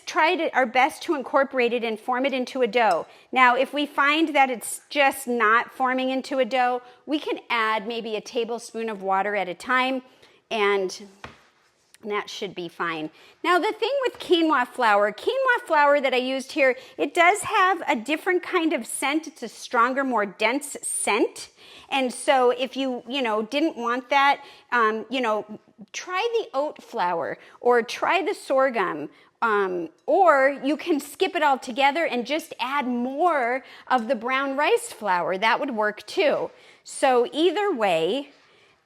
try our best to incorporate it and form it into a dough. Now, if we find that it's just not forming into a dough, we can add maybe a tablespoon of water at a time. And And that should be fine. Now the thing with quinoa flour that I used here, it does have a different kind of scent. It's a stronger, more dense scent. And so if you didn't want that, try the oat flour or try the sorghum. Or you can skip it all together and just add more of the brown rice flour. That would work too. So either way,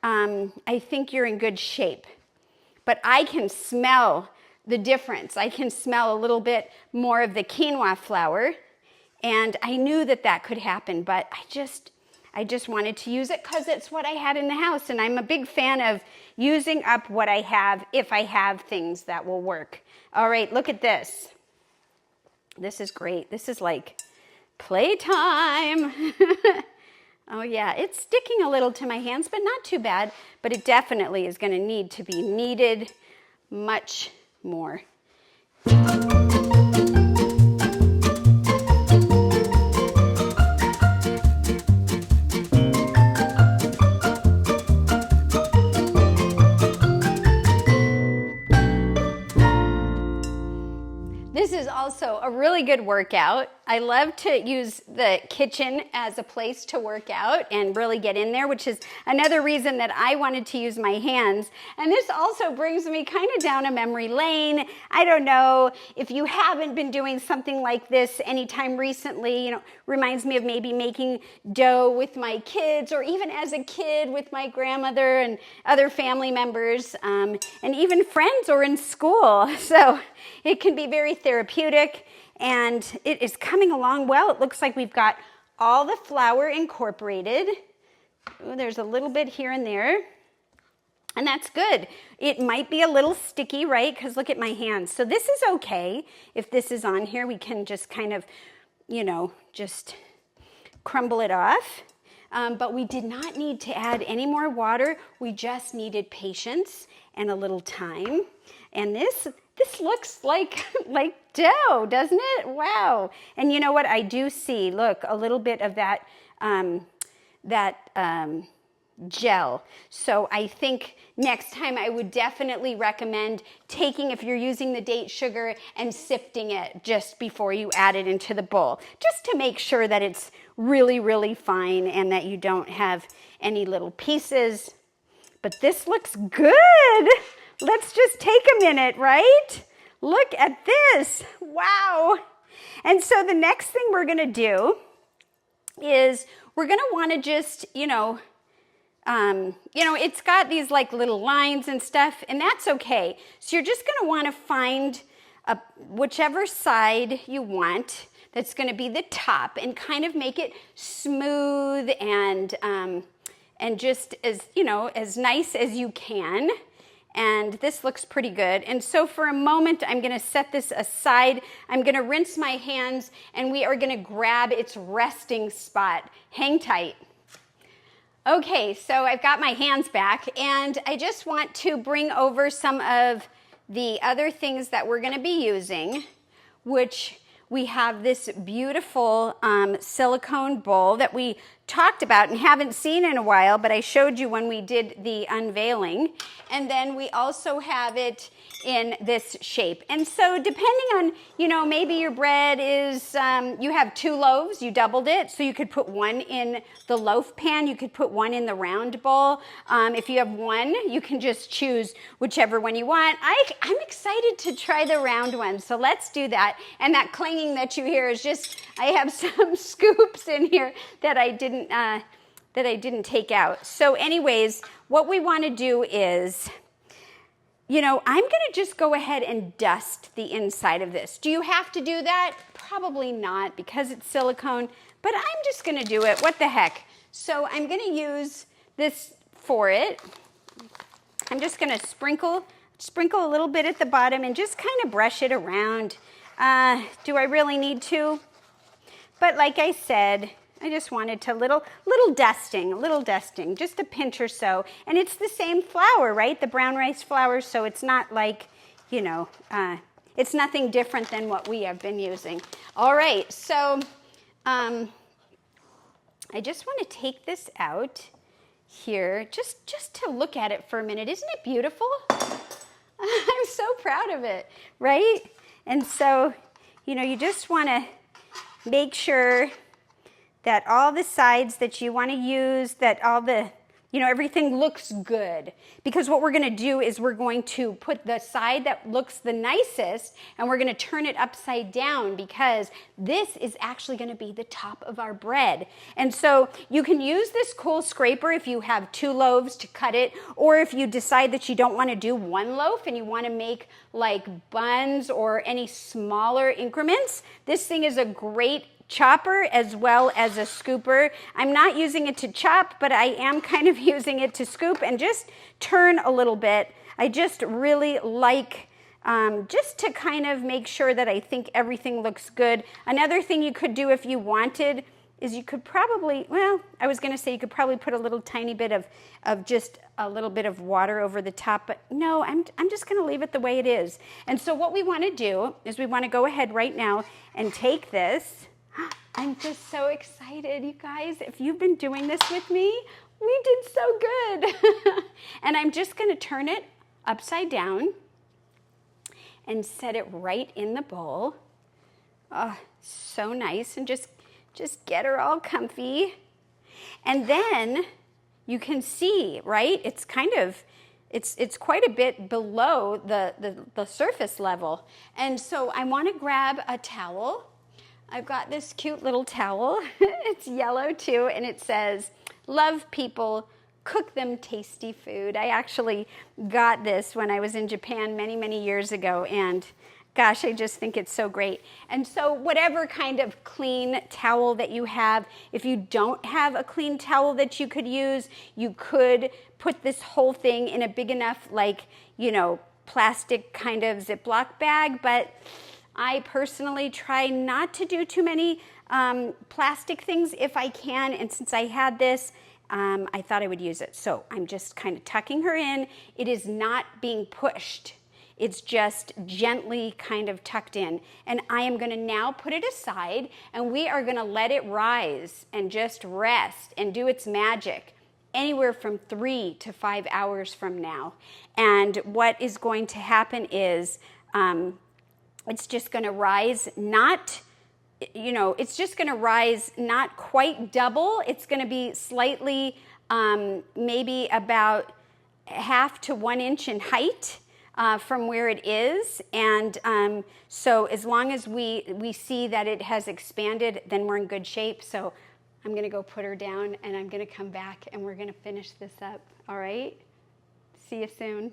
I think you're in good shape. But I can smell the difference. I can smell a little bit more of the quinoa flour, and I knew that could happen, but I just wanted to use it because it's what I had in the house, and I'm a big fan of using up what I have if I have things that will work. All right, look at this. This is great. This is like playtime. Oh yeah, it's sticking a little to my hands, but not too bad. But it definitely is going to need to be kneaded much more. This is also a really good workout. I love to use the kitchen as a place to work out and really get in there, which is another reason that I wanted to use my hands. And this also brings me kind of down a memory lane. I don't know if you haven't been doing something like this anytime recently, reminds me of maybe making dough with my kids, or even as a kid with my grandmother and other family members, and even friends or in school. So it can be very therapeutic, and it is coming along well. It looks like we've got all the flour incorporated. Ooh, there's a little bit here and there, and that's good. It might be a little sticky, right? Because look at my hands. So this is okay. If this is on here, we can just kind of, just crumble it off. But we did not need to add any more water. We just needed patience and a little time. And this looks like dough, doesn't it? Wow. And you know what? I do see, look, a little bit of that gel. So I think next time I would definitely recommend taking, if you're using the date sugar, and sifting it just before you add it into the bowl, just to make sure that it's really, really fine and that you don't have any little pieces. But this looks good. Let's just take a minute, right? Look at this. Wow. And so the next thing we're going to do is we're going to want to just, it's got these like little lines and stuff, and that's okay. So you're just going to want to find whichever side you want that's going to be the top, and kind of make it smooth and just as nice as you can. And this looks pretty good. And so for a moment, I'm going to set this aside. I'm going to rinse my hands, and we are going to grab its resting spot. Hang tight. Okay, so I've got my hands back, and I just want to bring over some of the other things that we're going to be using, which we have this beautiful silicone bowl that we talked about and haven't seen in a while, but I showed you when we did the unveiling. And then we also have it in this shape. And so depending on, maybe your bread is, you have 2 loaves, you doubled it, so you could put one in the loaf pan, you could put one in the round bowl. If you have one, you can just choose whichever one you want. I'm excited to try the round one, so let's do that. And that clanging that you hear is just, I have some scoops in here that I didn't take out. So anyways, what we want to do is, I'm going to just go ahead and dust the inside of this. Do you have to do that? Probably not, because it's silicone, but I'm just going to do it. What the heck? So I'm going to use this for it. I'm just going to sprinkle a little bit at the bottom and just kind of brush it around. Do I really need to? But like I said, I just wanted to little dusting, just a pinch or so. And it's the same flour, right? The brown rice flour, so it's not like, it's nothing different than what we have been using. All right, so I just want to take this out here, just to look at it for a minute. Isn't it beautiful? I'm so proud of it, right? And so, you know, you just want to make sure that all the sides that you want to use, that all the, you know, everything looks good. Because what we're going to do is we're going to put the side that looks the nicest and we're going to turn it upside down, because this is actually going to be the top of our bread. And so you can use this cool scraper if you have 2 loaves to cut it, or if you decide that you don't want to do 1 loaf and you want to make like buns or any smaller increments. This thing is a great chopper as well as a scooper. I'm not using it to chop, but I am kind of using it to scoop and just turn a little bit. I just really like just to kind of make sure that I think everything looks good. Another thing you could do if you wanted is you could probably, well, I was going to say you could probably put a little tiny bit of just a little bit of water over the top, but no, I'm just going to leave it the way it is. And so what we want to do is we want to go ahead right now and take this. I'm just so excited, you guys. If you've been doing this with me, we did so good. And I'm just going to turn it upside down and set it right in the bowl. Oh, so nice. And just get her all comfy. And then you can see, right? It's kind of, it's quite a bit below the surface level. And so I want to grab a towel. I've got this cute little towel. It's yellow too, and it says, "Love people, cook them tasty food." I actually got this when I was in Japan many, many years ago, and gosh, I just think it's so great. And so whatever kind of clean towel that you have, if you don't have a clean towel that you could use, you could put this whole thing in a big enough, like, you know, plastic kind of Ziploc bag, but I personally try not to do too many plastic things if I can, and since I had this, I thought I would use it. So I'm just kind of tucking her in. It is not being pushed. It's just gently kind of tucked in. And I am going to now put it aside, and we are going to let it rise and just rest and do its magic anywhere from 3 to 5 hours from now. And what is going to happen is it's just going to rise, not, you know, it's just going to rise not quite double. It's going to be slightly, maybe about 1/2 to 1 inch in height from where it is. And so as long as we see that it has expanded, then we're in good shape. So I'm going to go put her down, and I'm going to come back, and we're going to finish this up. All right? See you soon.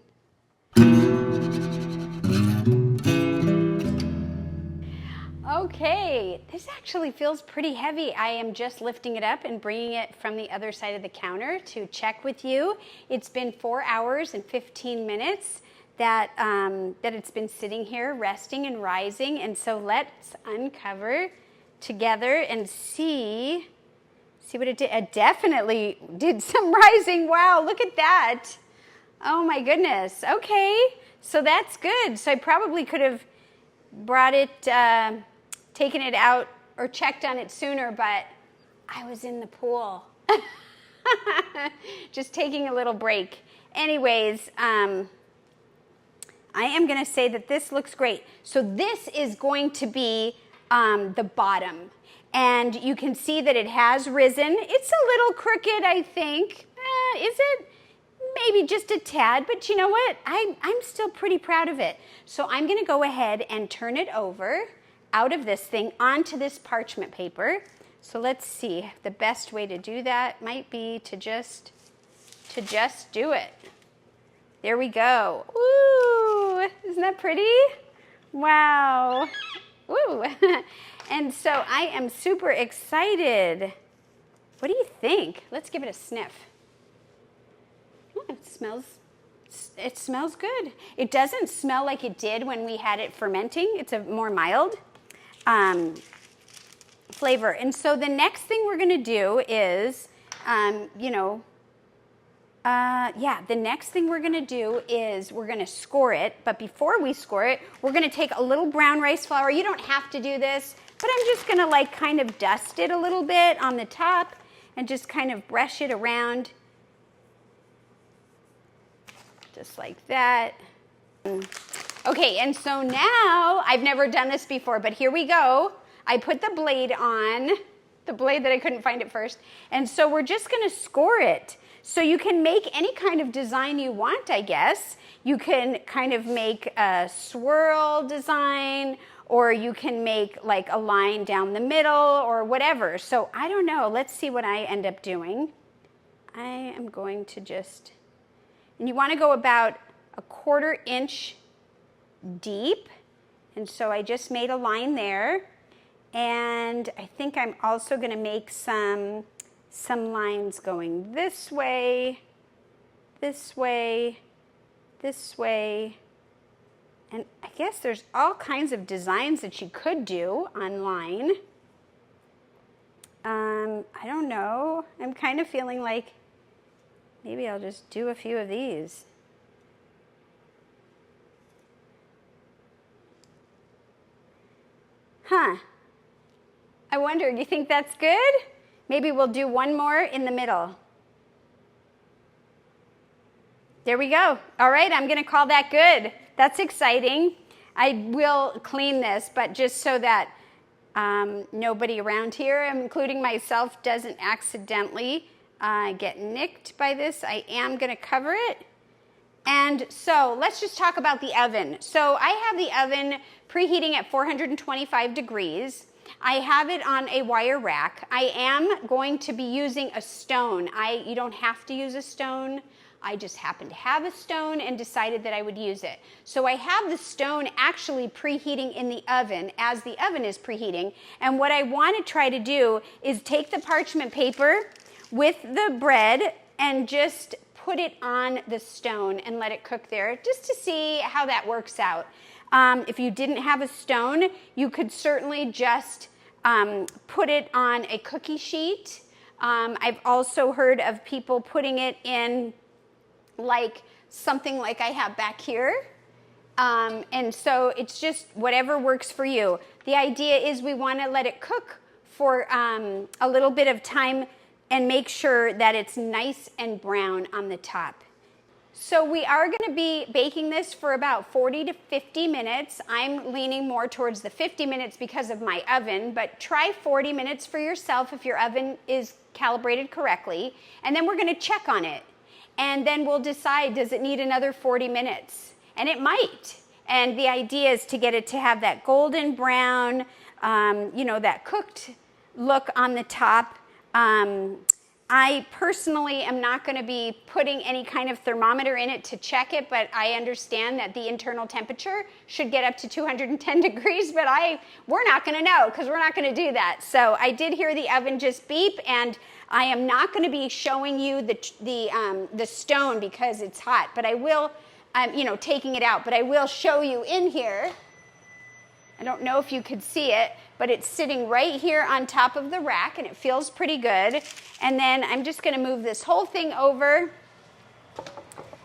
Okay, this actually feels pretty heavy. I am just lifting it up and bringing it from the other side of the counter to check with you. It's been 4 hours and 15 minutes that it's been sitting here resting and rising. And so let's uncover together and see what it did. It definitely did some rising. Wow, look at that. Oh my goodness. Okay, so that's good. So I probably could have brought it, taken it out or checked on it sooner, but I was in the pool. Just taking a little break. Anyways, I am going to say that this looks great. So this is going to be the bottom. And you can see that it has risen. It's a little crooked, I think. Is it? Maybe just a tad, but you know what? I'm still pretty proud of it. So I'm going to go ahead and turn it over out of this thing onto this parchment paper. So let's see. The best way to do that might be to just do it. There we go. Ooh, isn't that pretty? Wow. Ooh. And so I am super excited. What do you think? Let's give it a sniff. It smells good. It doesn't smell like it did when we had it fermenting. It's a more mild flavor. And so the next thing we're going to do is, the next thing we're going to do is we're going to score it. But before we score it, we're going to take a little brown rice flour. You don't have to do this, but I'm just going to like kind of dust it a little bit on the top and just kind of brush it around. Just like that. Okay, and so now, I've never done this before, but here we go. I put the blade on, the blade that I couldn't find at first, and so we're just gonna score it. So you can make any kind of design you want, I guess. You can kind of make a swirl design, or you can make like a line down the middle or whatever. So I don't know, let's see what I end up doing. I am going to just, and you wanna go about a 1/4 inch deep. And so I just made a line there. And I think I'm also gonna make some lines going this way, this way, this way. And I guess there's all kinds of designs that you could do online. I don't know. I'm kind of feeling like maybe I'll just do a few of these. Huh. I wonder, do you think that's good? Maybe we'll do one more in the middle. There we go. All right, I'm gonna call that good. That's exciting. I will clean this, but just so that nobody around here, including myself, doesn't accidentally get nicked by this, I am gonna cover it. And so let's just talk about the oven. So I have the oven preheating at 425 degrees. I have it on a wire rack. I am going to be using a stone. You don't have to use a stone. I just happened to have a stone and decided that I would use it. So I have the stone actually preheating in the oven as the oven is preheating. And what I want to try to do is take the parchment paper with the bread and just put it on the stone and let it cook there just to see how that works out. If you didn't have a stone, you could certainly just put it on a cookie sheet. I've also heard of people putting it in like something like I have back here. And so it's just whatever works for you. The idea is we want to let it cook for a little bit of time and make sure that it's nice and brown on the top. So we are going to be baking this for about 40 to 50 minutes. I'm leaning more towards the 50 minutes because of my oven, but try 40 minutes for yourself if your oven is calibrated correctly. And then we're going to check on it. And then we'll decide, does it need another 40 minutes? And it might. And the idea is to get it to have that golden brown, that cooked look on the top. I personally am not going to be putting any kind of thermometer in it to check it, but I understand that the internal temperature should get up to 210 degrees, but we're not going to know because we're not going to do that. So I did hear the oven just beep, and I am not going to be showing you the stone because it's hot, but I will, taking it out, but I will show you in here. I don't know if you could see it, but it's sitting right here on top of the rack, and it feels pretty good. And then I'm just going to move this whole thing over,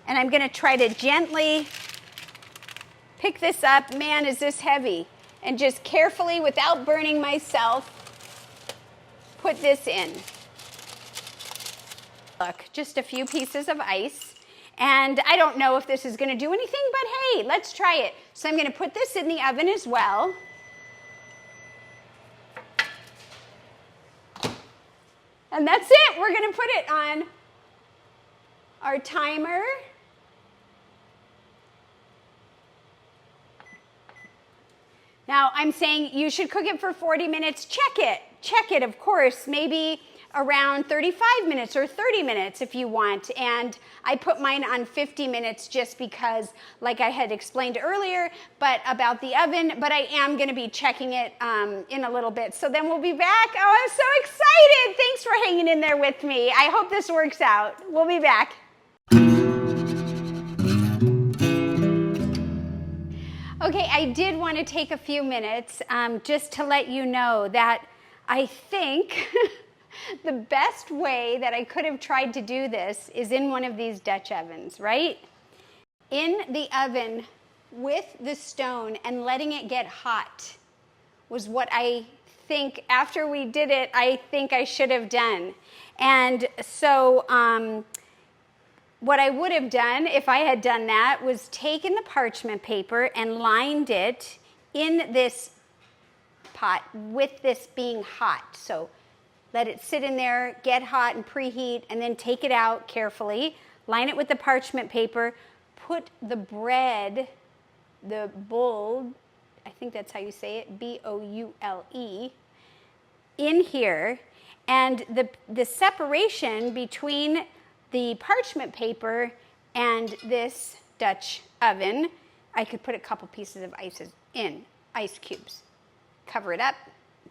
and I'm going to try to gently pick this up. Man, is this heavy. And just carefully, without burning myself, put this in. Look, just a few pieces of ice. And I don't know if this is going to do anything, but hey, let's try it. So I'm going to put this in the oven as well. And that's it. We're going to put it on our timer. Now, I'm saying you should cook it for 40 minutes. Check it. Check it, of course. Maybe around 35 minutes or 30 minutes if you want. And I put mine on 50 minutes just because, like I had explained earlier, but about the oven, but I am going to be checking it in a little bit. So then we'll be back. Oh, I'm so excited. Thanks for hanging in there with me. I hope this works out. We'll be back. Okay, I did want to take a few minutes just to let you know that I think the best way that I could have tried to do this is in one of these Dutch ovens, right? In the oven with the stone and letting it get hot was what I think, after we did it, I think I should have done. And so what I would have done if I had done that was taken the parchment paper and lined it in this pot with this being hot. So let it sit in there, get hot and preheat, and then take it out carefully. Line it with the parchment paper. Put the bread, the bowl, I think that's how you say it, B-O-U-L-E, in here. And the separation between the parchment paper and this Dutch oven, I could put a couple pieces of ice cubes. Cover it up,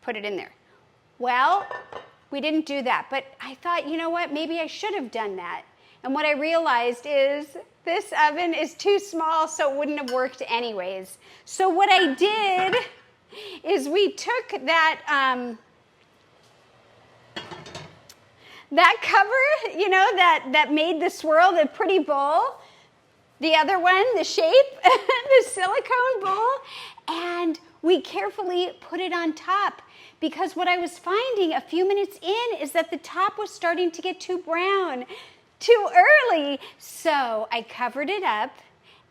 put it in there. Well, we didn't do that, but I thought, you know what, maybe I should have done that. And what I realized is this oven is too small, so it wouldn't have worked anyways. So what I did is we took that that cover, you know, that made the swirl, the pretty bowl, the other one, the shape, the silicone bowl, and we carefully put it on top, because what I was finding a few minutes in is that the top was starting to get too brown, too early. So I covered it up,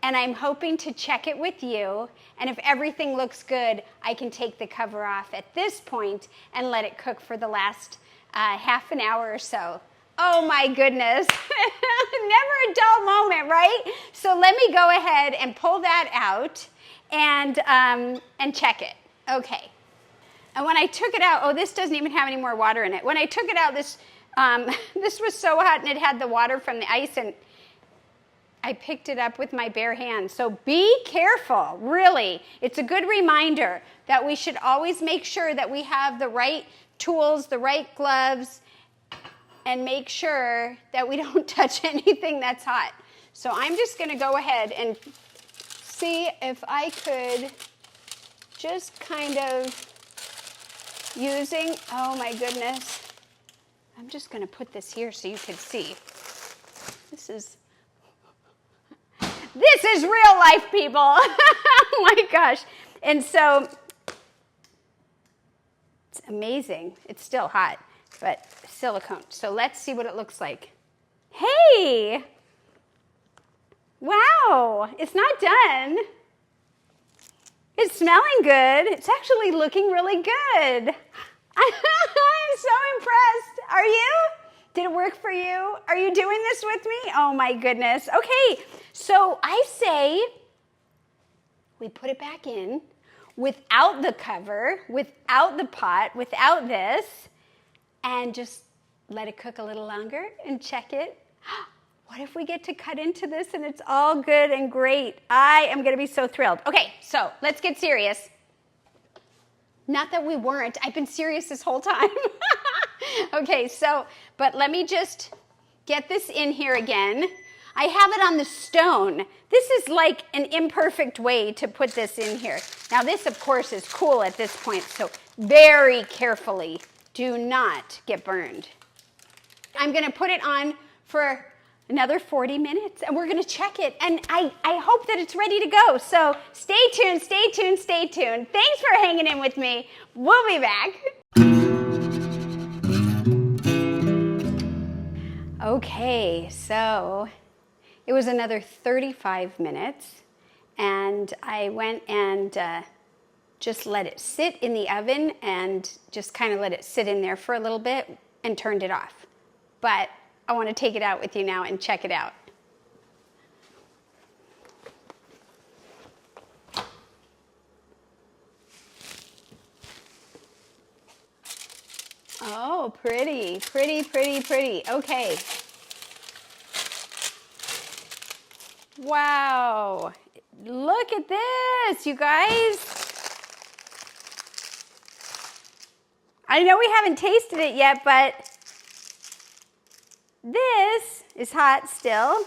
and I'm hoping to check it with you, and if everything looks good, I can take the cover off at this point and let it cook for the last half an hour or so. Oh my goodness, never a dull moment, right? So let me go ahead and pull that out and check it. Okay. And when I took it out, oh, this doesn't even have any more water in it. When I took it out, this was so hot, and it had the water from the ice, and I picked it up with my bare hands. So be careful, really. It's a good reminder that we should always make sure that we have the right tools, the right gloves, and make sure that we don't touch anything that's hot. So I'm just going to go ahead and see if I could just kind of using, oh my goodness, I'm just going to put this here so you can see. This is real life, people. Oh my gosh. And so it's amazing. It's still hot, but silicone. So let's see what it looks like. Hey! Wow, it's not done. It's smelling good. It's actually looking really good. I'm so impressed. Are you? Did it work for you? Are you doing this with me? Oh my goodness. Okay, so I say we put it back in without the cover, without the pot, without this, and just let it cook a little longer and check it. What if we get to cut into this and it's all good and great? I am going to be so thrilled. Okay, so let's get serious. Not that we weren't. I've been serious this whole time. Okay, so, but let me just get this in here again. I have it on the stone. This is like an imperfect way to put this in here. Now this, of course, is cool at this point, so very carefully do not get burned. I'm going to put it on for another 40 minutes, and we're going to check it, and I hope that it's ready to go. So stay tuned, stay tuned, stay tuned. Thanks for hanging in with me. We'll be back. Okay, so it was another 35 minutes, and I went and just let it sit in the oven and just kind of let it sit in there for a little bit and turned it off. But I want to take it out with you now and check it out. Oh, pretty, pretty, pretty, pretty. Okay. Wow. Look at this, you guys. I know we haven't tasted it yet, but this is hot still.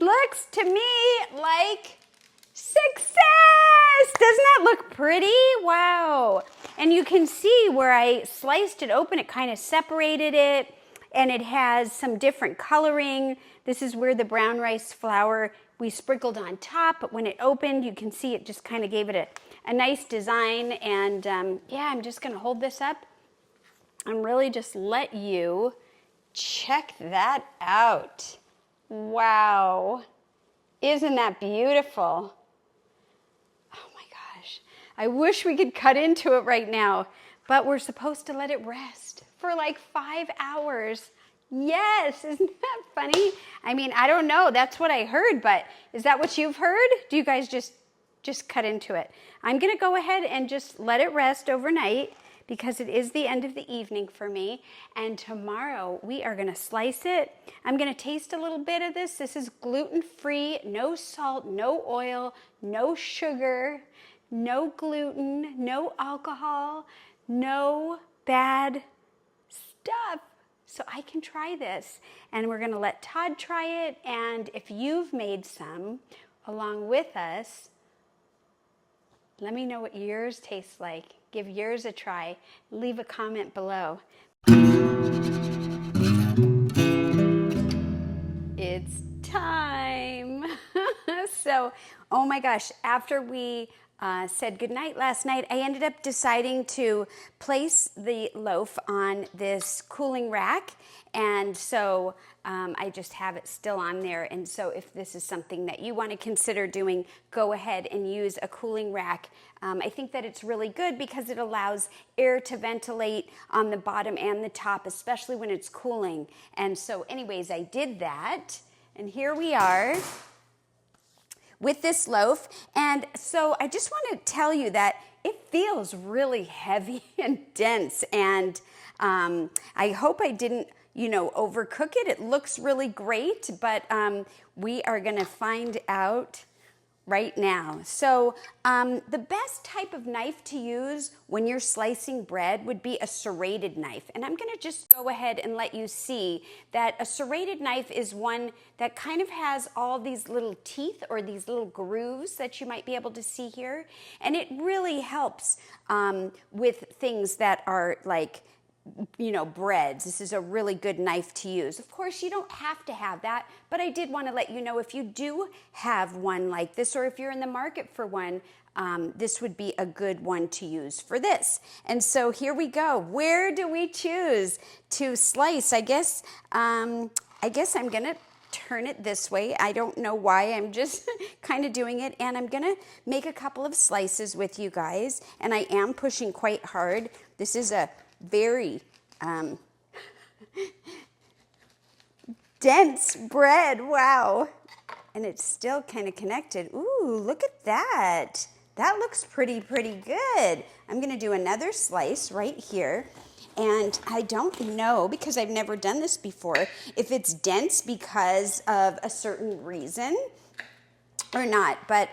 Looks to me like success. Doesn't that look pretty? Wow. And you can see where I sliced it open, it kind of separated it, and it has some different coloring. This is where the brown rice flour we sprinkled on top, but when it opened, you can see it just kind of gave it a nice design. And yeah, I'm just going to hold this up and really just let you Check that out. Wow. Isn't that beautiful? Oh my gosh. I wish we could cut into it right now, but we're supposed to let it rest for like 5 hours. Yes, isn't that funny? I mean, I don't know. That's what I heard, but is that what you've heard? Do you guys just cut into it? I'm going to go ahead and just let it rest overnight because it is the end of the evening for me. And tomorrow we are going to slice it. I'm going to taste a little bit of this. This is gluten-free, no salt, no oil, no sugar, no gluten, no alcohol, no bad stuff. So I can try this, and we're gonna let Todd try it, and if you've made some along with us, let me know what yours tastes like. Give yours a try. Leave a comment below. It's time. So, oh my gosh, after we said goodnight last night, I ended up deciding to place the loaf on this cooling rack. And so I just have it still on there. And so if this is something that you want to consider doing, go ahead and use a cooling rack. I think that it's really good because it allows air to ventilate on the bottom and the top, especially when it's cooling. And so anyways, I did that. And here we are with this loaf. And so I just want to tell you that it feels really heavy and dense. And I hope I didn't, overcook it. It looks really great, but we are going to find out right now. So the best type of knife to use when you're slicing bread would be a serrated knife. And I'm going to just go ahead and let you see that a serrated knife is one that kind of has all these little teeth or these little grooves that you might be able to see here. And it really helps with things that are like breads. This is a really good knife to use. Of course, you don't have to have that, but I did want to let you know if you do have one like this, or if you're in the market for one, this would be a good one to use for this. And so here we go. Where do we choose to slice? I guess I'm going to turn it this way. I don't know why. I'm just kind of doing it, and I'm going to make a couple of slices with you guys, and I am pushing quite hard. This is a very dense bread. Wow. And it's still kind of connected. Ooh, look at that. That looks pretty good. I'm going to do another slice right here. And I don't know, because I've never done this before, if it's dense because of a certain reason or not. But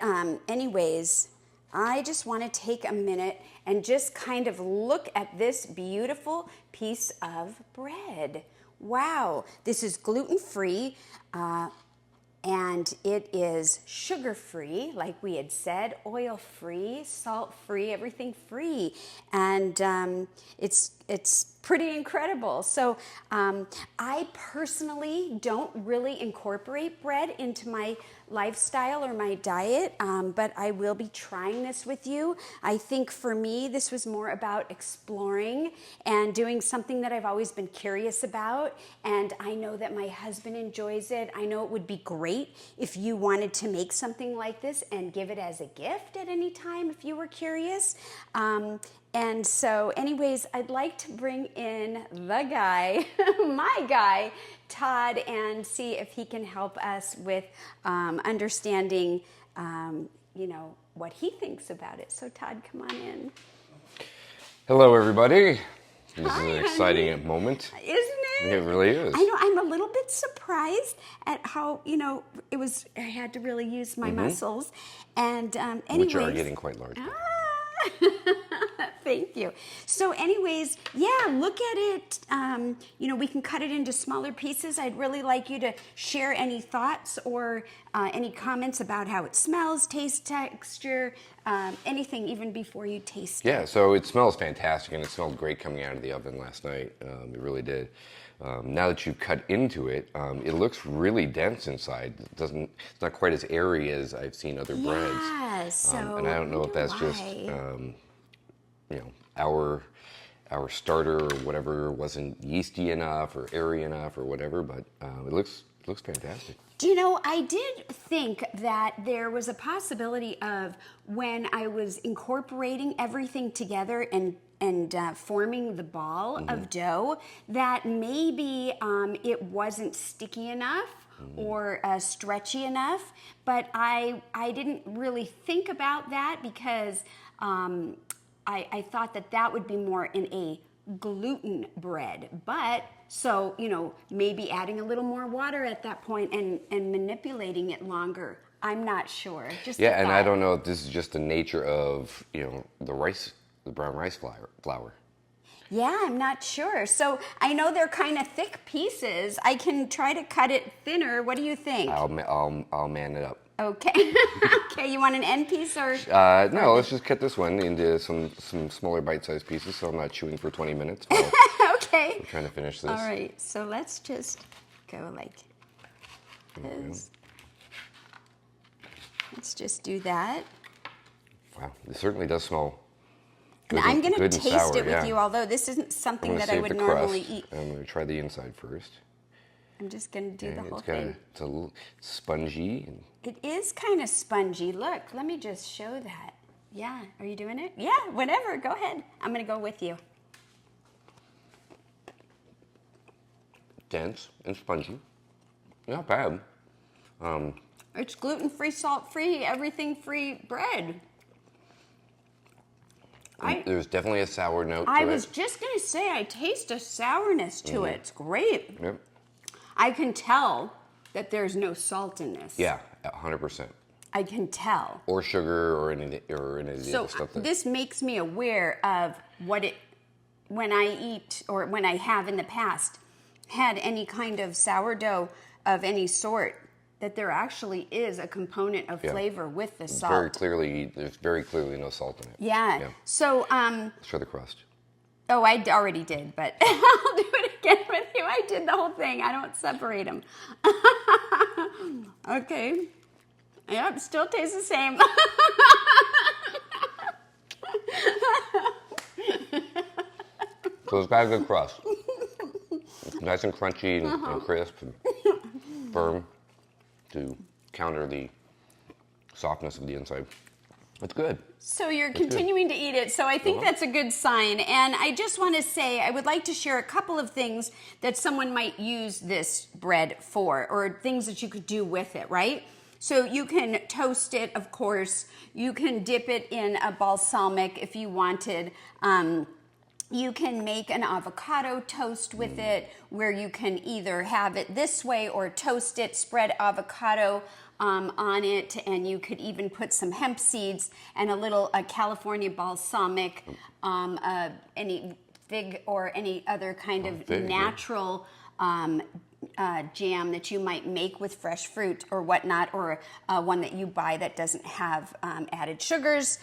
anyways, I just want to take a minute and just kind of look at this beautiful piece of bread. Wow, this is gluten-free, and it is sugar-free, like we had said, oil-free, salt-free, everything free, and it's pretty incredible. So I personally don't really incorporate bread into my lifestyle or my diet, but I will be trying this with you. I think for me, this was more about exploring and doing something that I've always been curious about, and I know that my husband enjoys it. I know it would be great if you wanted to make something like this and give it as a gift at any time if you were curious. And so anyways, I'd like to bring in the guy, my guy, Todd, and see if he can help us with understanding, what he thinks about it. So Todd, come on in. Hello, everybody. This Hi, is an exciting moment. Isn't it? It really is. I know, I'm a little bit surprised at how, I had to really use my muscles. And anyways. Which are getting quite large. Thank you. So anyways, yeah, look at it. We can cut it into smaller pieces. I'd really like you to share any thoughts or any comments about how it smells, taste, texture, anything even before you taste it. Yeah, so it smells fantastic, and it smelled great coming out of the oven last night. It really did. Now that you've cut into it, it looks really dense inside. It's not quite as airy as I've seen other breads. Yeah, so and I don't know if that's just our our starter or whatever wasn't yeasty enough or airy enough or whatever, but it looks fantastic. Do you know, I did think that there was a possibility of when I was incorporating everything together and forming the ball of dough, that maybe it wasn't sticky enough or stretchy enough, but I didn't really think about that because I thought that would be more in a gluten bread. But so, you know, maybe adding a little more water at that point and manipulating it longer. I'm not sure. Just yeah, and I don't know if this is just the nature of, you know, the brown rice flour. Yeah, I'm not sure. So I know they're kind of thick pieces. I can try to cut it thinner. What do you think? I'll man it up. Okay. Okay, you want an end piece or? No, let's just cut this one into some smaller bite-sized pieces so I'm not chewing for 20 minutes. Okay. I'm trying to finish this. All right, so let's just go like this. Let's just do that. Wow, this certainly does smell good. And I'm going to good taste and sour, it with yeah. you, although this isn't something that I save would the normally crust. eat. I'm going to try the inside first. I'm just going to do the Okay, whole thing. It's a little spongy. And It is kind of spongy. Look, let me just show that. Yeah, are you doing it? Yeah, whatever, go ahead. I'm going to go with you. dense and spongy. Not bad. It's gluten-free, salt-free, everything-free bread. There's definitely a sour note to it. I was just going to say, I taste a sourness to it. It's great. Yep. I can tell that there's no salt in this. Yeah, 100%. I can tell. Or sugar or any of the So other stuff. this makes me aware of when I eat or when I have in the past had any kind of sourdough of any sort, that there actually is a component of flavor with the salt. There's very clearly no salt in it. Yeah. So, Let's try the crust. oh, I already did, but I'll do it again with you. I did the whole thing. I don't separate them. Okay. Yep, still tastes the same. So it's got a good crust. It's nice and crunchy and crisp and firm to counter the softness of the inside. It's good. So you're continuing to eat it, so I think that's a good sign. And I just want to say, I would like to share a couple of things that someone might use this bread for, or things that you could do with it, right? So you can toast it, of course. You can dip it in a balsamic if you wanted. You can make an avocado toast with it, where you can either have it this way or toast it, spread avocado on it, and you could even put some hemp seeds and a California balsamic, any fig or any other kind of natural jam that you might make with fresh fruit or whatnot, or one that you buy that doesn't have added sugars.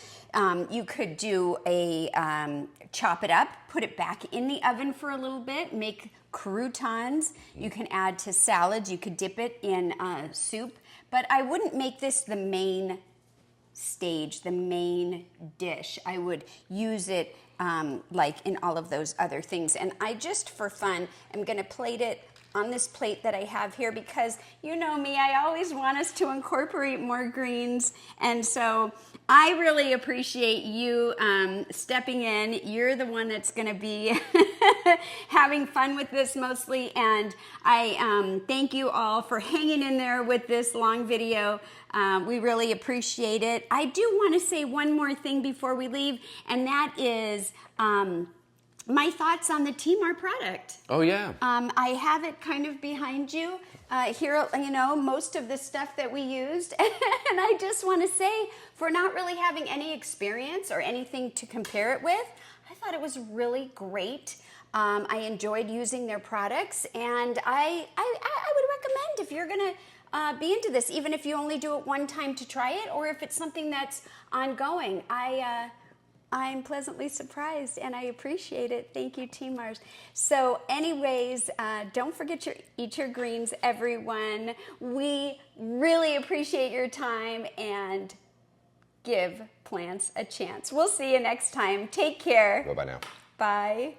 You could do chop it up, put it back in the oven for a little bit, make croutons. You can add to salads. You could dip it in soup. But I wouldn't make this the main stage, the main dish. I would use it like in all of those other things. And I just, for fun, am going to plate it on this plate that I have here, because you know me, I always want us to incorporate more greens. And so I really appreciate you stepping in. You're the one that's going to be having fun with this mostly. And I thank you all for hanging in there with this long video. We really appreciate it. I do want to say one more thing before we leave, and that is my thoughts on the TeeMars product. Oh, yeah. I have it kind of behind you. Here, you know, most of the stuff that we used. And I just want to say, for not really having any experience or anything to compare it with, I thought it was really great. I enjoyed using their products, and I would recommend, if you're going to be into this, even if you only do it one time to try it, or if it's something that's ongoing. I'm pleasantly surprised, and I appreciate it. Thank you, TeeMars. So anyways, don't forget to eat your greens, everyone. We really appreciate your time, and give plants a chance. We'll see you next time. Take care. Bye-bye now. Bye.